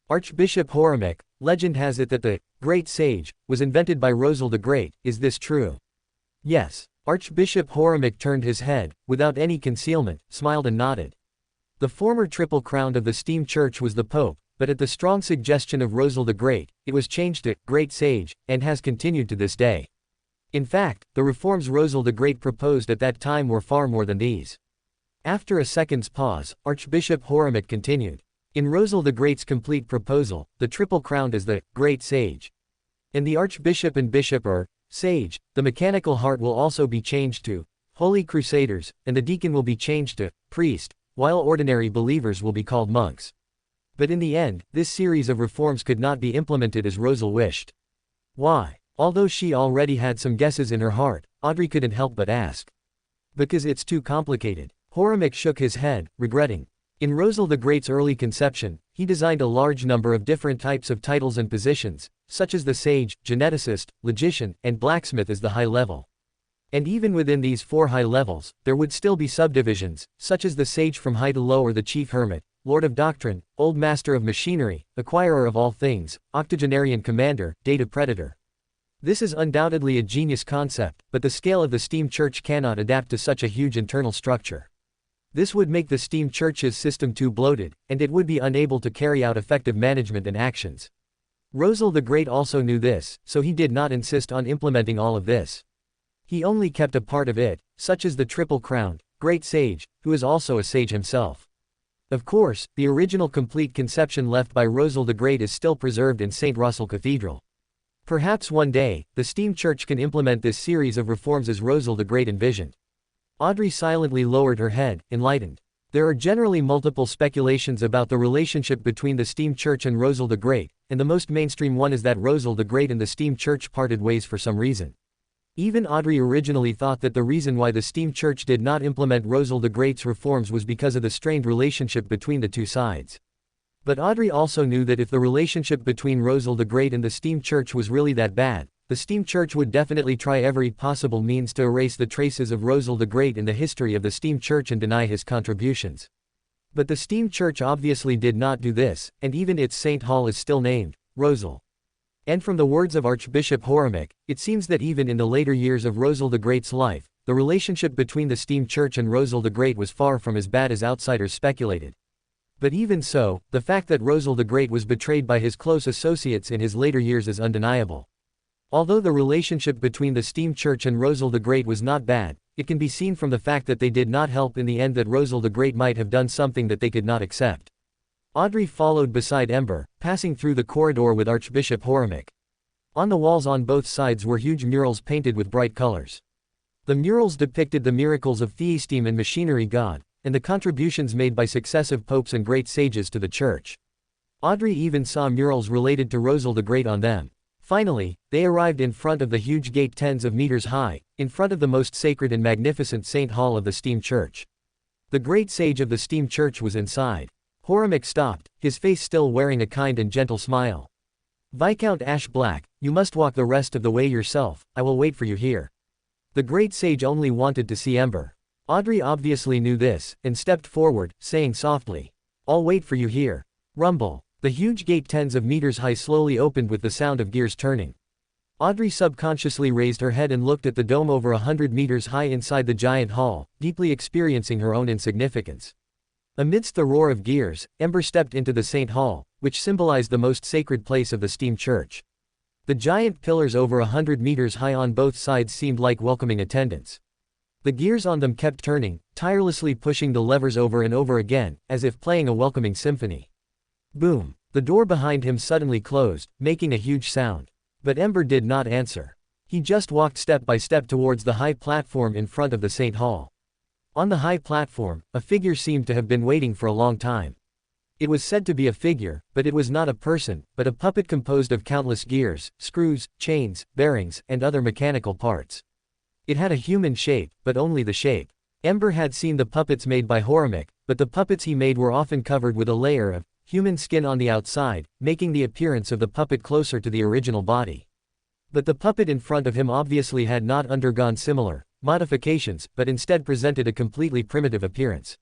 "Archbishop Horace, legend has it that the Great Sage was invented by Rosal the Great, is this true?" "Yes." Archbishop Horace turned his head, without any concealment, smiled and nodded. The former triple crowned of the Steam Church was the Pope, but at the strong suggestion of Rosal the Great, it was changed to Great Sage, and has continued to this day. In fact, the reforms Rosal the Great proposed at that time were far more than these. After a second's pause, Archbishop Horace continued. In Rosal the Great's complete proposal, the triple crowned is the Great Sage. And the Archbishop and Bishop are Sage, the mechanical heart will also be changed to Holy Crusaders, and the deacon will be changed to Priest, while ordinary believers will be called monks. But in the end, this series of reforms could not be implemented as Rosal wished. Why? Although she already had some guesses in her heart, Audrey couldn't help but ask. Because it's too complicated. Horace shook his head, regretting. In Rosal the Great's early conception, he designed a large number of different types of titles and positions, such as the sage, geneticist, logician, and blacksmith as the high level. And even within these 4 high levels, there would still be subdivisions, such as the sage from high to low or the chief hermit, Lord of Doctrine, Old Master of Machinery, Acquirer of all things, Octogenarian Commander, Data Predator. This is undoubtedly a genius concept, but the scale of the Steam Church cannot adapt to such a huge internal structure. This would make the Steam Church's system too bloated, and it would be unable to carry out effective management and actions. Rosal the Great also knew this, so he did not insist on implementing all of this. He only kept a part of it, such as the triple-crowned, Great Sage, who is also a sage himself. Of course, the original complete conception left by Rosal the Great is still preserved in St. Russell Cathedral. Perhaps one day, the Steam Church can implement this series of reforms as Rosal the Great envisioned. Audrey silently lowered her head, enlightened. There are generally multiple speculations about the relationship between the Steam Church and Rosal the Great, and the most mainstream one is that Rosal the Great and the Steam Church parted ways for some reason. Even Audrey originally thought that the reason why the Steam Church did not implement Rosal the Great's reforms was because of the strained relationship between the two sides. But Audrey also knew that if the relationship between Rosal the Great and the Steam Church was really that bad, the Steam Church would definitely try every possible means to erase the traces of Rosal the Great in the history of the Steam Church and deny his contributions. But the Steam Church obviously did not do this, and even its Saint Hall is still named Rosal. And from the words of Archbishop Horemek, it seems that even in the later years of Rosal the Great's life, the relationship between the Steam Church and Rosal the Great was far from as bad as outsiders speculated. But even so, the fact that Rosal the Great was betrayed by his close associates in his later years is undeniable. Although the relationship between the Steam Church and Rosal the Great was not bad, it can be seen from the fact that they did not help in the end, that Rosal the Great might have done something that they could not accept. Audrey followed beside Ember, passing through the corridor with Archbishop Horemek. On the walls on both sides were huge murals painted with bright colors. The murals depicted the miracles of theism and machinery God, and the contributions made by successive popes and great sages to the church. Audrey even saw murals related to Rosal the Great on them. Finally, they arrived in front of the huge gate tens of meters high, in front of the most sacred and magnificent Saint Hall of the Steam Church. The great sage of the Steam Church was inside. Horemek stopped, his face still wearing a kind and gentle smile. "Viscount Ash Black, you must walk the rest of the way yourself, I will wait for you here." The great sage only wanted to see Ember. Audrey obviously knew this, and stepped forward, saying softly, "I'll wait for you here." Rumble. The huge gate tens of meters high slowly opened with the sound of gears turning. Audrey subconsciously raised her head and looked at the dome over 100 meters high inside the giant hall, deeply experiencing her own insignificance. Amidst the roar of gears, Ember stepped into the Saint Hall, which symbolized the most sacred place of the Steam Church. The giant pillars over 100 meters high on both sides seemed like welcoming attendants. The gears on them kept turning, tirelessly pushing the levers over and over again, as if playing a welcoming symphony. Boom! The door behind him suddenly closed, making a huge sound. But Ember did not answer. He just walked step by step towards the high platform in front of the Saint Hall. On the high platform, a figure seemed to have been waiting for a long time. It was said to be a figure, but it was not a person, but a puppet composed of countless gears, screws, chains, bearings, and other mechanical parts. It had a human shape, but only the shape. Ember had seen the puppets made by Horemek, but the puppets he made were often covered with a layer of human skin on the outside, making the appearance of the puppet closer to the original body. But the puppet in front of him obviously had not undergone similar modifications, but instead presented a completely primitive appearance.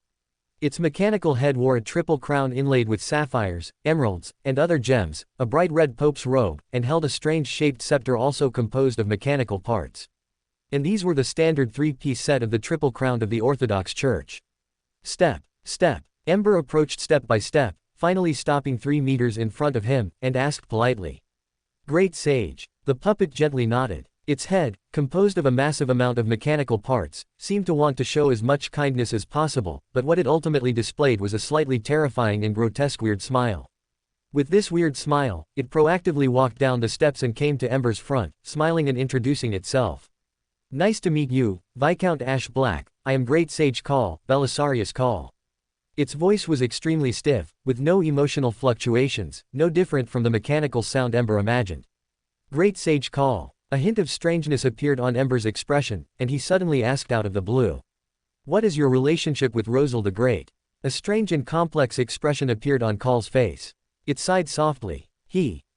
Its mechanical head wore a triple crown inlaid with sapphires, emeralds, and other gems, a bright red pope's robe, and held a strange-shaped scepter also composed of mechanical parts. And these were the standard three-piece set of the Triple Crown of the Orthodox Church. Step, step. Ember approached step by step, finally stopping 3 meters in front of him, and asked politely, "Great sage." The puppet gently nodded. Its head, composed of a massive amount of mechanical parts, seemed to want to show as much kindness as possible, but what it ultimately displayed was a slightly terrifying and grotesque weird smile. With this weird smile, it proactively walked down the steps and came to Ember's front, smiling and introducing itself. "Nice to meet you, Viscount Ash Black. I am Great Sage Call, Belisarius Call." Its voice was extremely stiff, with no emotional fluctuations, no different from the mechanical sound Ember imagined. "Great Sage Call." A hint of strangeness appeared on Ember's expression, and he suddenly asked out of the blue, "What is your relationship with Rosal the Great?" A strange and complex expression appeared on Call's face. It sighed softly.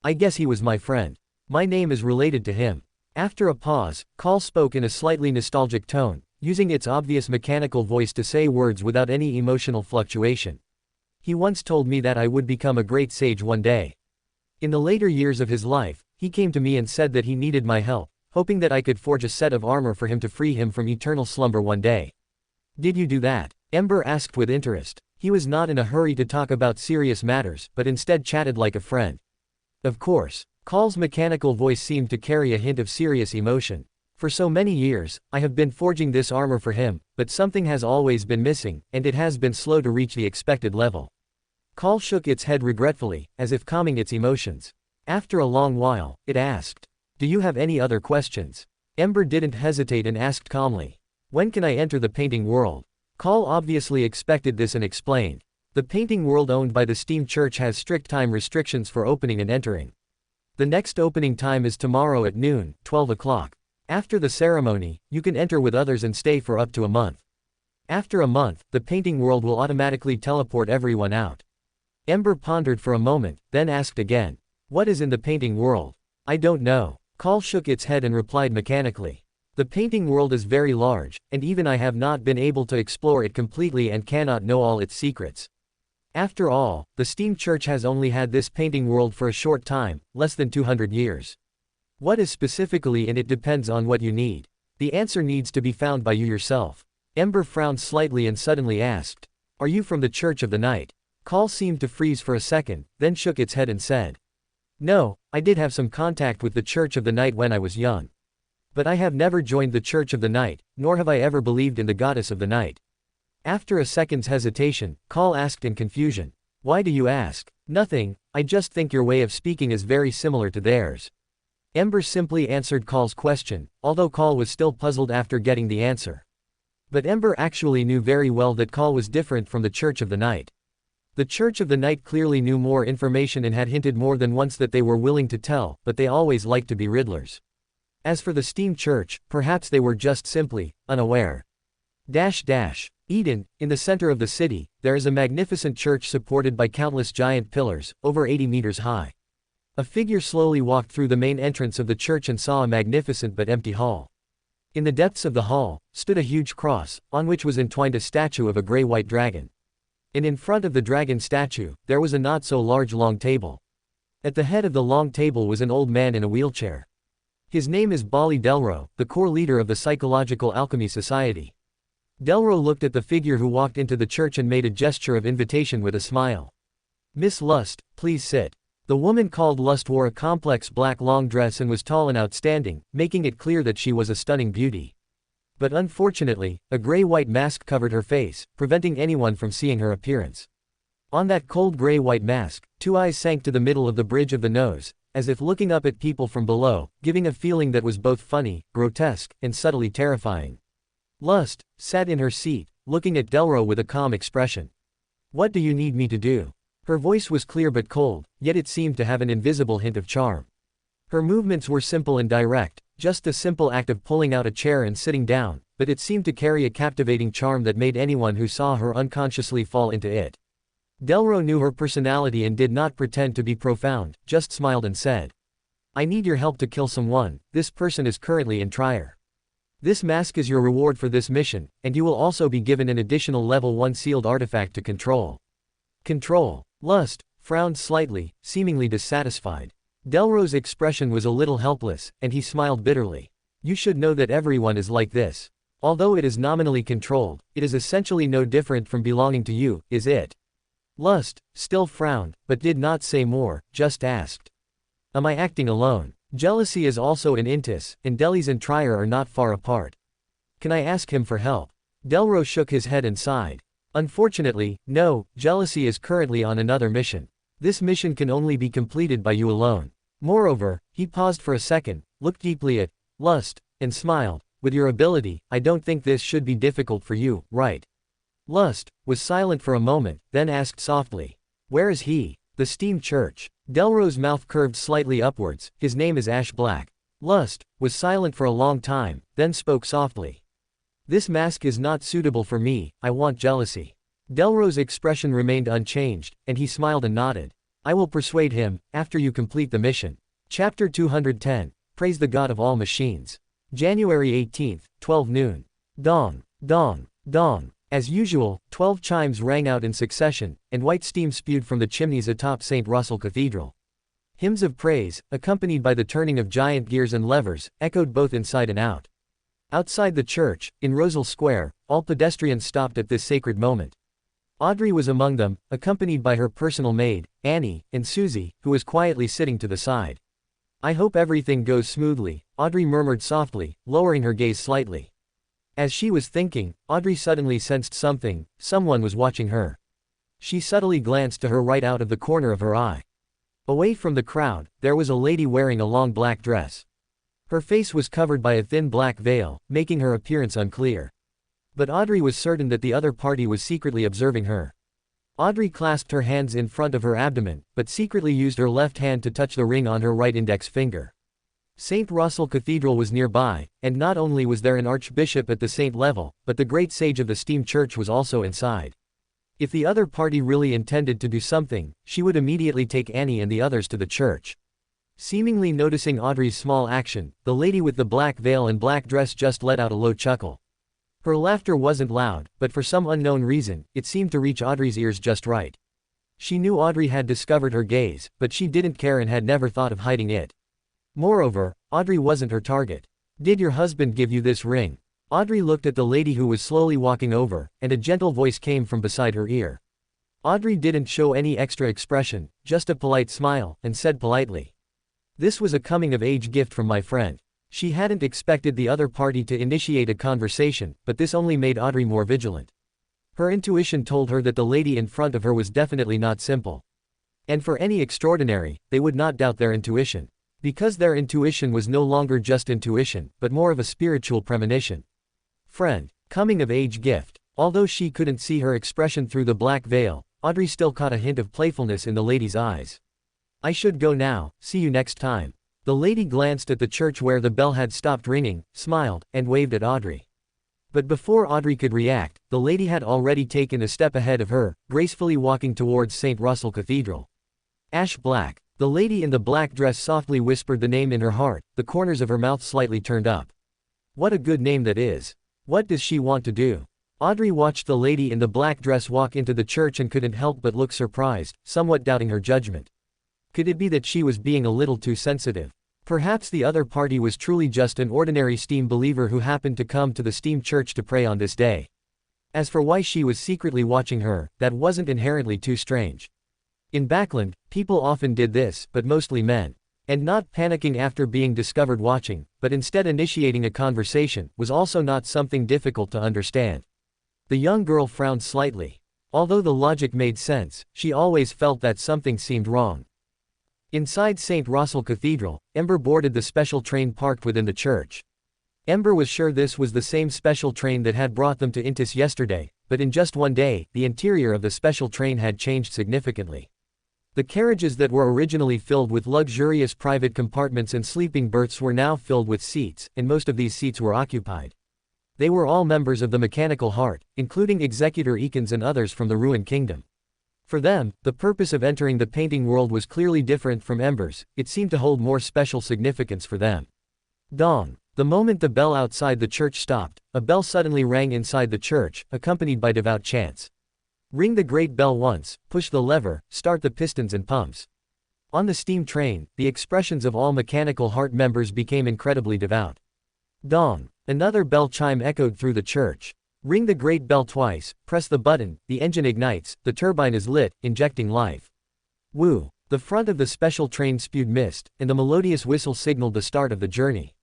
I guess he was my friend. My name is related to him." After a pause, Call spoke in a slightly nostalgic tone, using its obvious mechanical voice to say words without any emotional fluctuation. "He once told me that I would become a great sage one day. In the later years of his life, he came to me and said that he needed my help, hoping that I could forge a set of armor for him to free him from eternal slumber one day." "Did you do that?" Ember asked with interest. He was not in a hurry to talk about serious matters, but instead chatted like a friend. "Of course." Call's mechanical voice seemed to carry a hint of serious emotion. "For so many years, I have been forging this armor for him, but something has always been missing, and it has been slow to reach the expected level." Call shook its head regretfully, as if calming its emotions. After a long while, it asked, "Do you have any other questions?" Ember didn't hesitate and asked calmly, "When can I enter the painting world?" Call obviously expected this and explained. The painting world owned by the Steam Church has strict time restrictions for opening and entering. The next opening time is tomorrow at noon, 12 o'clock. After the ceremony, you can enter with others and stay for up to a month. After a month, the painting world will automatically teleport everyone out. Ember pondered for a moment, then asked again. What is in the painting world? I don't know. Call shook its head and replied mechanically. The painting world is very large, and even I have not been able to explore it completely and cannot know all its secrets. After all, the Steam Church has only had this painting world for a short time, less than 200 years. What is specifically in it depends on what you need. The answer needs to be found by you yourself. Ember frowned slightly and suddenly asked. Are you from the Church of the Night? Call seemed to freeze for a second, then shook its head and said. No, I did have some contact with the Church of the Night when I was young. But I have never joined the Church of the Night, nor have I ever believed in the Goddess of the Night. After a second's hesitation, Call asked in confusion. Why do you ask? Nothing, I just think your way of speaking is very similar to theirs. Ember simply answered Call's question, although Call was still puzzled after getting the answer. But Ember actually knew very well that Call was different from the Church of the Night. The Church of the Night clearly knew more information and had hinted more than once that they were willing to tell, but they always liked to be riddlers. As for the Steam Church, perhaps they were just simply unaware. Eden, in the center of the city, there is a magnificent church supported by countless giant pillars, over 80 meters high. A figure slowly walked through the main entrance of the church and saw a magnificent but empty hall. In the depths of the hall, stood a huge cross, on which was entwined a statue of a gray-white dragon. And in front of the dragon statue, there was a not-so-large long table. At the head of the long table was an old man in a wheelchair. His name is Bali Delro, the core leader of the Psychological Alchemy Society. Delro looked at the figure who walked into the church and made a gesture of invitation with a smile. Miss Lust, please sit. The woman called Lust wore a complex black long dress and was tall and outstanding, making it clear that she was a stunning beauty. But unfortunately, a gray-white mask covered her face, preventing anyone from seeing her appearance. On that cold gray-white mask, two eyes sank to the middle of the bridge of the nose, as if looking up at people from below, giving a feeling that was both funny, grotesque, and subtly terrifying. Lust sat in her seat, looking at Delro with a calm expression. What do you need me to do? Her voice was clear but cold, yet it seemed to have an invisible hint of charm. Her movements were simple and direct, just the simple act of pulling out a chair and sitting down, but it seemed to carry a captivating charm that made anyone who saw her unconsciously fall into it. Delro knew her personality and did not pretend to be profound, just smiled and said. I need your help to kill someone. This person is currently in Trier. This mask is your reward for this mission, and you will also be given an additional level 1 sealed artifact to control. Control. Lust frowned slightly, seemingly dissatisfied. Delro's expression was a little helpless, and he smiled bitterly. You should know that everyone is like this. Although it is nominally controlled, it is essentially no different from belonging to you, is it? Lust still frowned, but did not say more, just asked. Am I acting alone? Jealousy is also in Intis, and Delis and Trier are not far apart. Can I ask him for help? Delro shook his head and sighed. Unfortunately, no, Jealousy is currently on another mission. This mission can only be completed by you alone. Moreover, he paused for a second, looked deeply at Lust, and smiled. With your ability, I don't think this should be difficult for you, right? Lust was silent for a moment, then asked softly. Where is he? The Steam Church. Delro's mouth curved slightly upwards. His name is Ash Black. Lust was silent for a long time, then spoke softly. This mask is not suitable for me, I want Jealousy. Delro's expression remained unchanged, and he smiled and nodded. I will persuade him, after you complete the mission. Chapter 210. Praise the God of all machines. January 18, 12 noon. Dong, dong, dong. As usual, 12 chimes rang out in succession, and white steam spewed from the chimneys atop St. Russell Cathedral. Hymns of praise, accompanied by the turning of giant gears and levers, echoed both inside and out. Outside the church, in Rosal Square, all pedestrians stopped at this sacred moment. Audrey was among them, accompanied by her personal maid, Annie, and Susie, who was quietly sitting to the side. I hope everything goes smoothly, Audrey murmured softly, lowering her gaze slightly. As she was thinking, Audrey suddenly sensed something. Someone was watching her. She subtly glanced to her right out of the corner of her eye. Away from the crowd, there was a lady wearing a long black dress. Her face was covered by a thin black veil, making her appearance unclear. But Audrey was certain that the other party was secretly observing her. Audrey clasped her hands in front of her abdomen, but secretly used her left hand to touch the ring on her right index finger. St. Russell Cathedral was nearby, and not only was there an archbishop at the saint level, but the great sage of the steam church was also inside. If the other party really intended to do something, she would immediately take Annie and the others to the church. Seemingly noticing Audrey's small action, the lady with the black veil and black dress just let out a low chuckle. Her laughter wasn't loud, but for some unknown reason, it seemed to reach Audrey's ears just right. She knew Audrey had discovered her gaze, but she didn't care and had never thought of hiding it. Moreover, Audrey wasn't her target. "Did your husband give you this ring?" Audrey looked at the lady who was slowly walking over, and a gentle voice came from beside her ear. Audrey didn't show any extra expression, just a polite smile, and said politely, "This was a coming-of-age gift from my friend." She hadn't expected the other party to initiate a conversation, but this only made Audrey more vigilant. Her intuition told her that the lady in front of her was definitely not simple. And for any extraordinary, they would not doubt their intuition. Because their intuition was no longer just intuition, but more of a spiritual premonition. Friend. Coming-of-age gift. Although she couldn't see her expression through the black veil, Audrey still caught a hint of playfulness in the lady's eyes. "I should go now, see you next time." The lady glanced at the church where the bell had stopped ringing, smiled, and waved at Audrey. But before Audrey could react, the lady had already taken a step ahead of her, gracefully walking towards St. Russell Cathedral. Ash black. The lady in the black dress softly whispered the name in her heart, the corners of her mouth slightly turned up. What a good name that is. What does she want to do? Audrey watched the lady in the black dress walk into the church and couldn't help but look surprised, somewhat doubting her judgment. Could it be that she was being a little too sensitive? Perhaps the other party was truly just an ordinary steam believer who happened to come to the steam church to pray on this day. As for why she was secretly watching her, that wasn't inherently too strange. In Backland, people often did this, but mostly men. And not panicking after being discovered watching, but instead initiating a conversation, was also not something difficult to understand. The young girl frowned slightly. Although the logic made sense, she always felt that something seemed wrong. Inside St. Russell Cathedral, Ember boarded the special train parked within the church. Ember was sure this was the same special train that had brought them to Intis yesterday, but in just one day, the interior of the special train had changed significantly. The carriages that were originally filled with luxurious private compartments and sleeping berths were now filled with seats, and most of these seats were occupied. They were all members of the Mechanical Heart, including Executor Eakins and others from the Ruined Kingdom. For them, the purpose of entering the painting world was clearly different from Ember's, it seemed to hold more special significance for them. Dong. The moment the bell outside the church stopped, a bell suddenly rang inside the church, accompanied by devout chants. Ring the great bell once, push the lever, start the pistons and pumps. On the steam train, the expressions of all Mechanical Heart members became incredibly devout. Dong. Another bell chime echoed through the church. Ring the great bell twice, press the button, the engine ignites, the turbine is lit, injecting life. Woo! The front of the special train spewed mist, and the melodious whistle signaled the start of the journey.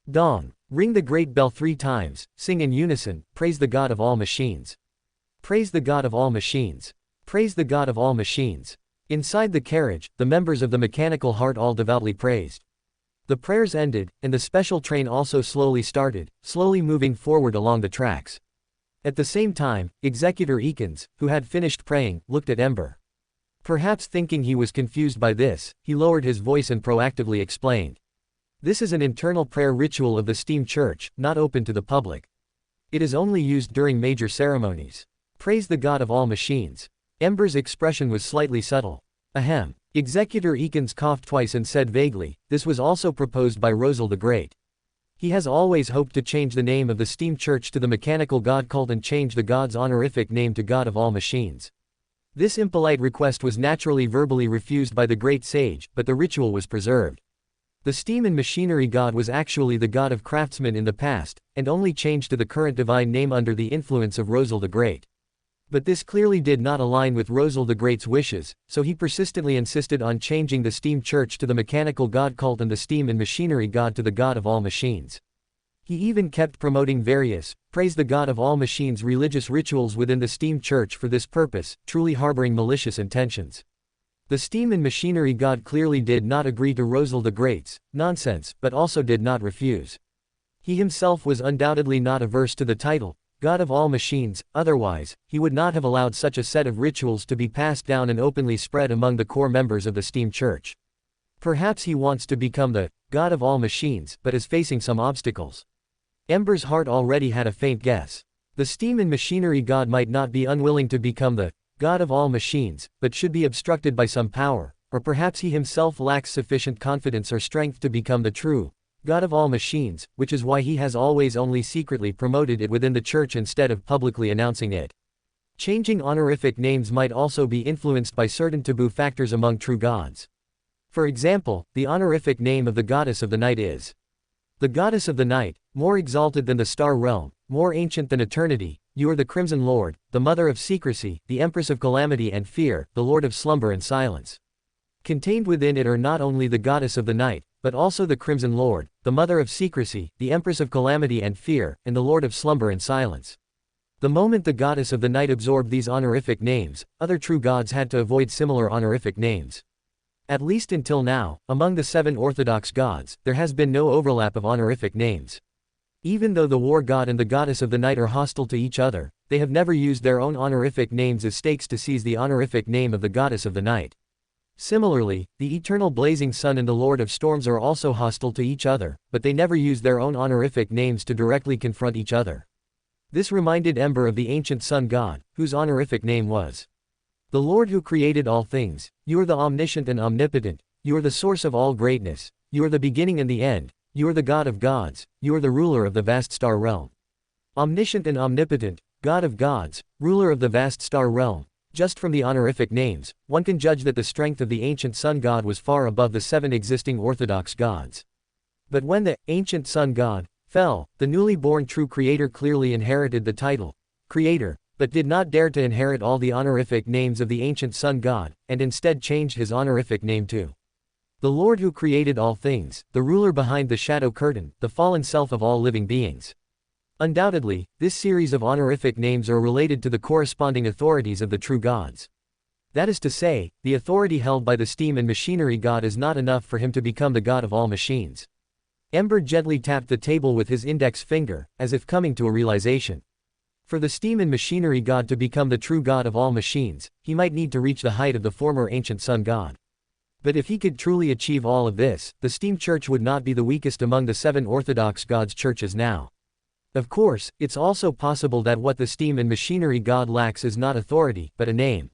Dong. Ring the great bell 3 times, sing in unison, praise the God of all machines. Praise the God of all machines. Praise the God of all machines. Inside the carriage, the members of the Mechanical Heart all devoutly praised. The prayers ended, and the special train also slowly started, slowly moving forward along the tracks. At the same time, Executor Eakins, who had finished praying, looked at Ember. Perhaps thinking he was confused by this, he lowered his voice and proactively explained. This is an internal prayer ritual of the steam church, not open to the public. It is only used during major ceremonies. Praise the God of all machines. Ember's expression was slightly subtle. Ahem. Executor Eakins coughed twice and said vaguely, this was also proposed by Rosal the Great. He has always hoped to change the name of the steam church to the mechanical god cult and change the god's honorific name to God of all machines. This impolite request was naturally verbally refused by the great sage, but the ritual was preserved. The steam and machinery god was actually the god of craftsmen in the past, and only changed to the current divine name under the influence of Rosal the Great. But this clearly did not align with Rosal the Great's wishes, so he persistently insisted on changing the steam church to the mechanical god cult and the steam and machinery god to the god of all machines. He even kept promoting various, praise the God of all machines religious rituals within the steam church for this purpose, truly harboring malicious intentions. The steam and machinery god clearly did not agree to Rosal the Great's nonsense, but also did not refuse. He himself was undoubtedly not averse to the title. God of all machines, otherwise, he would not have allowed such a set of rituals to be passed down and openly spread among the core members of the Steam Church. Perhaps he wants to become the God of all machines, but is facing some obstacles. Ember's heart already had a faint guess. The steam and machinery god might not be unwilling to become the God of all machines, but should be obstructed by some power, or perhaps he himself lacks sufficient confidence or strength to become the true God of all machines, which is why he has always only secretly promoted it within the church instead of publicly announcing it. Changing honorific names might also be influenced by certain taboo factors among true gods. For example, the honorific name of the goddess of the night is the goddess of the night, more exalted than the star realm, more ancient than eternity. You are the Crimson Lord, the mother of secrecy, the empress of calamity and fear, the lord of slumber and silence. Contained within it are not only the goddess of the night, but also the Crimson Lord, the mother of secrecy, the empress of calamity and fear, and the lord of slumber and silence. The moment the goddess of the night absorbed these honorific names, other true gods had to avoid similar honorific names. At least until now, among the 7 orthodox gods, there has been no overlap of honorific names. Even though the war god and the goddess of the night are hostile to each other, they have never used their own honorific names as stakes to seize the honorific name of the goddess of the night. Similarly, the eternal blazing sun and the Lord of Storms are also hostile to each other, but they never use their own honorific names to directly confront each other. This reminded Ember of the ancient sun god, whose honorific name was the Lord who created all things. You are the omniscient and omnipotent, you are the source of all greatness, you are the beginning and the end, you are the God of gods, you are the ruler of the vast star realm. Omniscient and omnipotent, God of gods, ruler of the vast star realm. Just from the honorific names, one can judge that the strength of the ancient sun god was far above the 7 existing orthodox gods. But when the ancient sun god fell, the newly born true creator clearly inherited the title creator, but did not dare to inherit all the honorific names of the ancient sun god, and instead changed his honorific name to the Lord who created all things, the ruler behind the shadow curtain, the fallen self of all living beings. Undoubtedly, this series of honorific names are related to the corresponding authorities of the true gods. That is to say, the authority held by the steam and machinery god is not enough for him to become the god of all machines. Ember gently tapped the table with his index finger, as if coming to a realization. For the steam and machinery god to become the true god of all machines, he might need to reach the height of the former ancient sun god. But if he could truly achieve all of this, the steam church would not be the weakest among the 7 orthodox gods' churches now. Of course, it's also possible that what the steam and machinery god lacks is not authority, but a name.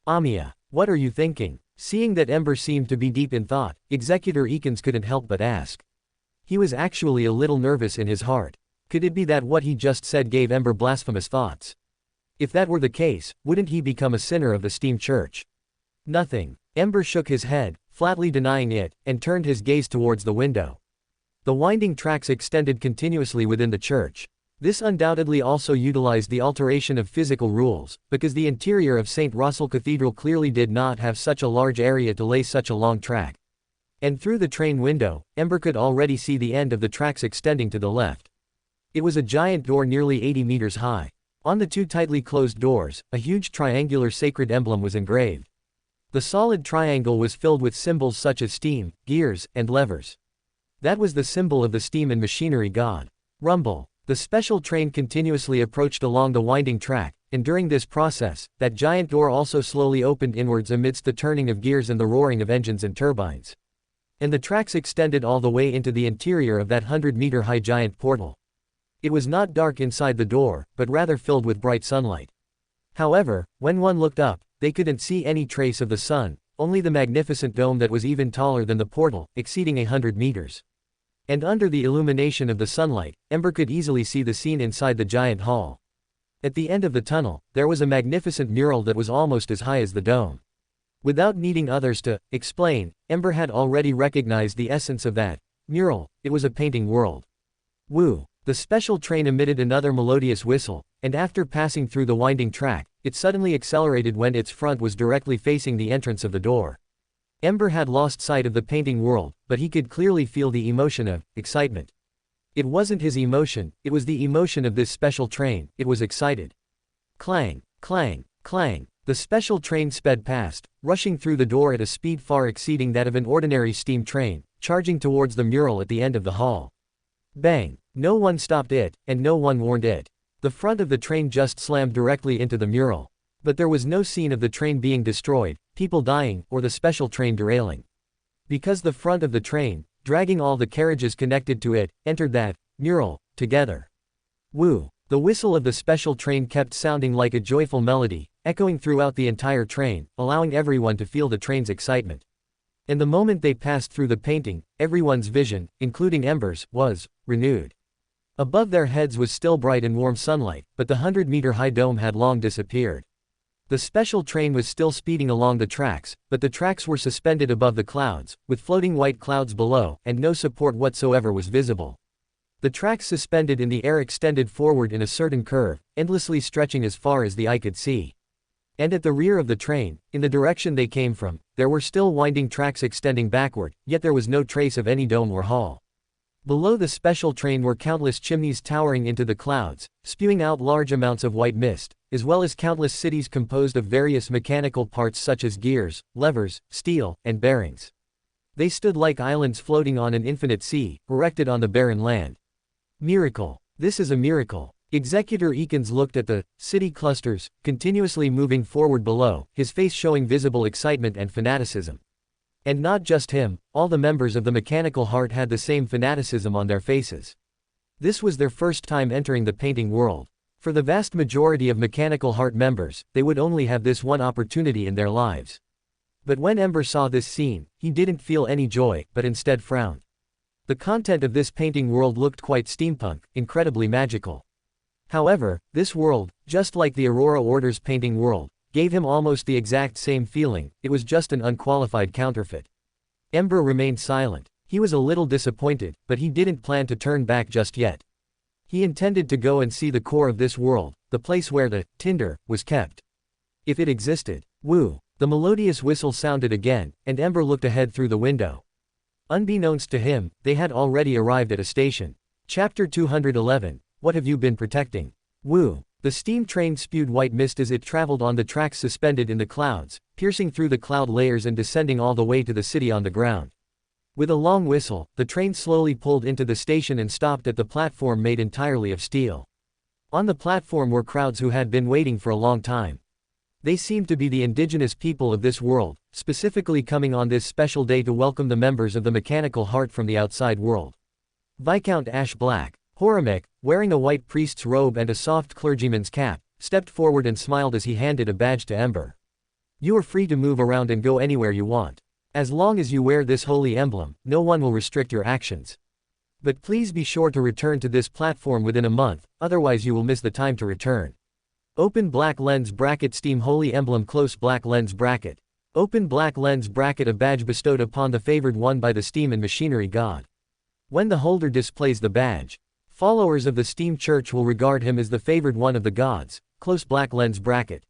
Amia, what are you thinking? Seeing that Ember seemed to be deep in thought, Executor Eakins couldn't help but ask. He was actually a little nervous in his heart. Could it be that what he just said gave Ember blasphemous thoughts? If that were the case, wouldn't he become a sinner of the steam church? Nothing. Ember shook his head, flatly denying it, and turned his gaze towards the window. The winding tracks extended continuously within the church. This undoubtedly also utilized the alteration of physical rules, because the interior of St. Russell Cathedral clearly did not have such a large area to lay such a long track. And through the train window, Ember could already see the end of the tracks extending to the left. It was a giant door nearly 80 meters high. On the 2 tightly closed doors, a huge triangular sacred emblem was engraved. The solid triangle was filled with symbols such as steam, gears, and levers. That was the symbol of the steam and machinery god. Rumble. The special train continuously approached along the winding track, and during this process, that giant door also slowly opened inwards amidst the turning of gears and the roaring of engines and turbines. And the tracks extended all the way into the interior of that 100-meter-high giant portal. It was not dark inside the door, but rather filled with bright sunlight. However, when one looked up, they couldn't see any trace of the sun, only the magnificent dome that was even taller than the portal, exceeding 100 meters. And under the illumination of the sunlight, Ember could easily see the scene inside the giant hall. At the end of the tunnel, there was a magnificent mural that was almost as high as the dome. Without needing others to explain, Ember had already recognized the essence of that mural. It was a painting world. Woo! The special train emitted another melodious whistle, and after passing through the winding track, it suddenly accelerated when its front was directly facing the entrance of the door. Ember had lost sight of the painting world, but he could clearly feel the emotion of excitement. It wasn't his emotion, it was the emotion of this special train. It was excited. Clang, clang, clang. The special train sped past, rushing through the door at a speed far exceeding that of an ordinary steam train, charging towards the mural at the end of the hall. Bang! No one stopped it, and no one warned it. The front of the train just slammed directly into the mural. But there was no scene of the train being destroyed, people dying, or the special train derailing. Because the front of the train, dragging all the carriages connected to it, entered that mural together. Woo! The whistle of the special train kept sounding like a joyful melody, echoing throughout the entire train, allowing everyone to feel the train's excitement. And the moment they passed through the painting, everyone's vision, including Ember's, was renewed. Above their heads was still bright and warm sunlight, but the 100-meter-high dome had long disappeared. The special train was still speeding along the tracks, but the tracks were suspended above the clouds, with floating white clouds below, and no support whatsoever was visible. The tracks suspended in the air extended forward in a certain curve, endlessly stretching as far as the eye could see. And at the rear of the train, in the direction they came from, there were still winding tracks extending backward, yet there was no trace of any dome or hall. Below the special train were countless chimneys towering into the clouds, spewing out large amounts of white mist, as well as countless cities composed of various mechanical parts such as gears, levers, steel, and bearings. They stood like islands floating on an infinite sea, erected on the barren land. Miracle. This is a miracle. Executor Eakins looked at the city clusters, continuously moving forward below, his face showing visible excitement and fanaticism. And not just him, all the members of the Mechanical Heart had the same fanaticism on their faces. This was their first time entering the painting world. For the vast majority of Mechanical Heart members, they would only have this one opportunity in their lives. But when Ember saw this scene, he didn't feel any joy, but instead frowned. The content of this painting world looked quite steampunk, incredibly magical. However, this world, just like the Aurora Order's painting world, gave him almost the exact same feeling. It was just an unqualified counterfeit. Ember remained silent. He was a little disappointed, but he didn't plan to turn back just yet. He intended to go and see the core of this world, the place where the tinder was kept. If it existed. Woo! The melodious whistle sounded again, and Ember looked ahead through the window. Unbeknownst to him, they had already arrived at a station. Chapter 211. What have you been protecting? Woo! The steam train spewed white mist as it traveled on the tracks suspended in the clouds, piercing through the cloud layers and descending all the way to the city on the ground. With a long whistle, the train slowly pulled into the station and stopped at the platform made entirely of steel. On the platform were crowds who had been waiting for a long time. They seemed to be the indigenous people of this world, specifically coming on this special day to welcome the members of the Mechanical Heart from the outside world. Viscount Ash Black, Horimek, wearing a white priest's robe and a soft clergyman's cap, stepped forward and smiled as he handed a badge to Ember. You are free to move around and go anywhere you want. As long as you wear this holy emblem, no one will restrict your actions. But please be sure to return to this platform within a month, otherwise you will miss the time to return. Open black lens bracket steam holy emblem close black lens bracket. Open black lens bracket a badge bestowed upon the favored one by the steam and machinery god. When the holder displays the badge, followers of the steam church will regard him as the favored one of the gods, close black lens bracket.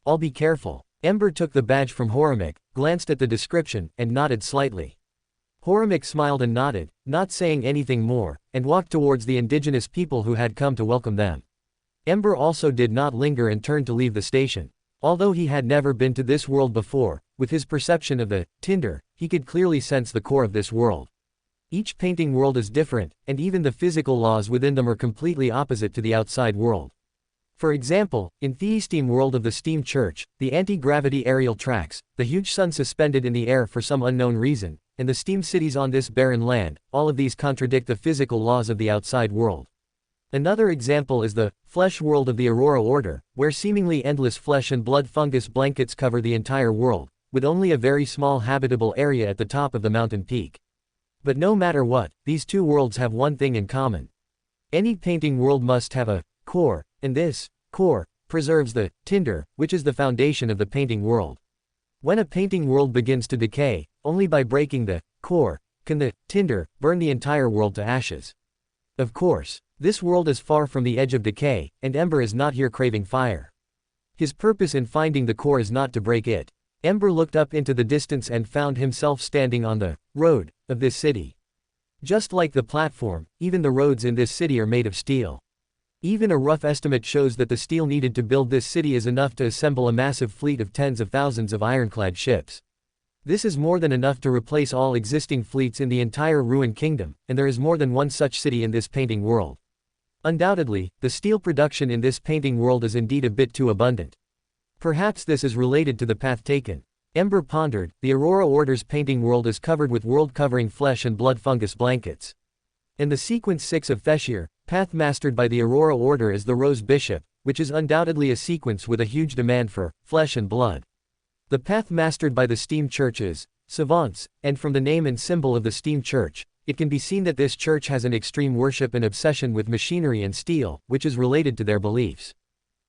I'll be careful. Ember took the badge from Horimek, glanced at the description, and nodded slightly. Horimek smiled and nodded, not saying anything more, and walked towards the indigenous people who had come to welcome them. Ember also did not linger and turned to leave the station. Although he had never been to this world before, with his perception of the tinder, he could clearly sense the core of this world. Each painting world is different, and even the physical laws within them are completely opposite to the outside world. For example, in the steam world of the steam church, the anti-gravity aerial tracks, the huge sun suspended in the air for some unknown reason, and the steam cities on this barren land, all of these contradict the physical laws of the outside world. Another example is the flesh world of the Aurora Order, where seemingly endless flesh and blood fungus blankets cover the entire world, with only a very small habitable area at the top of the mountain peak. But no matter what, these two worlds have one thing in common. Any painting world must have a core, and this core preserves the tinder, which is the foundation of the painting world. When a painting world begins to decay, only by breaking the core can the tinder burn the entire world to ashes. Of course, this world is far from the edge of decay, and Ember is not here craving fire. His purpose in finding the core is not to break it. Ember looked up into the distance and found himself standing on the road of this city. Just like the platform, even the roads in this city are made of steel. Even a rough estimate shows that the steel needed to build this city is enough to assemble a massive fleet of tens of thousands of ironclad ships. This is more than enough to replace all existing fleets in the entire ruined kingdom, and there is more than one such city in this painting world. Undoubtedly, the steel production in this painting world is indeed a bit too abundant. Perhaps this is related to the path taken. Ember pondered. The Aurora Order's painting world is covered with world-covering flesh and blood fungus blankets. In the sequence 6 of Theshir, path mastered by the Aurora Order is the Rose Bishop, which is undoubtedly a sequence with a huge demand for flesh and blood. The path mastered by the Steam Churches, savants, and from the name and symbol of the Steam Church, it can be seen that this church has an extreme worship and obsession with machinery and steel, which is related to their beliefs.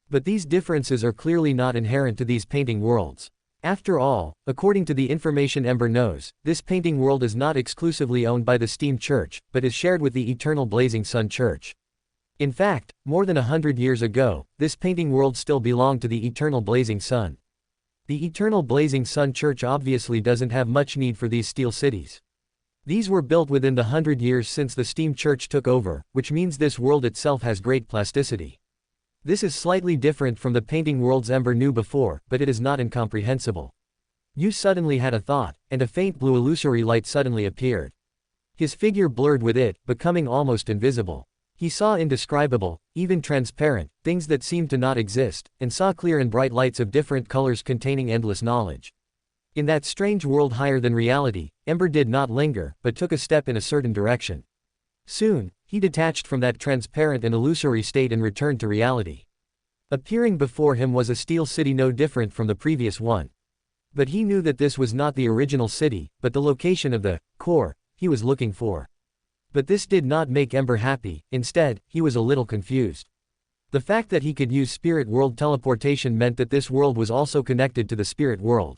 But these differences are clearly not inherent to these painting worlds. After all, according to the information Ember knows, this painting world is not exclusively owned by the Steam Church, but is shared with the Eternal Blazing Sun Church. In fact, more than 100 years ago, this painting world still belonged to the Eternal Blazing Sun. The Eternal Blazing Sun Church obviously doesn't have much need for these steel cities. These were built within the 100 years since the Steam Church took over, which means this world itself has great plasticity. This is slightly different from the painting worlds Ember knew before, but it is not incomprehensible. You suddenly had a thought, and a faint blue illusory light suddenly appeared. His figure blurred with it, becoming almost invisible. He saw indescribable, even transparent, things that seemed to not exist, and saw clear and bright lights of different colors containing endless knowledge. In that strange world higher than reality, Ember did not linger, but took a step in a certain direction. Soon, he detached from that transparent and illusory state and returned to reality. Appearing before him was a steel city no different from the previous one. But he knew that this was not the original city, but the location of the core he was looking for. But this did not make Ember happy. Instead, he was a little confused. The fact that he could use spirit world teleportation meant that this world was also connected to the spirit world.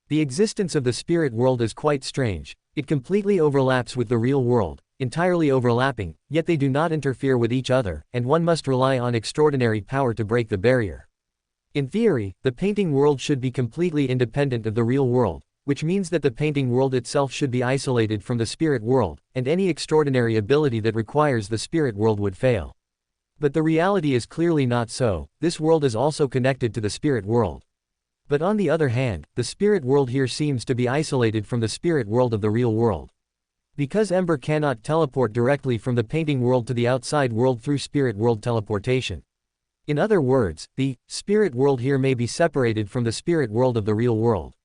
The existence of the spirit world is quite strange. It completely overlaps with the real world, entirely overlapping, yet they do not interfere with each other, and one must rely on extraordinary power to break the barrier. In theory, the painting world should be completely independent of the real world, which means that the painting world itself should be isolated from the spirit world, and any extraordinary ability that requires the spirit world would fail. But the reality is clearly not so. This world is also connected to the spirit world. But on the other hand, the spirit world here seems to be isolated from the spirit world of the real world. Because Ember cannot teleport directly from the painting world to the outside world through spirit world teleportation. In other words, the spirit world here may be separated from the spirit world of the real world.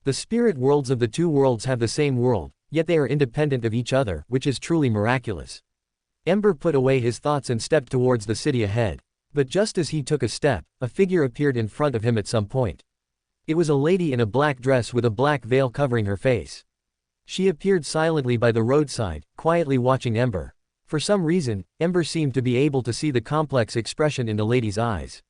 The spirit worlds of the two worlds have the same world, yet they are independent of each other, which is truly miraculous. Ember put away his thoughts and stepped towards the city ahead. But just as he took a step, a figure appeared in front of him at some point. It was a lady in a black dress with a black veil covering her face. She appeared silently by the roadside, quietly watching Ember. For some reason, Ember seemed to be able to see the complex expression in the lady's eyes.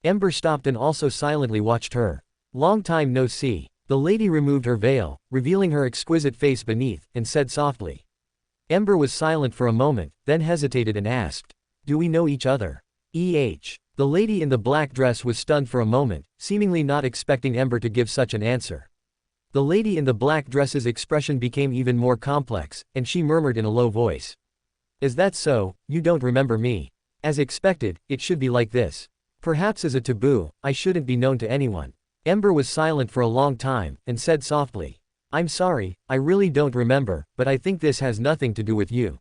Ember stopped and also silently watched her. Long time no see. The lady removed her veil, revealing her exquisite face beneath, and said softly. Ember was silent for a moment, then hesitated and asked, "Do we know each other?" The lady in the black dress was stunned for a moment, seemingly not expecting Ember to give such an answer. The lady in the black dress's expression became even more complex, and she murmured in a low voice. "Is that so? You don't remember me? As expected, it should be like this. Perhaps as a taboo, I shouldn't be known to anyone." Ember was silent for a long time, and said softly, "I'm sorry, I really don't remember, but I think this has nothing to do with you."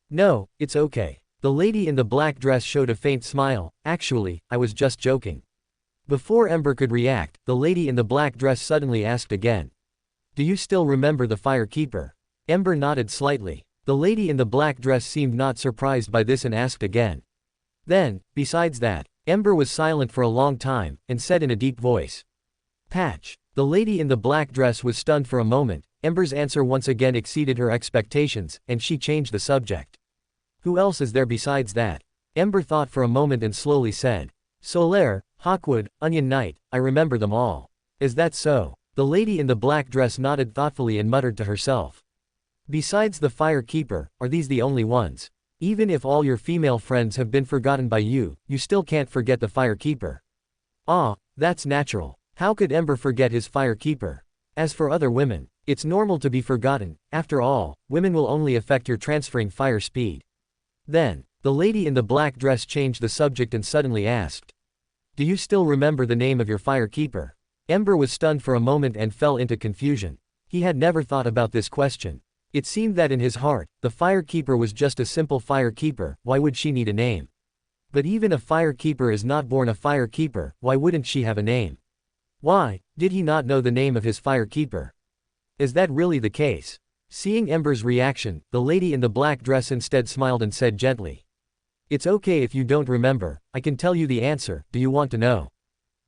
"No, it's okay." The lady in the black dress showed a faint smile. "Actually, I was just joking." Before Ember could react, the lady in the black dress suddenly asked again. "Do you still remember the Fire Keeper?" Ember nodded slightly. The lady in the black dress seemed not surprised by this and asked again. Then, besides that, Ember was silent for a long time, and said in a deep voice. "Patch." The lady in the black dress was stunned for a moment. Ember's answer once again exceeded her expectations, and she changed the subject. "Who else is there besides that?" Ember thought for a moment and slowly said. "Solaire, Hawkwood, Onion Knight, I remember them all." "Is that so?" The lady in the black dress nodded thoughtfully and muttered to herself. "Besides the Fire Keeper, are these the only ones? Even if all your female friends have been forgotten by you, you still can't forget the Fire Keeper." "Ah, that's natural. How could Ember forget his Fire Keeper? As for other women, it's normal to be forgotten. After all, women will only affect your transferring fire speed." Then, the lady in the black dress changed the subject and suddenly asked. "Do you still remember the name of your Fire Keeper?" Ember was stunned for a moment and fell into confusion. He had never thought about this question. It seemed that in his heart, the firekeeper was just a simple firekeeper. Why would she need a name? But even a firekeeper is not born a firekeeper. Why wouldn't she have a name? Why did he not know the name of his firekeeper? Is that really the case? Seeing Ember's reaction, the lady in the black dress instead smiled and said gently, "It's okay if you don't remember, I can tell you the answer. Do you want to know?"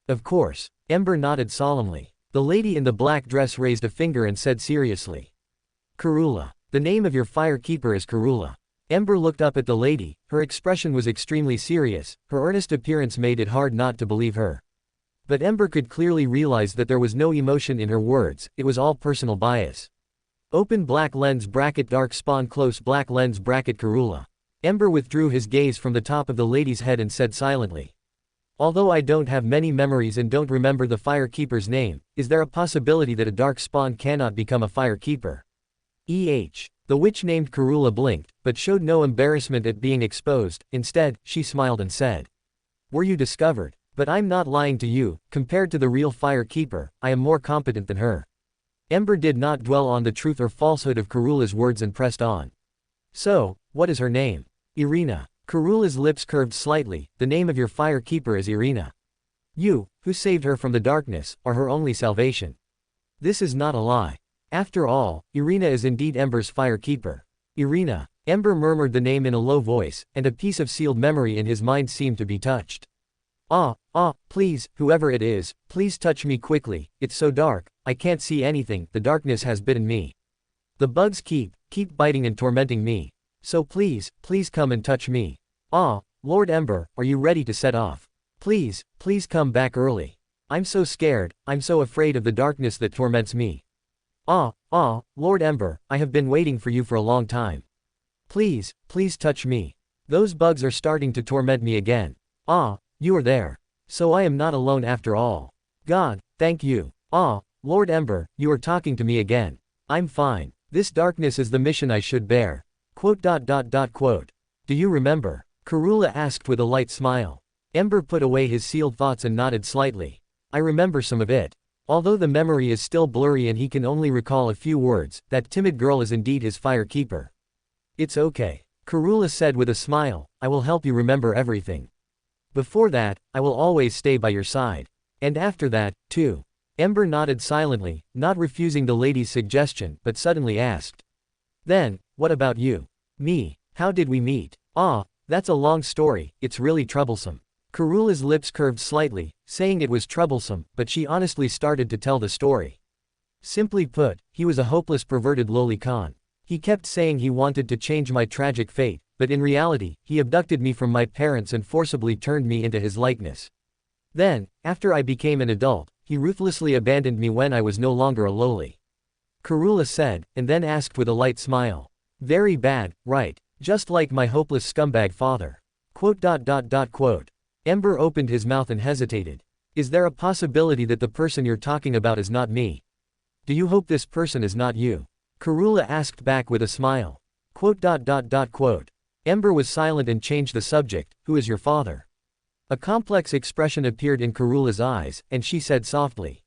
Of course. Ember nodded solemnly. The lady in the black dress raised a finger and said seriously, "Karula. The name of your firekeeper is Karula." Ember looked up at the lady, her expression was extremely serious, her earnest appearance made it hard not to believe her. But Ember could clearly realize that there was no emotion in her words, it was all personal bias. Open black lens bracket dark spawn close black lens bracket Karula. Ember withdrew his gaze from the top of the lady's head and said silently, "Although I don't have many memories and don't remember the firekeeper's name, is there a possibility that a dark spawn cannot become a firekeeper?" The witch named Karula blinked, but showed no embarrassment at being exposed. Instead, she smiled and said, "Were you discovered? But I'm not lying to you, compared to the real firekeeper, I am more competent than her." Ember did not dwell on the truth or falsehood of Karula's words and pressed on. "So, what is her name?" "Irina." Karula's lips curved slightly. "The name of your firekeeper is Irina. You, who saved her from the darkness, are her only salvation." This is not a lie. After all, Irina is indeed Ember's firekeeper. Irina. Ember murmured the name in a low voice, and a piece of sealed memory in his mind seemed to be touched. Please, whoever it is, please touch me quickly, it's so dark, I can't see anything, the darkness has bitten me. The bugs keep biting and tormenting me. So please come and touch me. Lord Ember, are you ready to set off? Please come back early. I'm so scared, I'm so afraid of the darkness that torments me. Lord Ember, I have been waiting for you for a long time. Please touch me. Those bugs are starting to torment me again. You are there. So I am not alone after all. God, thank you. Lord Ember, you are talking to me again. I'm fine. This darkness is the mission I should bear. Do you remember? Karula asked with a light smile. Ember put away his sealed thoughts and nodded slightly. I remember some of it. Although the memory is still blurry and he can only recall a few words, that timid girl is indeed his firekeeper. It's okay. Karula said with a smile, I will help you remember everything. Before that, I will always stay by your side. And after that, too. Ember nodded silently, not refusing the lady's suggestion, but suddenly asked. Then, what about you? Me. How did we meet? That's a long story, it's really troublesome. Karula's lips curved slightly, saying it was troublesome, but she honestly started to tell the story. Simply put, he was a hopeless perverted lolicon. He kept saying he wanted to change my tragic fate, but in reality, he abducted me from my parents and forcibly turned me into his likeness. Then, after I became an adult, he ruthlessly abandoned me when I was no longer a loli. Karula said, and then asked with a light smile. Very bad, right? Just like my hopeless scumbag father. Ember opened his mouth and hesitated. Is there a possibility that the person you're talking about is not me? Do you hope this person is not you? Karula asked back with a smile. Ember was silent and changed the subject. Who is your father? A complex expression appeared in Karula's eyes, and she said softly.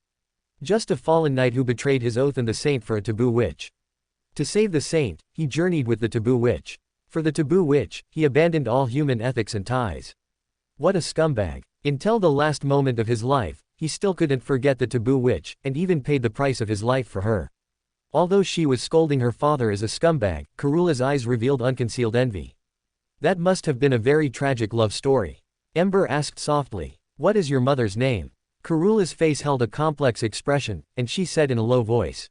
Just a fallen knight who betrayed his oath and the saint for a taboo witch. To save the saint, he journeyed with the taboo witch. For the taboo witch, he abandoned all human ethics and ties. What a scumbag. Until the last moment of his life, he still couldn't forget the taboo witch, and even paid the price of his life for her. Although she was scolding her father as a scumbag, Karula's eyes revealed unconcealed envy. That must have been a very tragic love story. Ember asked softly, what is your mother's name? Karula's face held a complex expression, and she said in a low voice.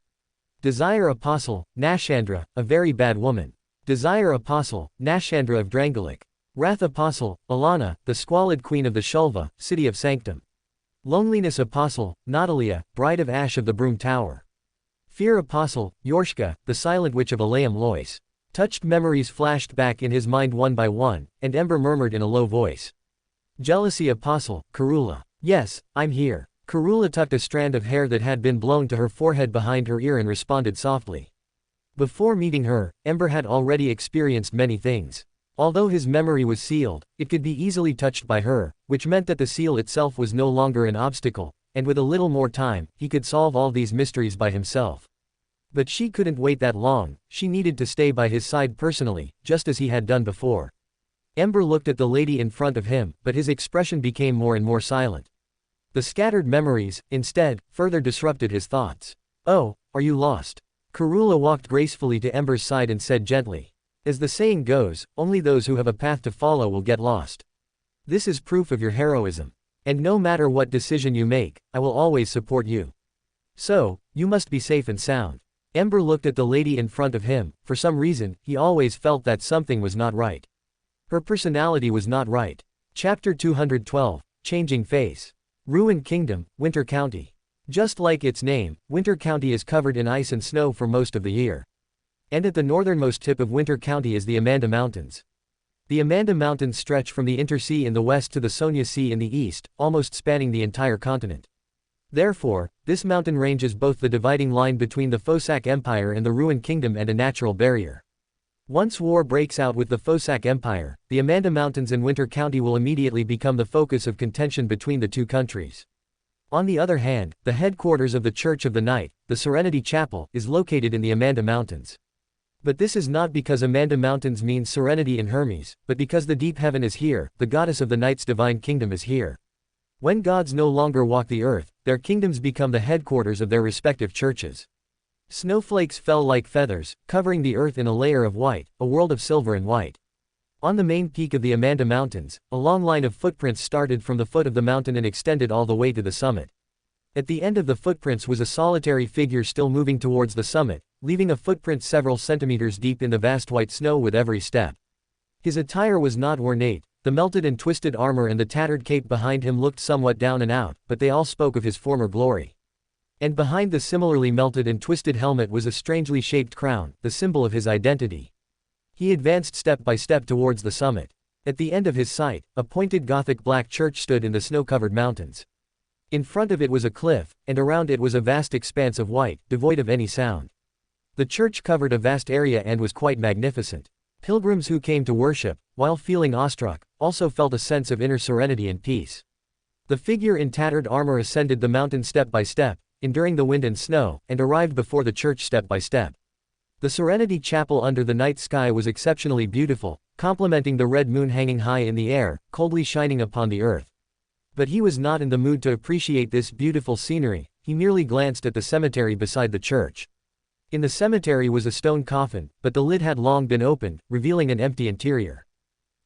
Desire Apostle, Nashandra, a very bad woman. Desire Apostle, Nashandra of Drangalik. Wrath Apostle, Alana, the squalid queen of the Shulva, city of Sanctum. Loneliness Apostle, Natalia, bride of Ash of the Broom Tower. Fear Apostle, Yorshka, the silent witch of Alayam Lois. Touched memories flashed back in his mind one by one, and Ember murmured in a low voice. Jealousy Apostle, Karula. Yes, I'm here. Karula tucked a strand of hair that had been blown to her forehead behind her ear and responded softly. Before meeting her, Ember had already experienced many things. Although his memory was sealed, it could be easily touched by her, which meant that the seal itself was no longer an obstacle, and with a little more time, he could solve all these mysteries by himself. But she couldn't wait that long, she needed to stay by his side personally, just as he had done before. Ember looked at the lady in front of him, but his expression became more and more silent. The scattered memories, instead, further disrupted his thoughts. "Oh, are you lost?" Karula walked gracefully to Ember's side and said gently. "As the saying goes, only those who have a path to follow will get lost. This is proof of your heroism. And no matter what decision you make, I will always support you. So, you must be safe and sound." Ember looked at the lady in front of him. For some reason, he always felt that something was not right. Her personality was not right. Chapter 212, Changing Face. Ruined Kingdom, Winter County. Just like its name, Winter County is covered in ice and snow for most of the year. And at the northernmost tip of Winter County is the Amanda Mountains. The Amanda Mountains stretch from the Intersea in the west to the Sonia Sea in the east, almost spanning the entire continent. Therefore, this mountain range is both the dividing line between the Fosak Empire and the Ruined Kingdom and a natural barrier. Once war breaks out with the Fosak Empire, the Amanda Mountains and Winter County will immediately become the focus of contention between the two countries. On the other hand, the headquarters of the Church of the Night, the Serenity Chapel, is located in the Amanda Mountains. But this is not because Amanda Mountains means serenity in Hermes, but because the deep heaven is here, the goddess of the night's divine kingdom is here. When gods no longer walk the earth, their kingdoms become the headquarters of their respective churches. Snowflakes fell like feathers, covering the earth in a layer of white, a world of silver and white. On the main peak of the Amanda Mountains, a long line of footprints started from the foot of the mountain and extended all the way to the summit. At the end of the footprints was a solitary figure still moving towards the summit, leaving a footprint several centimeters deep in the vast white snow with every step. His attire was not ornate. The melted and twisted armor and the tattered cape behind him looked somewhat down and out, but they all spoke of his former glory. And behind the similarly melted and twisted helmet was a strangely shaped crown, the symbol of his identity. He advanced step by step towards the summit. At the end of his sight, a pointed Gothic black church stood in the snow-covered mountains. In front of it was a cliff, and around it was a vast expanse of white, devoid of any sound. The church covered a vast area and was quite magnificent. Pilgrims who came to worship, while feeling awestruck, also felt a sense of inner serenity and peace. The figure in tattered armor ascended the mountain step by step, enduring the wind and snow, and arrived before the church step by step. The Serenity Chapel under the night sky was exceptionally beautiful, complementing the red moon hanging high in the air, coldly shining upon the earth. But he was not in the mood to appreciate this beautiful scenery. He merely glanced at the cemetery beside the church. In the cemetery was a stone coffin, but the lid had long been opened, revealing an empty interior.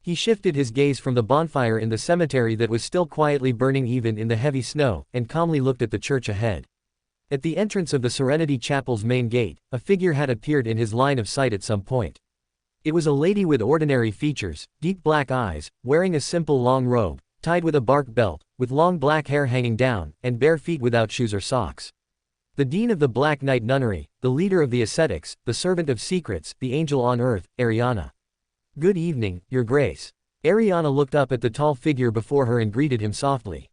He shifted his gaze from the bonfire in the cemetery that was still quietly burning even in the heavy snow, and calmly looked at the church ahead. At the entrance of the Serenity Chapel's main gate, a figure had appeared in his line of sight at some point. It was a lady with ordinary features, deep black eyes, wearing a simple long robe, tied with a bark belt, with long black hair hanging down, and bare feet without shoes or socks. The Dean of the Black Knight Nunnery, the leader of the ascetics, the servant of secrets, the angel on earth, Ariana. "Good evening, Your Grace." Ariana looked up at the tall figure before her and greeted him softly.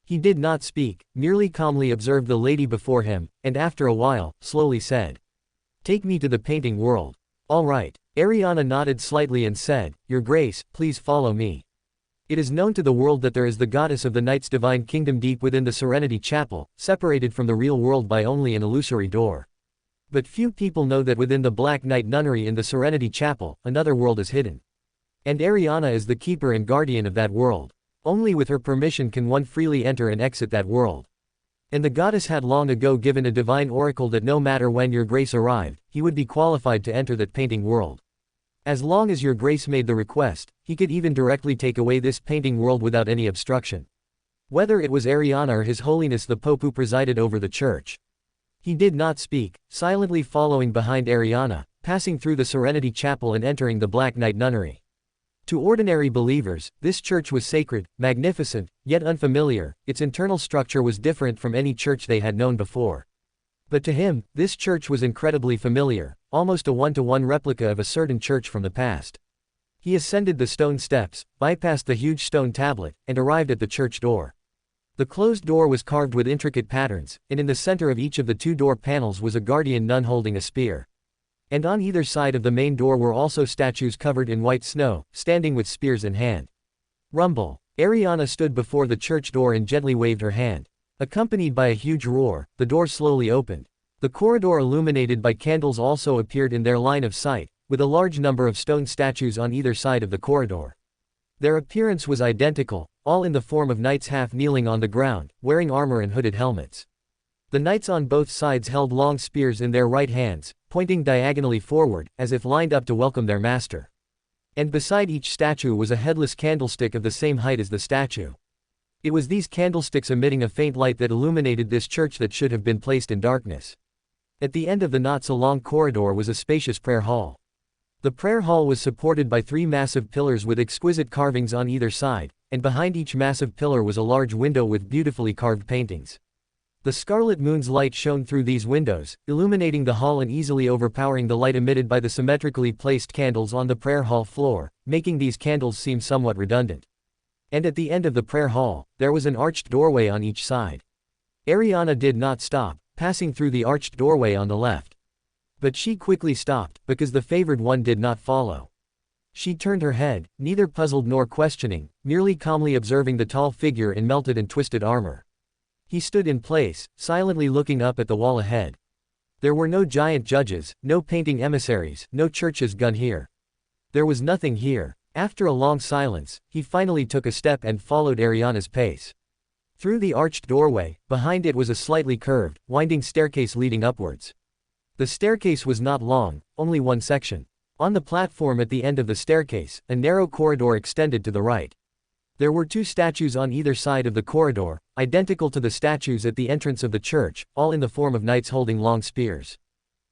He did not speak, merely calmly observed the lady before him, and after a while, slowly said, "Take me to the painting world." "All right." Ariana nodded slightly and said, "Your Grace, please follow me. It is known to the world that there is the goddess of the night's divine kingdom deep within the Serenity Chapel, separated from the real world by only an illusory door. But few people know that within the Black Knight Nunnery in the Serenity Chapel, another world is hidden. And Ariana is the keeper and guardian of that world. Only with her permission can one freely enter and exit that world. And the goddess had long ago given a divine oracle that no matter when Your Grace arrived, he would be qualified to enter that painting world. As long as Your Grace made the request, he could even directly take away this painting world without any obstruction. Whether it was Ariana or His Holiness the Pope who presided over the church. He did not speak, silently following behind Ariana, passing through the Serenity Chapel and entering the Black Knight Nunnery. To ordinary believers, this church was sacred, magnificent, yet unfamiliar. Its internal structure was different from any church they had known before. But to him, this church was incredibly familiar, almost a one-to-one replica of a certain church from the past. He ascended the stone steps, bypassed the huge stone tablet, and arrived at the church door. The closed door was carved with intricate patterns, and in the center of each of the two door panels was a guardian nun holding a spear. And on either side of the main door were also statues covered in white snow, standing with spears in hand. Rumble. Ariana stood before the church door and gently waved her hand. Accompanied by a huge roar, the door slowly opened. The corridor illuminated by candles also appeared in their line of sight, with a large number of stone statues on either side of the corridor. Their appearance was identical, all in the form of knights half kneeling on the ground, wearing armor and hooded helmets. The knights on both sides held long spears in their right hands, pointing diagonally forward, as if lined up to welcome their master. And beside each statue was a headless candlestick of the same height as the statue. It was these candlesticks emitting a faint light that illuminated this church that should have been placed in darkness. At the end of the not-so-long corridor was a spacious prayer hall. The prayer hall was supported by 3 massive pillars with exquisite carvings on either side, and behind each massive pillar was a large window with beautifully carved paintings. The scarlet moon's light shone through these windows, illuminating the hall and easily overpowering the light emitted by the symmetrically placed candles on the prayer hall floor, making these candles seem somewhat redundant. And at the end of the prayer hall, there was an arched doorway on each side. Ariana did not stop, passing through the arched doorway on the left. But she quickly stopped, because the favored one did not follow. She turned her head, neither puzzled nor questioning, merely calmly observing the tall figure in melted and twisted armor. He stood in place, silently looking up at the wall ahead. There were no giant judges, no painting emissaries, no church's gun here. There was nothing here. After a long silence, he finally took a step and followed Ariana's pace. Through the arched doorway, behind it was a slightly curved, winding staircase leading upwards. The staircase was not long, only one section. On the platform at the end of the staircase, a narrow corridor extended to the right. There were 2 statues on either side of the corridor, identical to the statues at the entrance of the church, all in the form of knights holding long spears.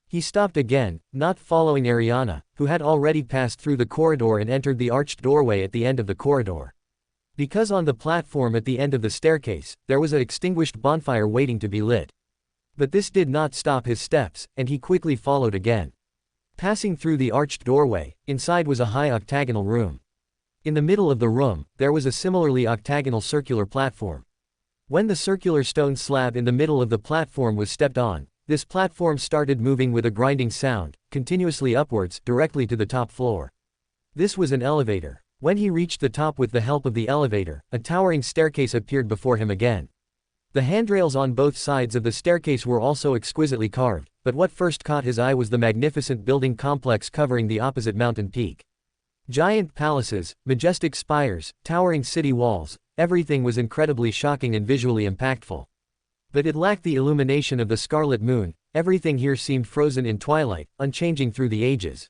He stopped again, not following Ariana, who had already passed through the corridor and entered the arched doorway at the end of the corridor. Because on the platform at the end of the staircase, there was an extinguished bonfire waiting to be lit. But this did not stop his steps, and he quickly followed again. Passing through the arched doorway, inside was a high octagonal room. In the middle of the room, there was a similarly octagonal circular platform. When the circular stone slab in the middle of the platform was stepped on, this platform started moving with a grinding sound, continuously upwards, directly to the top floor. This was an elevator. When he reached the top with the help of the elevator, a towering staircase appeared before him again. The handrails on both sides of the staircase were also exquisitely carved, but what first caught his eye was the magnificent building complex covering the opposite mountain peak. Giant palaces, majestic spires, towering city walls, everything was incredibly shocking and visually impactful. But it lacked the illumination of the scarlet moon. Everything here seemed frozen in twilight, unchanging through the ages.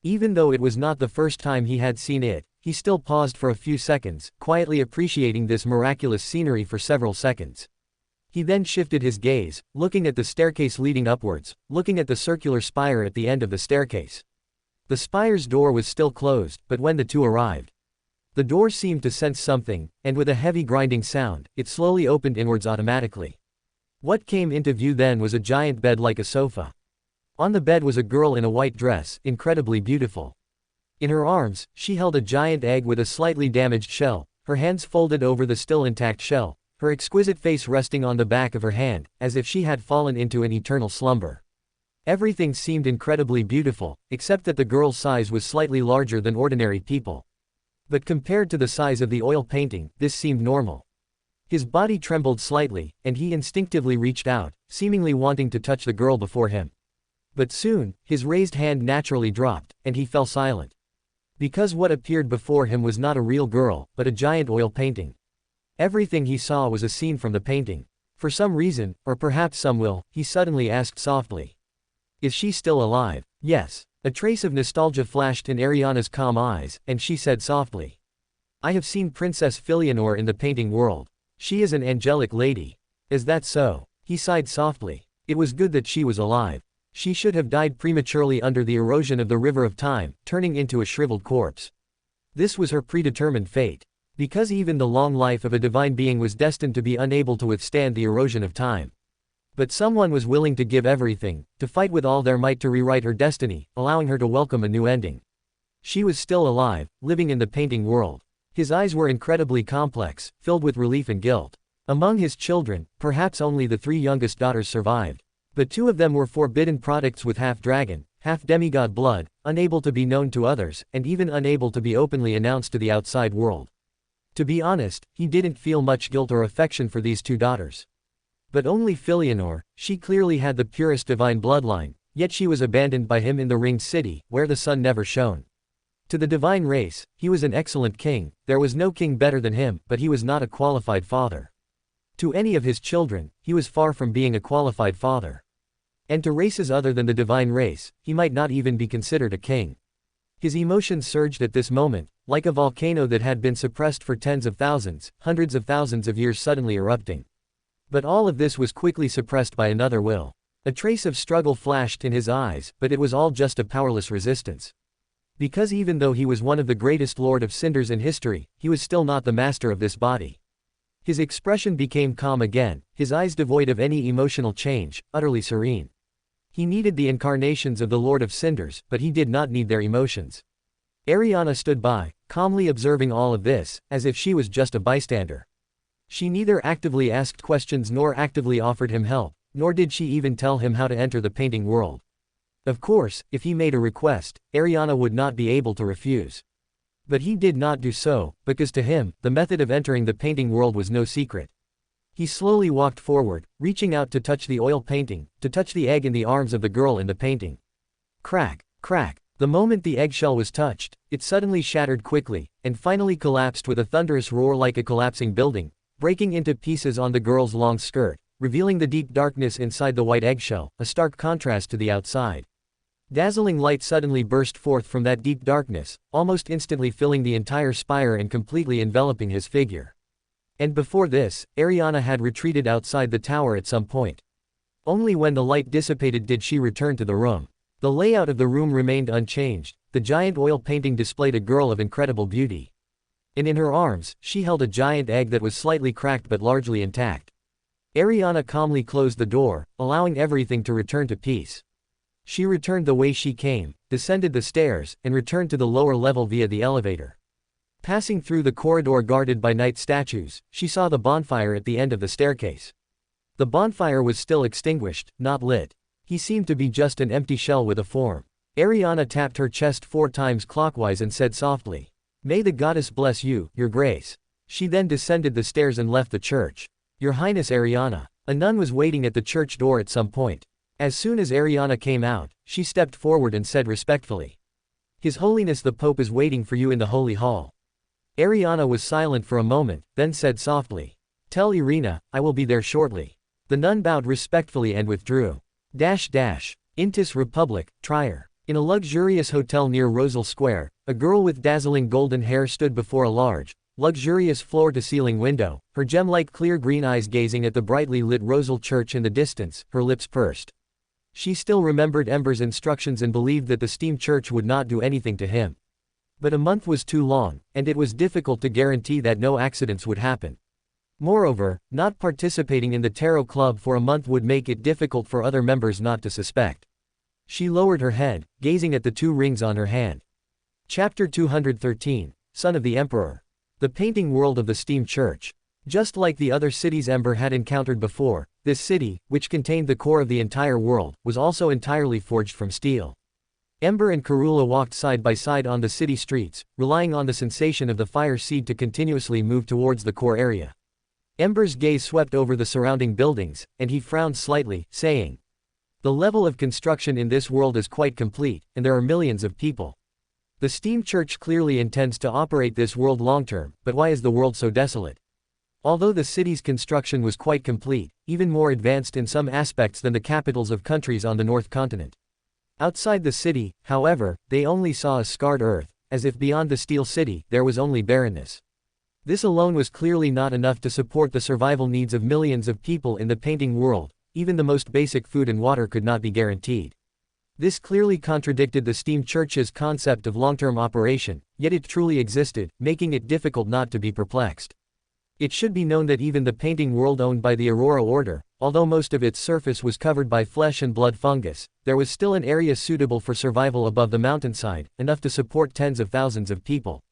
Even though it was not the first time he had seen it, he still paused for a few seconds, quietly appreciating this miraculous scenery for several seconds. He then shifted his gaze, looking at the staircase leading upwards, looking at the circular spire at the end of the staircase. The spire's door was still closed, but when the 2 arrived, the door seemed to sense something, and with a heavy grinding sound, it slowly opened inwards automatically. What came into view then was a giant bed like a sofa. On the bed was a girl in a white dress, incredibly beautiful. In her arms, she held a giant egg with a slightly damaged shell, her hands folded over the still intact shell, her exquisite face resting on the back of her hand, as if she had fallen into an eternal slumber. Everything seemed incredibly beautiful, except that the girl's size was slightly larger than ordinary people. But compared to the size of the oil painting, this seemed normal. His body trembled slightly, and he instinctively reached out, seemingly wanting to touch the girl before him. But soon, his raised hand naturally dropped, and he fell silent. Because what appeared before him was not a real girl, but a giant oil painting. Everything he saw was a scene from the painting. For some reason, or perhaps some will, he suddenly asked softly. Is she still alive? Yes. A trace of nostalgia flashed in Ariana's calm eyes, and she said softly. I have seen Princess Filianor in the painting world. She is an angelic lady. Is that so? He sighed softly. It was good that she was alive. She should have died prematurely under the erosion of the river of time, turning into a shriveled corpse. This was her predetermined fate. Because even the long life of a divine being was destined to be unable to withstand the erosion of time. But someone was willing to give everything, to fight with all their might to rewrite her destiny, allowing her to welcome a new ending. She was still alive, living in the painting world. His eyes were incredibly complex, filled with relief and guilt. Among his children, perhaps only the 3 youngest daughters survived. But 2 of them were forbidden products with half-dragon, half-demigod blood, unable to be known to others, and even unable to be openly announced to the outside world. To be honest, he didn't feel much guilt or affection for these 2 daughters. But only Filianor, she clearly had the purest divine bloodline, yet she was abandoned by him in the Ringed City, where the sun never shone. To the divine race, he was an excellent king, there was no king better than him, but he was not a qualified father. To any of his children, he was far from being a qualified father. And to races other than the divine race, he might not even be considered a king. His emotions surged at this moment, like a volcano that had been suppressed for tens of thousands, hundreds of thousands of years suddenly erupting. But all of this was quickly suppressed by another will. A trace of struggle flashed in his eyes, but it was all just a powerless resistance. Because even though he was one of the greatest Lord of Cinders in history, he was still not the master of this body. His expression became calm again, his eyes devoid of any emotional change, utterly serene. He needed the incarnations of the Lord of Cinders, but he did not need their emotions. Ariana stood by, calmly observing all of this, as if she was just a bystander. She neither actively asked questions nor actively offered him help, nor did she even tell him how to enter the painting world. Of course, if he made a request, Ariana would not be able to refuse. But he did not do so, because to him, the method of entering the painting world was no secret. He slowly walked forward, reaching out to touch the oil painting, to touch the egg in the arms of the girl in the painting. Crack, crack. The moment the eggshell was touched, it suddenly shattered quickly, and finally collapsed with a thunderous roar like a collapsing building, breaking into pieces on the girl's long skirt, revealing the deep darkness inside the white eggshell, a stark contrast to the outside. Dazzling light suddenly burst forth from that deep darkness, almost instantly filling the entire spire and completely enveloping his figure. And before this, Ariana had retreated outside the tower at some point. Only when the light dissipated did she return to the room. The layout of the room remained unchanged, the giant oil painting displayed a girl of incredible beauty. And in her arms, she held a giant egg that was slightly cracked but largely intact. Ariana calmly closed the door, allowing everything to return to peace. She returned the way she came, descended the stairs, and returned to the lower level via the elevator. Passing through the corridor guarded by night statues, she saw the bonfire at the end of the staircase. The bonfire was still extinguished, not lit. He seemed to be just an empty shell with a form. Ariana tapped her chest 4 times clockwise and said softly, "May the goddess bless you, your grace." She then descended the stairs and left the church. "Your Highness Ariana." A nun was waiting at the church door at some point. As soon as Ariana came out, she stepped forward and said respectfully, "His Holiness the Pope is waiting for you in the Holy Hall." Ariana was silent for a moment, then said softly, "Tell Irina, I will be there shortly." The nun bowed respectfully and withdrew. Intis Republic, Trier. In a luxurious hotel near Rosal Square, a girl with dazzling golden hair stood before a large, luxurious floor-to-ceiling window, her gem-like clear green eyes gazing at the brightly lit Rosal Church in the distance, her lips pursed. She still remembered Ember's instructions and believed that the steam church would not do anything to him. But a month was too long, and it was difficult to guarantee that no accidents would happen. Moreover, not participating in the tarot club for a month would make it difficult for other members not to suspect. She lowered her head, gazing at the 2 rings on her hand. Chapter 213, Son of the Emperor. The painting world of the steam church. Just like the other cities Ember had encountered before, this city, which contained the core of the entire world, was also entirely forged from steel. Ember and Karula walked side by side on the city streets, relying on the sensation of the fire seed to continuously move towards the core area. Ember's gaze swept over the surrounding buildings, and he frowned slightly, saying, "The level of construction in this world is quite complete, and there are millions of people. The steam church clearly intends to operate this world long-term, but why is the world so desolate?" Although the city's construction was quite complete, even more advanced in some aspects than the capitals of countries on the North Continent. Outside the city, however, they only saw a scarred earth, as if beyond the steel city, there was only barrenness. This alone was clearly not enough to support the survival needs of millions of people in the painting world, even the most basic food and water could not be guaranteed. This clearly contradicted the steam church's concept of long-term operation, yet it truly existed, making it difficult not to be perplexed. It should be known that even the painting world owned by the Aurora Order, although most of its surface was covered by flesh and blood fungus, there was still an area suitable for survival above the mountainside, enough to support tens of thousands of people.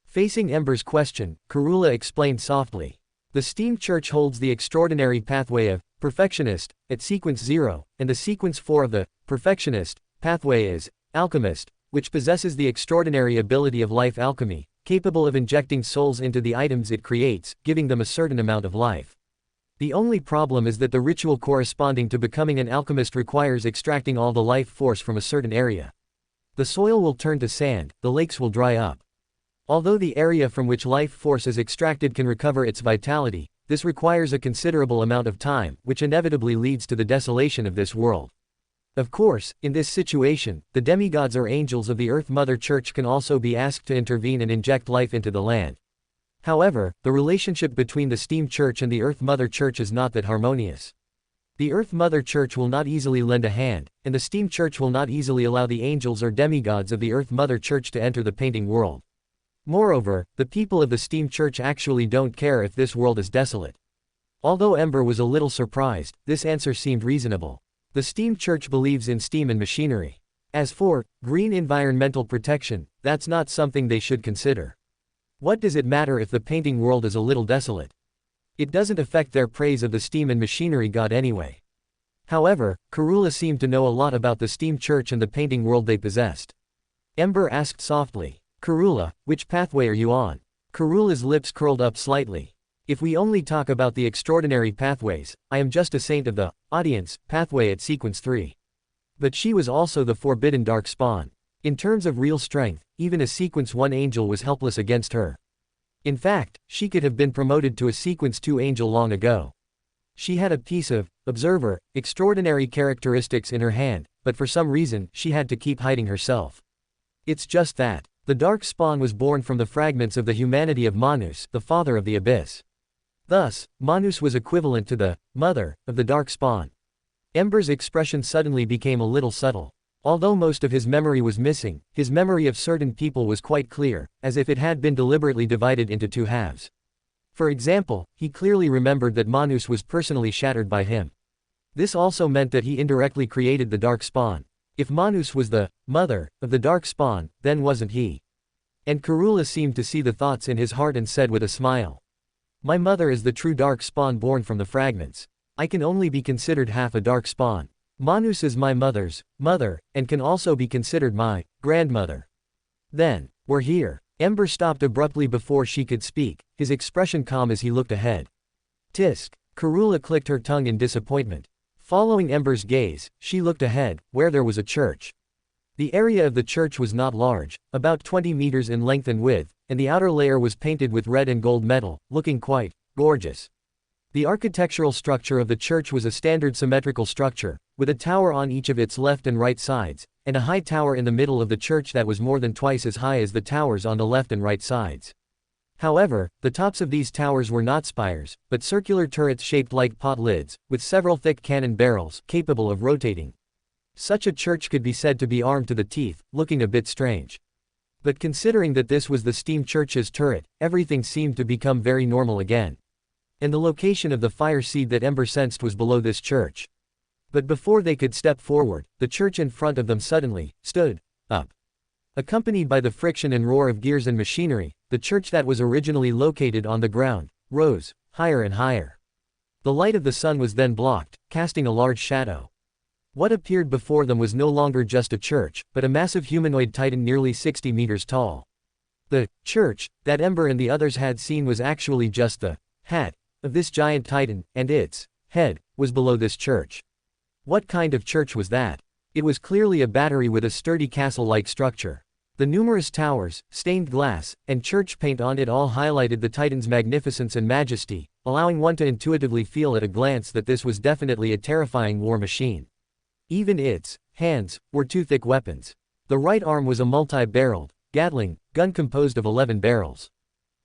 Facing Ember's question, Karula explained softly. The steam church holds the extraordinary pathway of Perfectionist at sequence 0, and the sequence 4 of the Perfectionist pathway is Alchemist, which possesses the extraordinary ability of life alchemy, capable of injecting souls into the items it creates, giving them a certain amount of life. The only problem is that the ritual corresponding to becoming an alchemist requires extracting all the life force from a certain area. The soil will turn to sand, the lakes will dry up. Although the area from which life force is extracted can recover its vitality, this requires a considerable amount of time, which inevitably leads to the desolation of this world. Of course, in this situation, the demigods or angels of the Earth Mother Church can also be asked to intervene and inject life into the land. However, the relationship between the Steam Church and the Earth Mother Church is not that harmonious. The Earth Mother Church will not easily lend a hand, and the Steam Church will not easily allow the angels or demigods of the Earth Mother Church to enter the painting world. Moreover, the people of the Steam Church actually don't care if this world is desolate. Although Ember was a little surprised, this answer seemed reasonable. The Steam Church believes in steam and machinery. As for green environmental protection, that's not something they should consider. What does it matter if the painting world is a little desolate? It doesn't affect their praise of the steam and machinery god anyway. However, Karula seemed to know a lot about the Steam Church and the painting world they possessed. Ember asked softly, "Karula, which pathway are you on?" Karula's lips curled up slightly. "If we only talk about the extraordinary pathways, I am just a saint of the audience pathway at sequence 3. But she was also the forbidden dark spawn. In terms of real strength, even a sequence 1 angel was helpless against her. In fact, she could have been promoted to a sequence 2 angel long ago. She had a piece of observer extraordinary characteristics in her hand, but for some reason, she had to keep hiding herself. It's just that the dark spawn was born from the fragments of the humanity of Manus, the father of the abyss. Thus, Manus was equivalent to the mother of the dark spawn. Ember's expression suddenly became a little subtle. Although most of his memory was missing, his memory of certain people was quite clear, as if it had been deliberately divided into 2 halves. For example, he clearly remembered that Manus was personally shattered by him. This also meant that he indirectly created the dark spawn. If Manus was the mother of the dark spawn, then wasn't he? And Karula seemed to see the thoughts in his heart and said with a smile, "My mother is the true dark spawn born from the fragments. I can only be considered half a dark spawn. Manus is my mother's mother, and can also be considered my grandmother." "Then, we're here." Ember stopped abruptly before she could speak, his expression calm as he looked ahead. "Tisk." Karula clicked her tongue in disappointment. Following Ember's gaze, she looked ahead, where there was a church. The area of the church was not large, about 20 meters in length and width, and the outer layer was painted with red and gold metal, looking quite gorgeous. The architectural structure of the church was a standard symmetrical structure, with a tower on each of its left and right sides, and a high tower in the middle of the church that was more than twice as high as the towers on the left and right sides. However, the tops of these towers were not spires, but circular turrets shaped like pot lids, with several thick cannon barrels capable of rotating. Such a church could be said to be armed to the teeth, looking a bit strange. But considering that this was the Steam Church's turret, everything seemed to become very normal again. And the location of the fire seed that Ember sensed was below this church. But before they could step forward, the church in front of them suddenly stood up. Accompanied by the friction and roar of gears and machinery, the church that was originally located on the ground rose higher and higher. The light of the sun was then blocked, casting a large shadow. What appeared before them was no longer just a church, but a massive humanoid titan nearly 60 meters tall. The church that Ember and the others had seen was actually just the hat of this giant titan, and its head was below this church. What kind of church was that? It was clearly a battery with a sturdy castle-like structure. The numerous towers, stained glass, and church paint on it all highlighted the titan's magnificence and majesty, allowing one to intuitively feel at a glance that this was definitely a terrifying war machine. Even its hands were 2 thick weapons. The right arm was a multi-barreled Gatling gun composed of 11 barrels.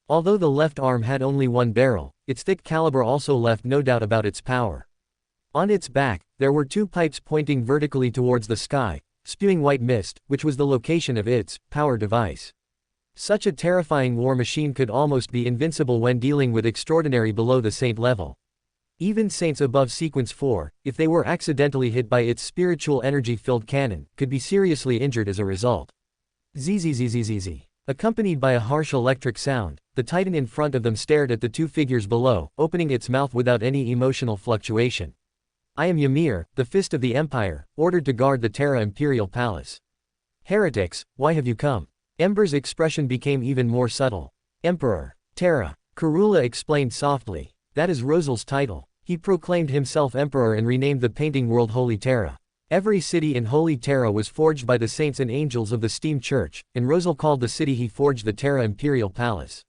Although the left arm had only 1 barrel, its thick caliber also left no doubt about its power. On its back, there were 2 pipes pointing vertically towards the sky, spewing white mist, which was the location of its power device. Such a terrifying war machine could almost be invincible when dealing with extraordinary below the saint level. Even saints above sequence 4, if they were accidentally hit by its spiritual energy-filled cannon, could be seriously injured as a result. Zzzzzzz. Accompanied by a harsh electric sound, the titan in front of them stared at the 2 figures below, opening its mouth without any emotional fluctuation. "I am Ymir, the Fist of the Empire, ordered to guard the Terra Imperial Palace." "Heretics, why have you come?" Ember's expression became even more subtle. "Emperor. Terra." Karula explained softly. "That is Rosal's title. He proclaimed himself emperor and renamed the painting world Holy Terra. Every city in Holy Terra was forged by the saints and angels of the Steam Church, and Rosal called the city he forged the Terra Imperial Palace.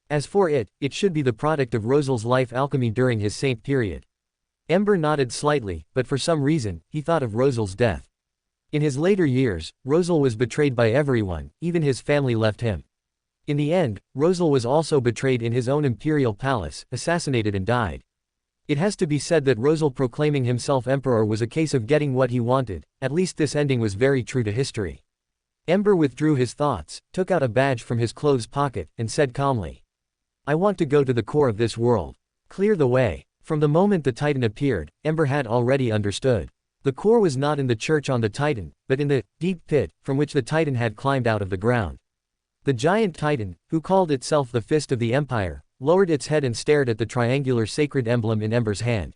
As for it, it should be the product of Rosal's life alchemy during his saint period. Ember nodded slightly, but for some reason, he thought of Rosal's death. In his later years, Rosal was betrayed by everyone, even his family left him. In the end, Rosal was also betrayed in his own imperial palace, assassinated and died. It has to be said that Rosal proclaiming himself emperor was a case of getting what he wanted, at least this ending was very true to history. Ember withdrew his thoughts, took out a badge from his clothes pocket, and said calmly, "I want to go to the core of this world. Clear the way." From the moment the Titan appeared, Ember had already understood. The core was not in the church on the Titan, but in the deep pit from which the Titan had climbed out of the ground. The giant Titan, who called itself the Fist of the Empire, lowered its head and stared at the triangular sacred emblem in Ember's hand.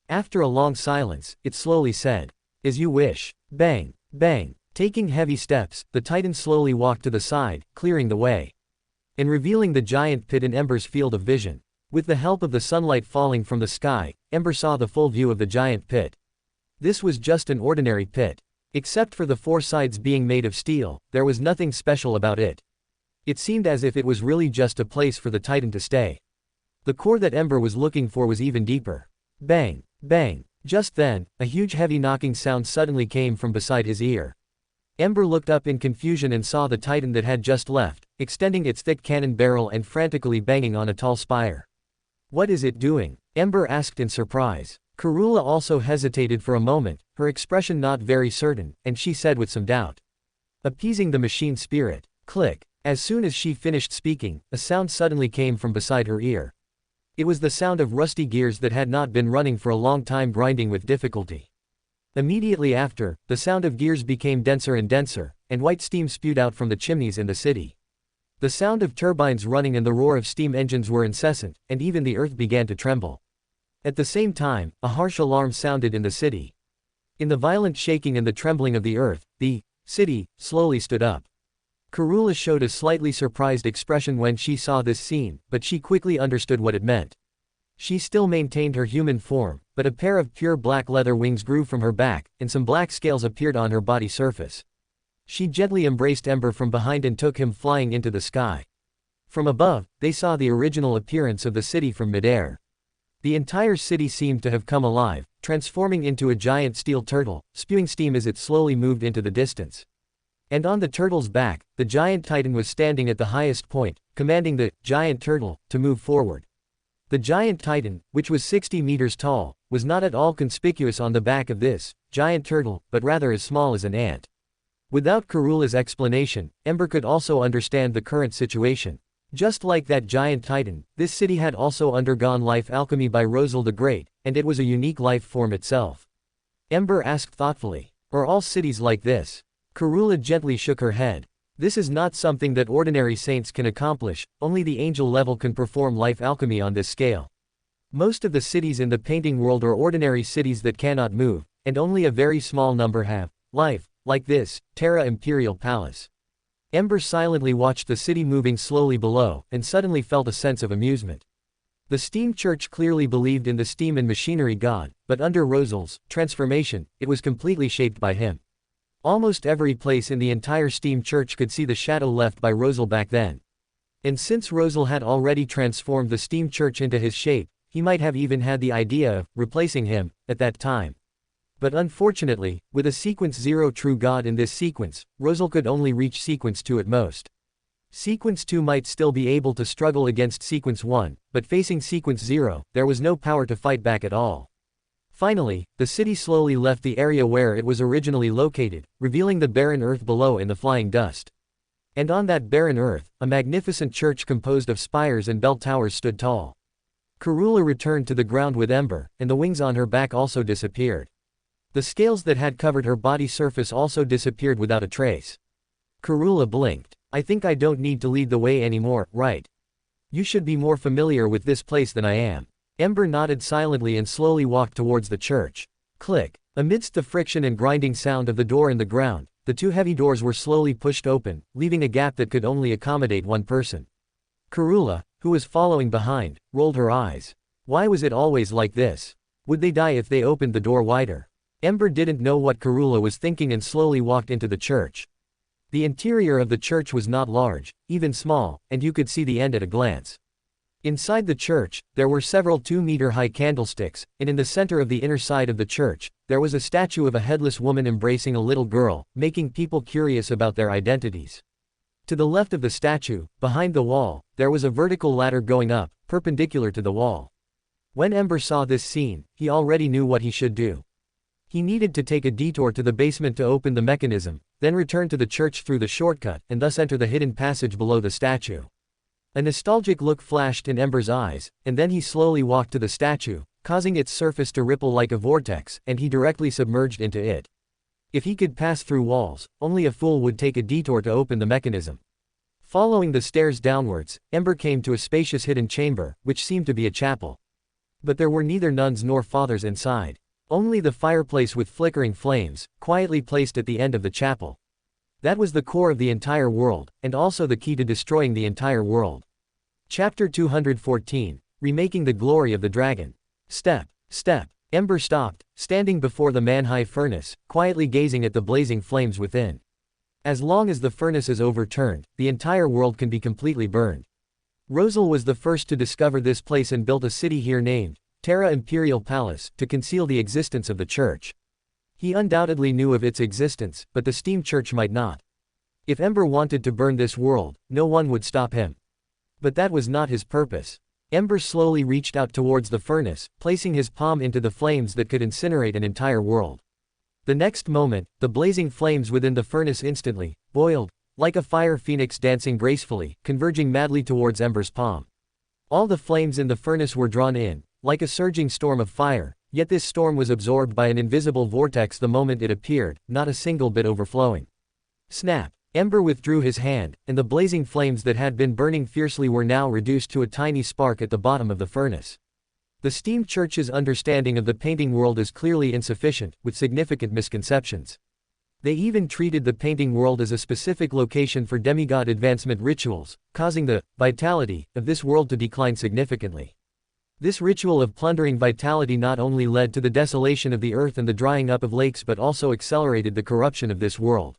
After a long silence, it slowly said, "As you wish." Bang, bang. Taking heavy steps, the Titan slowly walked to the side, clearing the way, and revealing the giant pit in Ember's field of vision. With the help of the sunlight falling from the sky, Ember saw the full view of the giant pit. This was just an ordinary pit. Except for the four sides being made of steel, there was nothing special about it. It seemed as if it was really just a place for the Titan to stay. The core that Ember was looking for was even deeper. Bang, bang. Just then, a huge heavy knocking sound suddenly came from beside his ear. Ember looked up in confusion and saw the Titan that had just left, extending its thick cannon barrel and frantically banging on a tall spire. "What is it doing?" Ember asked in surprise. Karula also hesitated for a moment, her expression not very certain, and she said with some doubt, "Appeasing the machine spirit." Click. As soon as she finished speaking, a sound suddenly came from beside her ear. It was the sound of rusty gears that had not been running for a long time grinding with difficulty. Immediately after, the sound of gears became denser and denser, and white steam spewed out from the chimneys in the city. The sound of turbines running and the roar of steam engines were incessant, and even the earth began to tremble. At the same time, a harsh alarm sounded in the city. In the violent shaking and the trembling of the earth, the city slowly stood up. Karula showed a slightly surprised expression when she saw this scene, but she quickly understood what it meant. She still maintained her human form, but a pair of pure black leather wings grew from her back, and some black scales appeared on her body surface. She gently embraced Ember from behind and took him flying into the sky. From above, they saw the original appearance of the city from midair. The entire city seemed to have come alive, transforming into a giant steel turtle, spewing steam as it slowly moved into the distance. And on the turtle's back, the giant Titan was standing at the highest point, commanding the giant turtle to move forward. The giant Titan, which was 60 meters tall, was not at all conspicuous on the back of this giant turtle, but rather as small as an ant. Without Karula's explanation, Ember could also understand the current situation. Just like that giant Titan, this city had also undergone life alchemy by Rosal the Great, and it was a unique life form itself. Ember asked thoughtfully, "Are all cities like this?" Karula gently shook her head. "This is not something that ordinary saints can accomplish, only the angel level can perform life alchemy on this scale. Most of the cities in the painting world are ordinary cities that cannot move, and only a very small number have life, like this Terra Imperial Palace." Ember silently watched the city moving slowly below, and suddenly felt a sense of amusement. The Steam Church clearly believed in the steam and machinery god, but under Rosal's transformation, it was completely shaped by him. Almost every place in the entire Steam Church could see the shadow left by Rosal back then. And since Rosal had already transformed the Steam Church into his shape, he might have even had the idea of replacing him at that time. But unfortunately, with a sequence 0 true god in this sequence, Rosal could only reach sequence 2 at most. Sequence 2 might still be able to struggle against sequence 1, but facing sequence 0, there was no power to fight back at all. Finally, the city slowly left the area where it was originally located, revealing the barren earth below in the flying dust. And on that barren earth, a magnificent church composed of spires and bell towers stood tall. Karula returned to the ground with Ember, and the wings on her back also disappeared. The scales that had covered her body surface also disappeared without a trace. Karula blinked. "I think I don't need to lead the way anymore, right? You should be more familiar with this place than I am." Ember nodded silently and slowly walked towards the church. Click. Amidst the friction and grinding sound of the door in the ground, the two heavy doors were slowly pushed open, leaving a gap that could only accommodate one person. Karula, who was following behind, rolled her eyes. Why was it always like this? Would they die if they opened the door wider? Ember didn't know what Karula was thinking and slowly walked into the church. The interior of the church was not large, even small, and you could see the end at a glance. Inside the church, there were several 2-meter-high candlesticks, and in the center of the inner side of the church, there was a statue of a headless woman embracing a little girl, making people curious about their identities. To the left of the statue, behind the wall, there was a vertical ladder going up, perpendicular to the wall. When Ember saw this scene, he already knew what he should do. He needed to take a detour to the basement to open the mechanism, then return to the church through the shortcut, and thus enter the hidden passage below the statue. A nostalgic look flashed in Ember's eyes, and then he slowly walked to the statue, causing its surface to ripple like a vortex, and he directly submerged into it. If he could pass through walls, only a fool would take a detour to open the mechanism. Following the stairs downwards, Ember came to a spacious hidden chamber, which seemed to be a chapel. But there were neither nuns nor fathers inside. Only the fireplace with flickering flames, quietly placed at the end of the chapel. That was the core of the entire world, and also the key to destroying the entire world. Chapter 214, Remaking the Glory of the Dragon. Step. Ember stopped, standing before the man-high furnace, quietly gazing at the blazing flames within. As long as the furnace is overturned, the entire world can be completely burned. Rosal was the first to discover this place and built a city here named Terra Imperial Palace, to conceal the existence of the church. He undoubtedly knew of its existence, but the steam church might not. If Ember wanted to burn this world, no one would stop him. But that was not his purpose. Ember slowly reached out towards the furnace, placing his palm into the flames that could incinerate an entire world. The next moment, the blazing flames within the furnace instantly boiled, like a fire phoenix dancing gracefully, converging madly towards Ember's palm. All the flames in the furnace were drawn in, like a surging storm of fire, yet this storm was absorbed by an invisible vortex the moment it appeared, not a single bit overflowing. Snap! Ember withdrew his hand, and the blazing flames that had been burning fiercely were now reduced to a tiny spark at the bottom of the furnace. The steam church's understanding of the painting world is clearly insufficient, with significant misconceptions. They even treated the painting world as a specific location for demigod advancement rituals, causing the vitality of this world to decline significantly. This ritual of plundering vitality not only led to the desolation of the earth and the drying up of lakes but also accelerated the corruption of this world.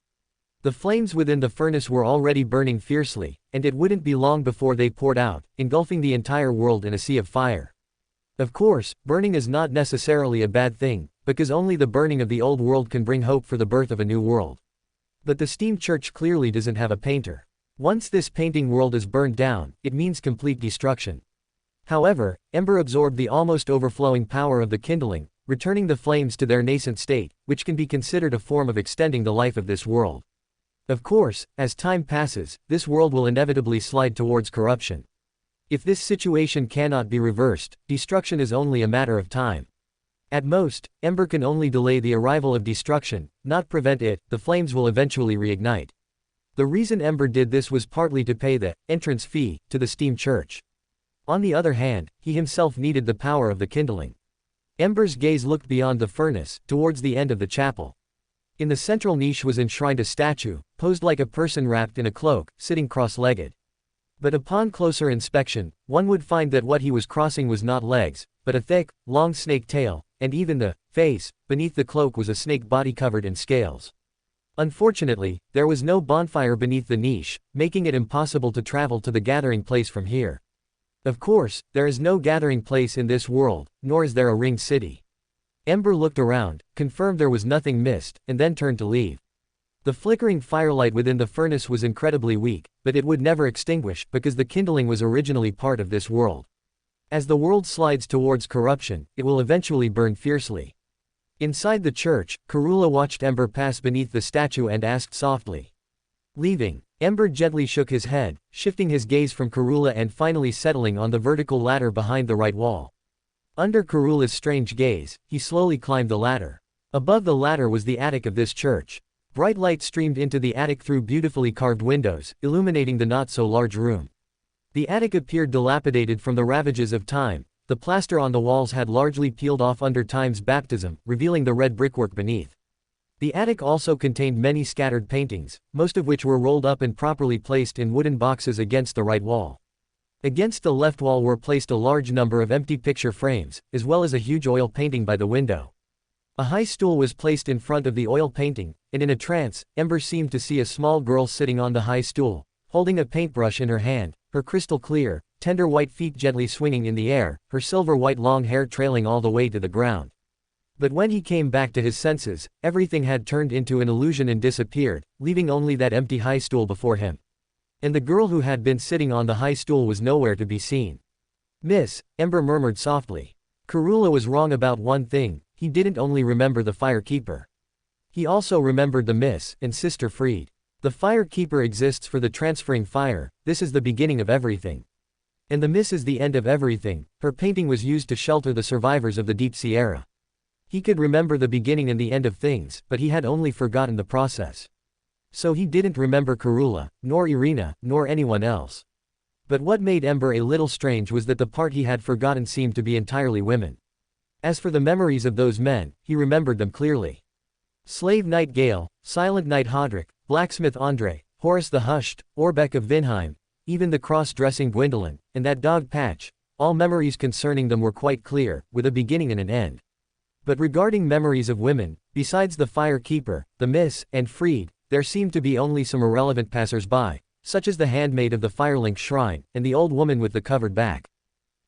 The flames within the furnace were already burning fiercely, and it wouldn't be long before they poured out, engulfing the entire world in a sea of fire. Of course, burning is not necessarily a bad thing, because only the burning of the old world can bring hope for the birth of a new world. But the steam church clearly doesn't have a painter. Once this painting world is burned down, it means complete destruction. However, Ember absorbed the almost overflowing power of the kindling, returning the flames to their nascent state, which can be considered a form of extending the life of this world. Of course, as time passes, this world will inevitably slide towards corruption. If this situation cannot be reversed, destruction is only a matter of time. At most, Ember can only delay the arrival of destruction, not prevent it. The flames will eventually reignite. The reason Ember did this was partly to pay the entrance fee to the steam church. On the other hand, he himself needed the power of the kindling. Ember's gaze looked beyond the furnace, towards the end of the chapel. In the central niche was enshrined a statue, posed like a person wrapped in a cloak, sitting cross-legged. But upon closer inspection, one would find that what he was crossing was not legs, but a thick, long snake tail, and even the face beneath the cloak was a snake body covered in scales. Unfortunately, there was no bonfire beneath the niche, making it impossible to travel to the gathering place from here. Of course, there is no gathering place in this world, nor is there a ringed city. Ember looked around, confirmed there was nothing missed, and then turned to leave. The flickering firelight within the furnace was incredibly weak, but it would never extinguish because the kindling was originally part of this world. As the world slides towards corruption, it will eventually burn fiercely. Inside the church, Karula watched Ember pass beneath the statue and asked softly. Leaving. Ember gently shook his head, shifting his gaze from Karula and finally settling on the vertical ladder behind the right wall. Under Karula's strange gaze, he slowly climbed the ladder. Above the ladder was the attic of this church. Bright light streamed into the attic through beautifully carved windows, illuminating the not-so-large room. The attic appeared dilapidated from the ravages of time. The plaster on the walls had largely peeled off under time's baptism, revealing the red brickwork beneath. The attic also contained many scattered paintings, most of which were rolled up and properly placed in wooden boxes against the right wall. Against the left wall were placed a large number of empty picture frames, as well as a huge oil painting by the window. A high stool was placed in front of the oil painting, and in a trance, Ember seemed to see a small girl sitting on the high stool, holding a paintbrush in her hand, her crystal clear, tender white feet gently swinging in the air, her silver white long hair trailing all the way to the ground. But when he came back to his senses, everything had turned into an illusion and disappeared, leaving only that empty high stool before him. And the girl who had been sitting on the high stool was nowhere to be seen. "Miss," Ember murmured softly. Karula was wrong about one thing. He didn't only remember the Firekeeper. He also remembered the Miss and Sister Freed. The Firekeeper exists for the transferring fire, this is the beginning of everything. And the Miss is the end of everything, her painting was used to shelter the survivors of the Deep Sea Era. He could remember the beginning and the end of things, but he had only forgotten the process. So he didn't remember Karula, nor Irina, nor anyone else. But what made Ember a little strange was that the part he had forgotten seemed to be entirely women. As for the memories of those men, he remembered them clearly. Slave Knight Gale, Silent Knight Hodrick, Blacksmith Andre, Horace the Hushed, Orbeck of Vinheim, even the cross-dressing Gwendolyn, and that dog Patch, all memories concerning them were quite clear, with a beginning and an end. But regarding memories of women, besides the Firekeeper, the Miss, and Freed, there seemed to be only some irrelevant passers-by, such as the handmaid of the Firelink Shrine, and the old woman with the covered back.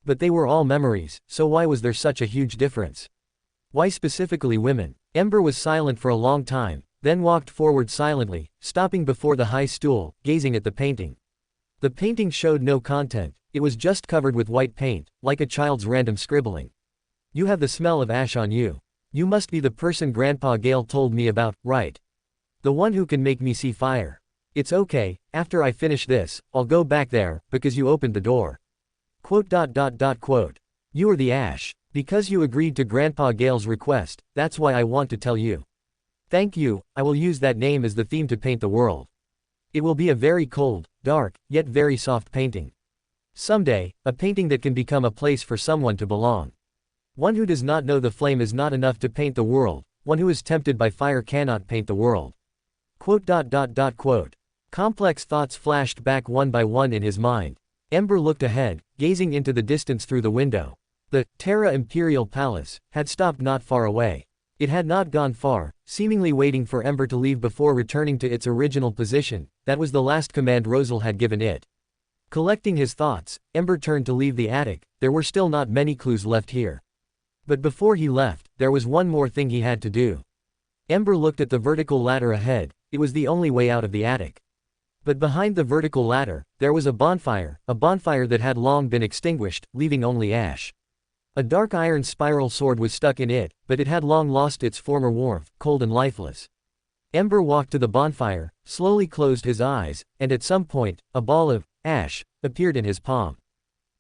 But they were all memories, so why was there such a huge difference? Why specifically women? Ember was silent for a long time, then walked forward silently, stopping before the high stool, gazing at the painting. The painting showed no content, it was just covered with white paint, like a child's random scribbling. "You have the smell of ash on you. You must be the person Grandpa Gale told me about, right? The one who can make me see fire. It's okay, after I finish this, I'll go back there, because you opened the door. Quote. You are the ash. Because you agreed to Grandpa Gale's request, that's why I want to tell you. Thank you, I will use that name as the theme to paint the world. It will be a very cold, dark, yet very soft painting. Someday, a painting that can become a place for someone to belong. One who does not know the flame is not enough to paint the world, one who is tempted by fire cannot paint the world. Quote. Complex thoughts flashed back one by one in his mind. Ember looked ahead, gazing into the distance through the window. The Terra Imperial Palace had stopped not far away. It had not gone far, seemingly waiting for Ember to leave before returning to its original position. That was the last command Rosal had given it. Collecting his thoughts, Ember turned to leave the attic. There were still not many clues left here. But before he left, there was one more thing he had to do. Ember looked at the vertical ladder ahead. It was the only way out of the attic. But behind the vertical ladder, there was a bonfire that had long been extinguished, leaving only ash. A dark iron spiral sword was stuck in it, but it had long lost its former warmth, cold and lifeless. Ember walked to the bonfire, slowly closed his eyes, and at some point, a ball of ash appeared in his palm.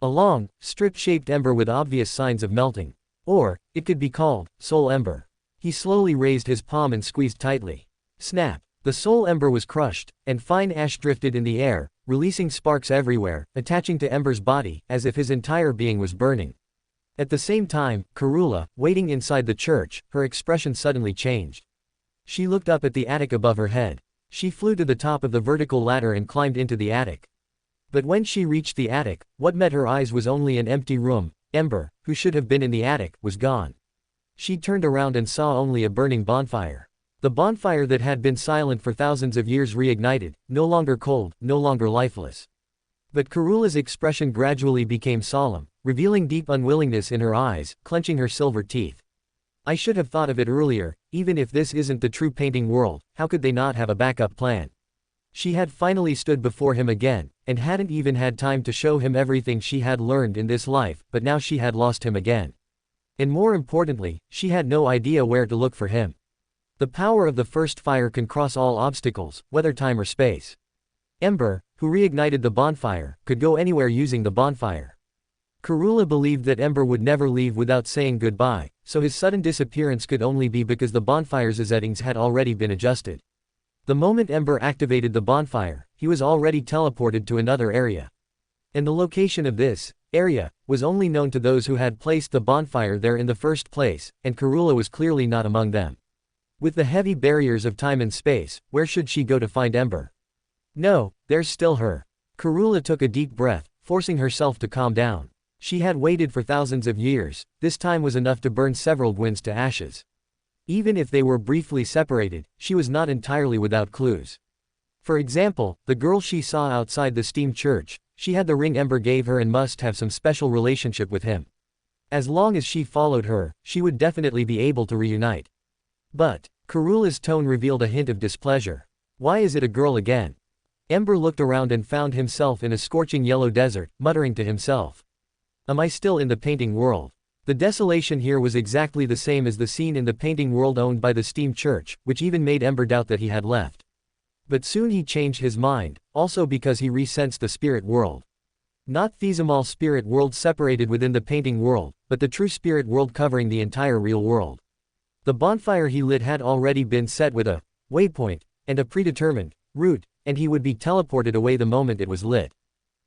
A long, strip-shaped ember with obvious signs of melting. Or, it could be called soul ember. He slowly raised his palm and squeezed tightly. Snap! The soul ember was crushed, and fine ash drifted in the air, releasing sparks everywhere, attaching to Ember's body, as if his entire being was burning. At the same time, Karula, waiting inside the church, her expression suddenly changed. She looked up at the attic above her head. She flew to the top of the vertical ladder and climbed into the attic. But when she reached the attic, what met her eyes was only an empty room. Ember, who should have been in the attic, was gone. She turned around and saw only a burning bonfire. The bonfire that had been silent for thousands of years reignited, no longer cold, no longer lifeless. But Karula's expression gradually became solemn, revealing deep unwillingness in her eyes, clenching her silver teeth. I should have thought of it earlier. Even if this isn't the true painting world, how could they not have a backup plan? She had finally stood before him again, and hadn't even had time to show him everything she had learned in this life, but now she had lost him again. And more importantly, she had no idea where to look for him. The power of the first fire can cross all obstacles, whether time or space. Ember, who reignited the bonfire, could go anywhere using the bonfire. Karula believed that Ember would never leave without saying goodbye, so his sudden disappearance could only be because the bonfire's settings had already been adjusted. The moment Ember activated the bonfire, he was already teleported to another area. And the location of this area was only known to those who had placed the bonfire there in the first place, and Karula was clearly not among them. With the heavy barriers of time and space, where should she go to find Ember? No, there's still her. Karula took a deep breath, forcing herself to calm down. She had waited for thousands of years, this time was enough to burn several winds to ashes. Even if they were briefly separated, she was not entirely without clues. For example, the girl she saw outside the steam church, she had the ring Ember gave her and must have some special relationship with him. As long as she followed her, she would definitely be able to reunite. But Karula's tone revealed a hint of displeasure. Why is it a girl again? Ember looked around and found himself in a scorching yellow desert, muttering to himself. Am I still in the painting world? The desolation here was exactly the same as the scene in the painting world owned by the steam church, which even made Ember doubt that he had left. But soon he changed his mind, also because he resensed the spirit world. Not Thesemal spirit world separated within the painting world, but the true spirit world covering the entire real world. The bonfire he lit had already been set with a waypoint and a predetermined route, and he would be teleported away the moment it was lit.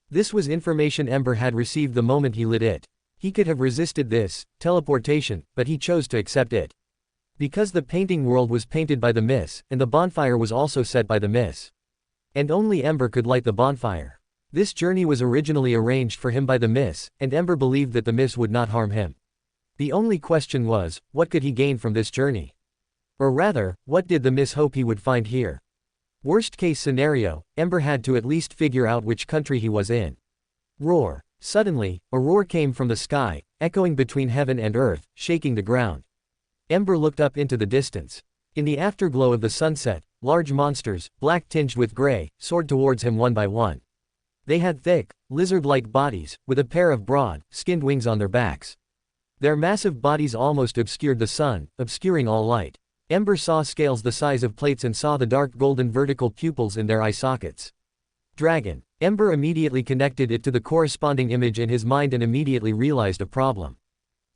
This was information Ember had received the moment he lit it. He could have resisted this teleportation, but he chose to accept it. Because the painting world was painted by the Miss, and the bonfire was also set by the Miss. And only Ember could light the bonfire. This journey was originally arranged for him by the Miss, and Ember believed that the Miss would not harm him. The only question was, what could he gain from this journey? Or rather, what did the Miss hope he would find here? Worst case scenario, Ember had to at least figure out which country he was in. Roar. Suddenly, a roar came from the sky, echoing between heaven and earth, shaking the ground. Ember looked up into the distance. In the afterglow of the sunset, large monsters, black tinged with gray, soared towards him one by one. They had thick, lizard-like bodies, with a pair of broad, skinned wings on their backs. Their massive bodies almost obscured the sun, obscuring all light. Ember saw scales the size of plates and saw the dark golden vertical pupils in their eye sockets. Dragon. Ember immediately connected it to the corresponding image in his mind and immediately realized a problem.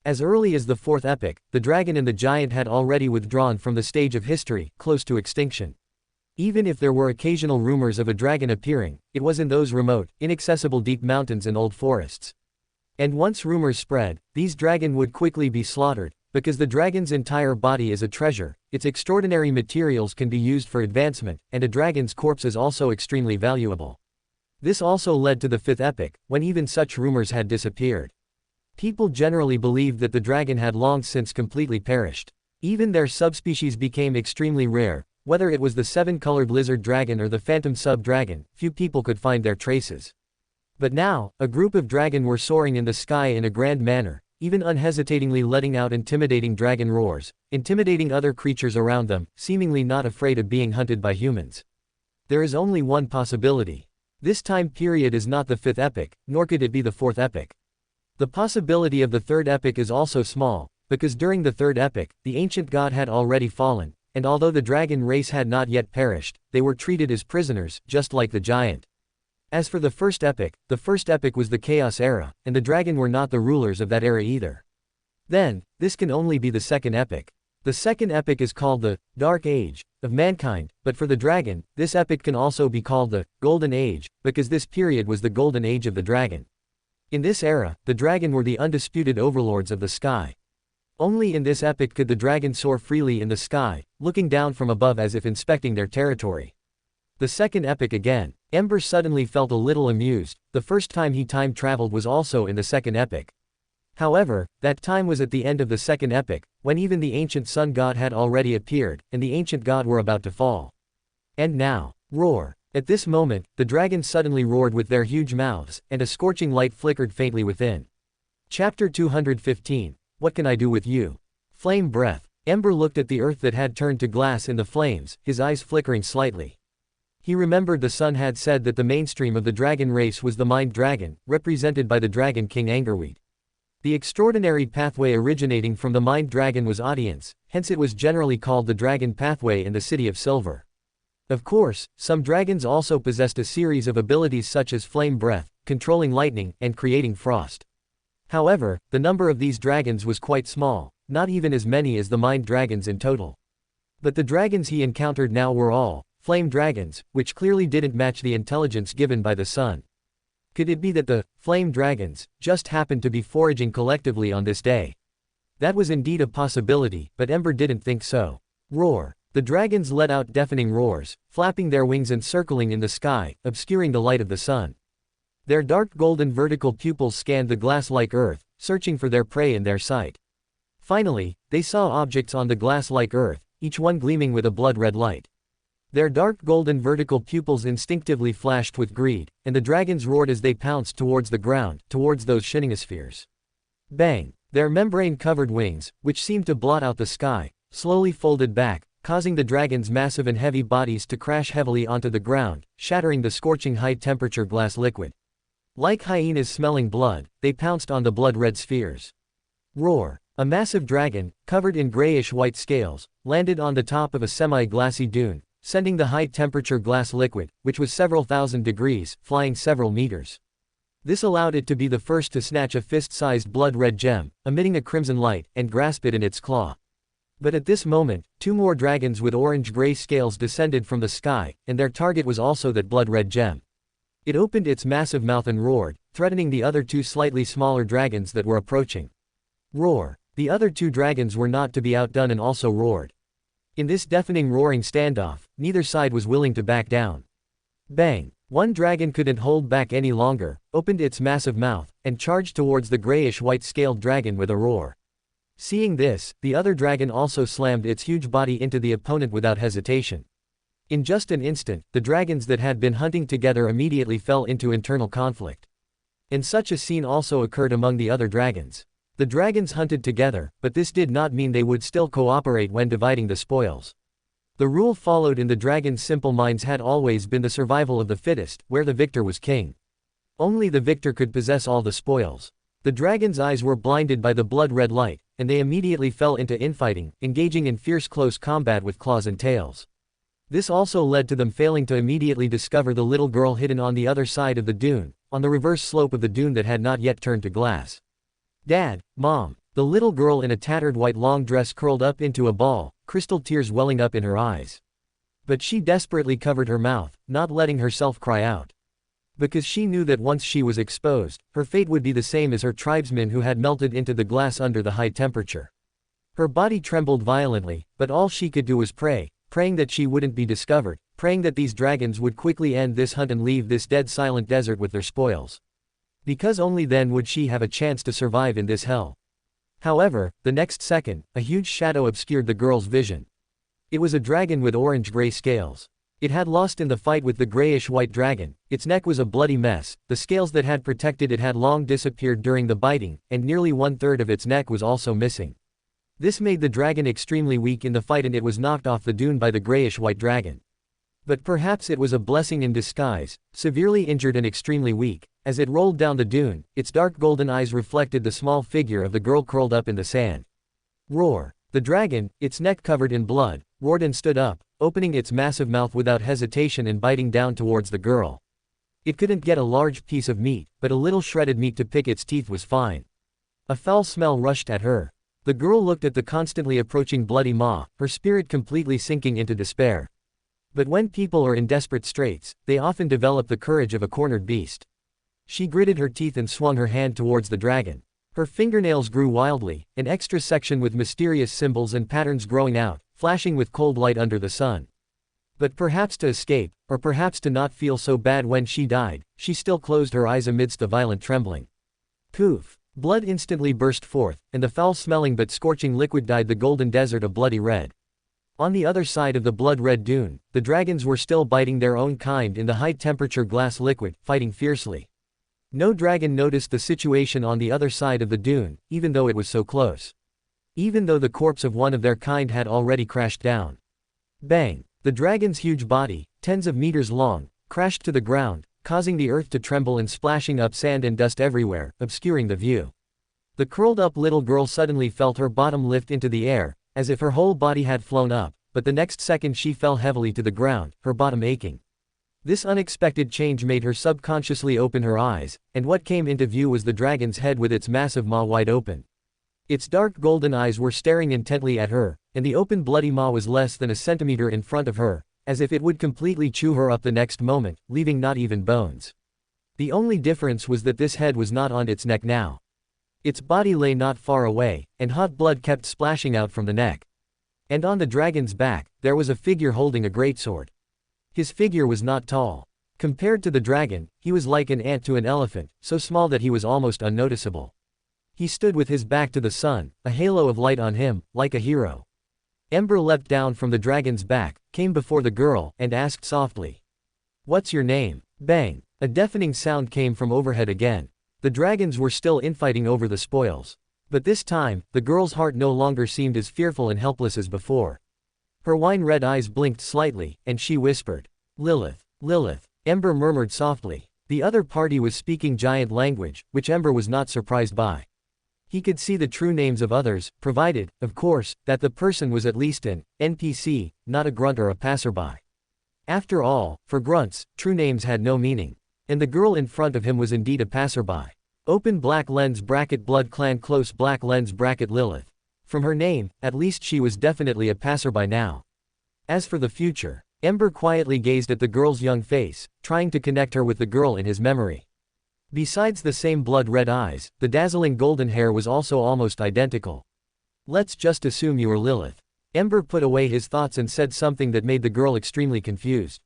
As early as the fourth epoch, the dragon and the giant had already withdrawn from the stage of history, close to extinction. Even if there were occasional rumors of a dragon appearing, it was in those remote, inaccessible deep mountains and old forests. And once rumors spread, these dragon would quickly be slaughtered, because the dragon's entire body is a treasure, its extraordinary materials can be used for advancement, and a dragon's corpse is also extremely valuable. This also led to the fifth epoch, when even such rumors had disappeared. People generally believed that the dragon had long since completely perished. Even their subspecies became extremely rare, whether it was the seven-colored lizard dragon or the phantom sub-dragon, few people could find their traces. But now, a group of dragon were soaring in the sky in a grand manner, even unhesitatingly letting out intimidating dragon roars, intimidating other creatures around them, seemingly not afraid of being hunted by humans. There is only one possibility. This time period is not the fifth epoch, nor could it be the fourth epoch. The possibility of the third epoch is also small, because during the third epoch, the ancient god had already fallen, and although the dragon race had not yet perished, they were treated as prisoners, just like the giant. As for the first epoch was the Chaos Era, and the dragon were not the rulers of that era either. Then, this can only be the second epoch. The second epoch is called the Dark Age of mankind, but for the dragon, this epoch can also be called the Golden Age, because this period was the Golden Age of the dragon. In this era, the dragon were the undisputed overlords of the sky. Only in this epoch could the dragon soar freely in the sky, looking down from above as if inspecting their territory. The second epoch again. Ember suddenly felt a little amused. The first time he time traveled was also in the second epoch. However, that time was at the end of the second epoch, when even the ancient sun god had already appeared, and the ancient god were about to fall. And now, roar. At this moment, the dragons suddenly roared with their huge mouths, and a scorching light flickered faintly within. Chapter 215. What can I do with you? Flame breath. Ember looked at the earth that had turned to glass in the flames, his eyes flickering slightly. He remembered the sun had said that the mainstream of the dragon race was the mind dragon, represented by the dragon king Angerweed. The extraordinary pathway originating from the mind dragon was audience, hence it was generally called the dragon pathway in the City of Silver. Of course, some dragons also possessed a series of abilities such as flame breath, controlling lightning, and creating frost. However, the number of these dragons was quite small, not even as many as the mind dragons in total. But the dragons he encountered now were all flame dragons, which clearly didn't match the intelligence given by the sun. Could it be that the flame dragons just happened to be foraging collectively on this day? That was indeed a possibility, but Ember didn't think so. Roar. The dragons let out deafening roars, flapping their wings and circling in the sky, obscuring the light of the sun. Their dark golden vertical pupils scanned the glass-like earth, searching for their prey in their sight. Finally, they saw objects on the glass-like earth, each one gleaming with a blood-red light. Their dark golden vertical pupils instinctively flashed with greed, and the dragons roared as they pounced towards the ground, towards those shinningospheres. Bang! Their membrane-covered wings, which seemed to blot out the sky, slowly folded back, causing the dragons' massive and heavy bodies to crash heavily onto the ground, shattering the scorching high-temperature glass liquid. Like hyenas smelling blood, they pounced on the blood-red spheres. Roar! A massive dragon, covered in grayish-white scales, landed on the top of a semi-glassy dune, sending the high-temperature glass liquid, which was several thousand degrees, flying several meters. This allowed it to be the first to snatch a fist-sized blood-red gem, emitting a crimson light, and grasp it in its claw. But at this moment, two more dragons with orange-gray scales descended from the sky, and their target was also that blood-red gem. It opened its massive mouth and roared, threatening the other two slightly smaller dragons that were approaching. Roar! The other two dragons were not to be outdone and also roared. In this deafening roaring standoff, neither side was willing to back down. Bang! One dragon couldn't hold back any longer, opened its massive mouth, and charged towards the grayish-white scaled dragon with a roar. Seeing this, the other dragon also slammed its huge body into the opponent without hesitation. In just an instant, the dragons that had been hunting together immediately fell into internal conflict. And such a scene also occurred among the other dragons. The dragons hunted together, but this did not mean they would still cooperate when dividing the spoils. The rule followed in the dragons' simple minds had always been the survival of the fittest, where the victor was king. Only the victor could possess all the spoils. The dragons' eyes were blinded by the blood-red light, and they immediately fell into infighting, engaging in fierce close combat with claws and tails. This also led to them failing to immediately discover the little girl hidden on the other side of the dune, on the reverse slope of the dune that had not yet turned to glass. Dad, Mom. The little girl in a tattered white long dress curled up into a ball, crystal tears welling up in her eyes. But she desperately covered her mouth, not letting herself cry out. Because she knew that once she was exposed, her fate would be the same as her tribesmen who had melted into the glass under the high temperature. Her body trembled violently, but all she could do was pray, praying that she wouldn't be discovered, praying that these dragons would quickly end this hunt and leave this dead silent desert with their spoils. Because only then would she have a chance to survive in this hell. However, the next second, a huge shadow obscured the girl's vision. It was a dragon with orange-gray scales. It had lost in the fight with the grayish-white dragon, its neck was a bloody mess, the scales that had protected it had long disappeared during the biting, and nearly one-third of its neck was also missing. This made the dragon extremely weak in the fight and it was knocked off the dune by the grayish-white dragon. But perhaps it was a blessing in disguise, severely injured and extremely weak. As it rolled down the dune, its dark golden eyes reflected the small figure of the girl curled up in the sand. Roar! The dragon, its neck covered in blood, roared and stood up, opening its massive mouth without hesitation and biting down towards the girl. It couldn't get a large piece of meat, but a little shredded meat to pick its teeth was fine. A foul smell rushed at her. The girl looked at the constantly approaching bloody maw, her spirit completely sinking into despair. But when people are in desperate straits, they often develop the courage of a cornered beast. She gritted her teeth and swung her hand towards the dragon. Her fingernails grew wildly, an extra section with mysterious symbols and patterns growing out, flashing with cold light under the sun. But perhaps to escape, or perhaps to not feel so bad when she died, she still closed her eyes amidst the violent trembling. Poof! Blood instantly burst forth, and the foul-smelling but scorching liquid dyed the golden desert a bloody red. On the other side of the blood-red dune, the dragons were still biting their own kind in the high-temperature glass liquid, fighting fiercely. No dragon noticed the situation on the other side of the dune, even though it was so close. Even though the corpse of one of their kind had already crashed down. Bang! The dragon's huge body, tens of meters long, crashed to the ground, causing the earth to tremble and splashing up sand and dust everywhere, obscuring the view. The curled-up little girl suddenly felt her bottom lift into the air, as if her whole body had flown up, but the next second she fell heavily to the ground, her bottom aching. This unexpected change made her subconsciously open her eyes, and what came into view was the dragon's head with its massive maw wide open. Its dark golden eyes were staring intently at her, and the open bloody maw was less than a centimeter in front of her, as if it would completely chew her up the next moment, leaving not even bones. The only difference was that this head was not on its neck now. Its body lay not far away, and hot blood kept splashing out from the neck. And on the dragon's back, there was a figure holding a greatsword. His figure was not tall. Compared to the dragon, he was like an ant to an elephant, so small that he was almost unnoticeable. He stood with his back to the sun, a halo of light on him, like a hero. Ember leapt down from the dragon's back, came before the girl, and asked softly, "What's your name?" Bang! A deafening sound came from overhead again. The dragons were still infighting over the spoils. But this time, the girl's heart no longer seemed as fearful and helpless as before. Her wine-red eyes blinked slightly, and she whispered, "Lilith, Lilith." Ember murmured softly. The other party was speaking giant language, which Ember was not surprised by. He could see the true names of others, provided, of course, that the person was at least an NPC, not a grunt or a passerby. After all, for grunts, true names had no meaning. And the girl in front of him was indeed a passerby. Open black lens bracket blood clan close black lens bracket Lilith. From her name, at least she was definitely a passerby now. As for the future, Ember quietly gazed at the girl's young face, trying to connect her with the girl in his memory. Besides the same blood-red eyes, the dazzling golden hair was also almost identical. "Let's just assume you are Lilith." Ember put away his thoughts and said something that made the girl extremely confused.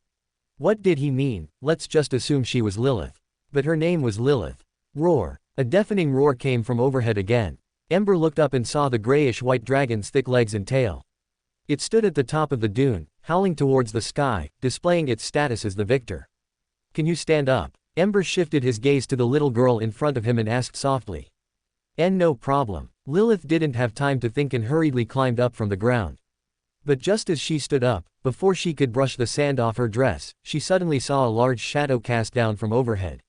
What did he mean, let's just assume she was Lilith? But her name was Lilith. Roar. A deafening roar came from overhead again. Ember looked up and saw the grayish-white dragon's thick legs and tail. It stood at the top of the dune, howling towards the sky, displaying its status as the victor. "Can you stand up?" Ember shifted his gaze to the little girl in front of him and asked softly. No problem." Lilith didn't have time to think and hurriedly climbed up from the ground. But just as she stood up, before she could brush the sand off her dress, she suddenly saw a large shadow cast down from overhead.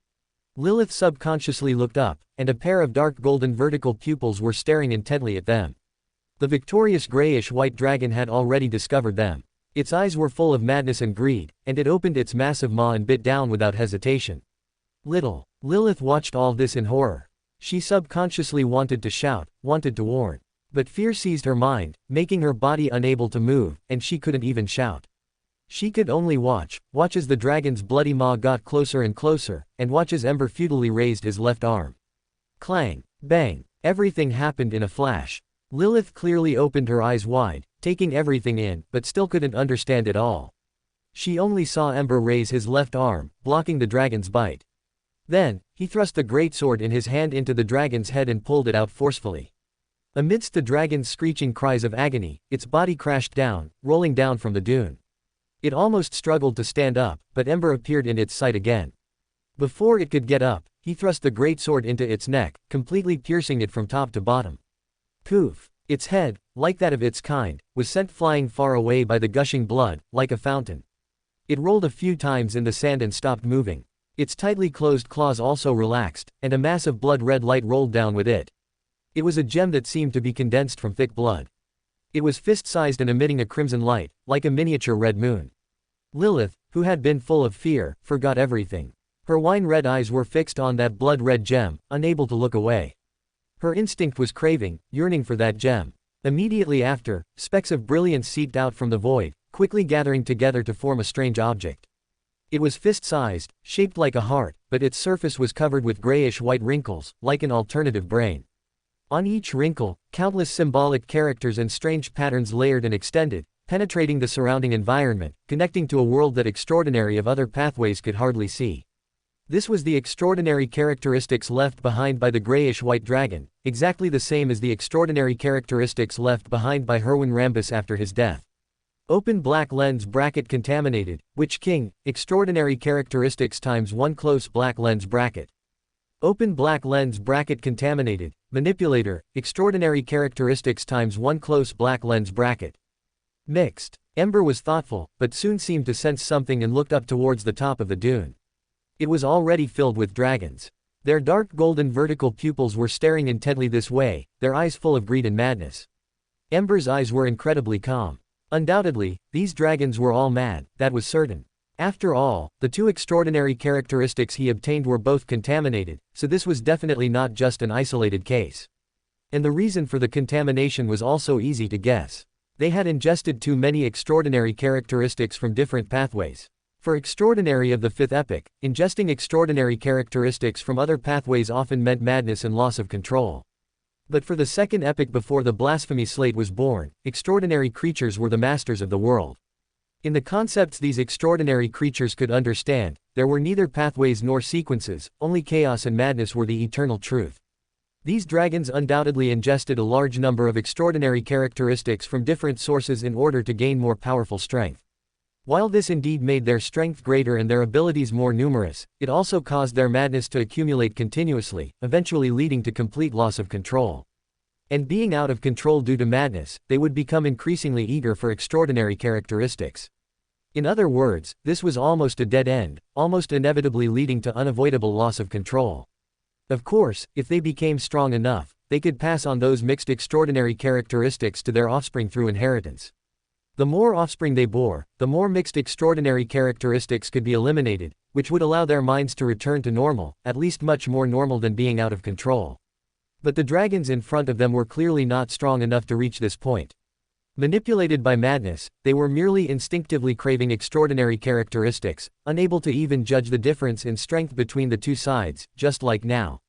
Lilith subconsciously looked up, and a pair of dark golden vertical pupils were staring intently at them. The victorious grayish-white dragon had already discovered them. Its eyes were full of madness and greed, and it opened its massive maw and bit down without hesitation. Lilith watched all this in horror. She subconsciously wanted to shout, wanted to warn. But fear seized her mind, making her body unable to move, and she couldn't even shout. She could only watch as the dragon's bloody maw got closer and closer, and watch as Ember futilely raised his left arm. Clang! Bang! Everything happened in a flash. Lilith clearly opened her eyes wide, taking everything in, but still couldn't understand it all. She only saw Ember raise his left arm, blocking the dragon's bite. Then, he thrust the greatsword in his hand into the dragon's head and pulled it out forcefully. Amidst the dragon's screeching cries of agony, its body crashed down, rolling down from the dune. It almost struggled to stand up, but Ember appeared in its sight again. Before it could get up, he thrust the greatsword into its neck, completely piercing it from top to bottom. Poof! Its head, like that of its kind, was sent flying far away by the gushing blood, like a fountain. It rolled a few times in the sand and stopped moving. Its tightly closed claws also relaxed, and a mass of blood-red light rolled down with it. It was a gem that seemed to be condensed from thick blood. It was fist-sized and emitting a crimson light, like a miniature red moon. Lilith, who had been full of fear, forgot everything. Her wine-red eyes were fixed on that blood-red gem, unable to look away. Her instinct was craving, yearning for that gem. Immediately after, specks of brilliance seeped out from the void, quickly gathering together to form a strange object. It was fist-sized, shaped like a heart, but its surface was covered with grayish-white wrinkles, like an alternative brain. On each wrinkle, countless symbolic characters and strange patterns layered and extended, penetrating the surrounding environment, connecting to a world that extraordinary of other pathways could hardly see. This was the extraordinary characteristics left behind by the grayish-white dragon, exactly the same as the extraordinary characteristics left behind by Herwin Rambus after his death. Open black lens bracket contaminated, Witch King, extraordinary characteristics times 1 close black lens bracket. Open black lens bracket contaminated, manipulator, extraordinary characteristics times 1 close black lens bracket. Mixed. Ember was thoughtful, but soon seemed to sense something and looked up towards the top of the dune. It was already filled with dragons. Their dark golden vertical pupils were staring intently this way, their eyes full of greed and madness. Ember's eyes were incredibly calm. Undoubtedly, these dragons were all mad, that was certain. After all, the two extraordinary characteristics he obtained were both contaminated, so this was definitely not just an isolated case. And the reason for the contamination was also easy to guess. They had ingested too many extraordinary characteristics from different pathways. For extraordinary of the fifth epoch, ingesting extraordinary characteristics from other pathways often meant madness and loss of control. But for the second epoch before the blasphemy slate was born, extraordinary creatures were the masters of the world. In the concepts these extraordinary creatures could understand, there were neither pathways nor sequences, only chaos and madness were the eternal truth. These dragons undoubtedly ingested a large number of extraordinary characteristics from different sources in order to gain more powerful strength. While this indeed made their strength greater and their abilities more numerous, it also caused their madness to accumulate continuously, eventually leading to complete loss of control. And being out of control due to madness, they would become increasingly eager for extraordinary characteristics. In other words, this was almost a dead end, almost inevitably leading to unavoidable loss of control. Of course, if they became strong enough, they could pass on those mixed extraordinary characteristics to their offspring through inheritance. The more offspring they bore, the more mixed extraordinary characteristics could be eliminated, which would allow their minds to return to normal, at least much more normal than being out of control. But the dragons in front of them were clearly not strong enough to reach this point. Manipulated by madness, they were merely instinctively craving extraordinary characteristics, unable to even judge the difference in strength between the two sides, just like now.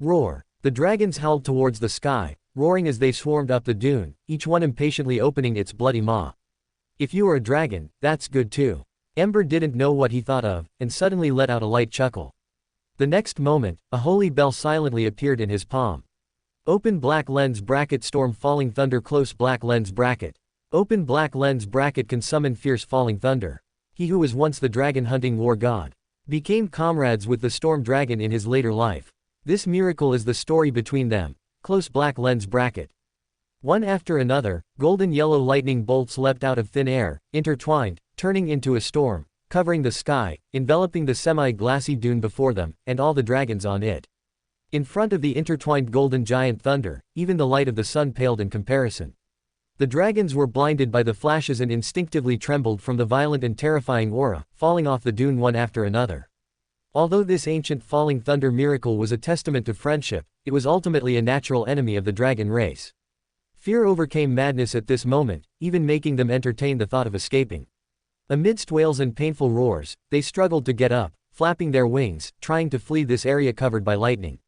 Roar! The dragons howled towards the sky, roaring as they swarmed up the dune, each one impatiently opening its bloody maw. If you are a dragon, that's good too. Ember didn't know what he thought of, and suddenly let out a light chuckle. The next moment, a holy bell silently appeared in his palm. Open black lens bracket storm falling thunder close black lens bracket. Open black lens bracket can summon fierce falling thunder. He who was once the dragon hunting war god became comrades with the storm dragon in his later life. This miracle is the story between them. Close black lens bracket. One after another, golden yellow lightning bolts leapt out of thin air, intertwined, turning into a storm, covering the sky, enveloping the semi-glassy dune before them, and all the dragons on it. In front of the intertwined golden giant thunder, even the light of the sun paled in comparison. The dragons were blinded by the flashes and instinctively trembled from the violent and terrifying aura, falling off the dune one after another. Although this ancient falling thunder miracle was a testament to friendship, it was ultimately a natural enemy of the dragon race. Fear overcame madness at this moment, even making them entertain the thought of escaping. Amidst wails and painful roars, they struggled to get up, flapping their wings, trying to flee this area covered by lightning.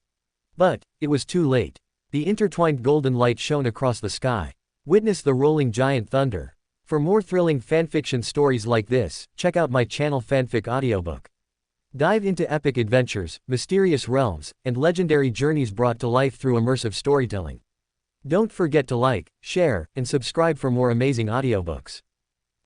But it was too late. The intertwined golden light shone across the sky. Witness the rolling giant thunder. For more thrilling fanfiction stories like this, check out my channel Fanfic Audiobook. Dive into epic adventures, mysterious realms, and legendary journeys brought to life through immersive storytelling. Don't forget to like, share, and subscribe for more amazing audiobooks.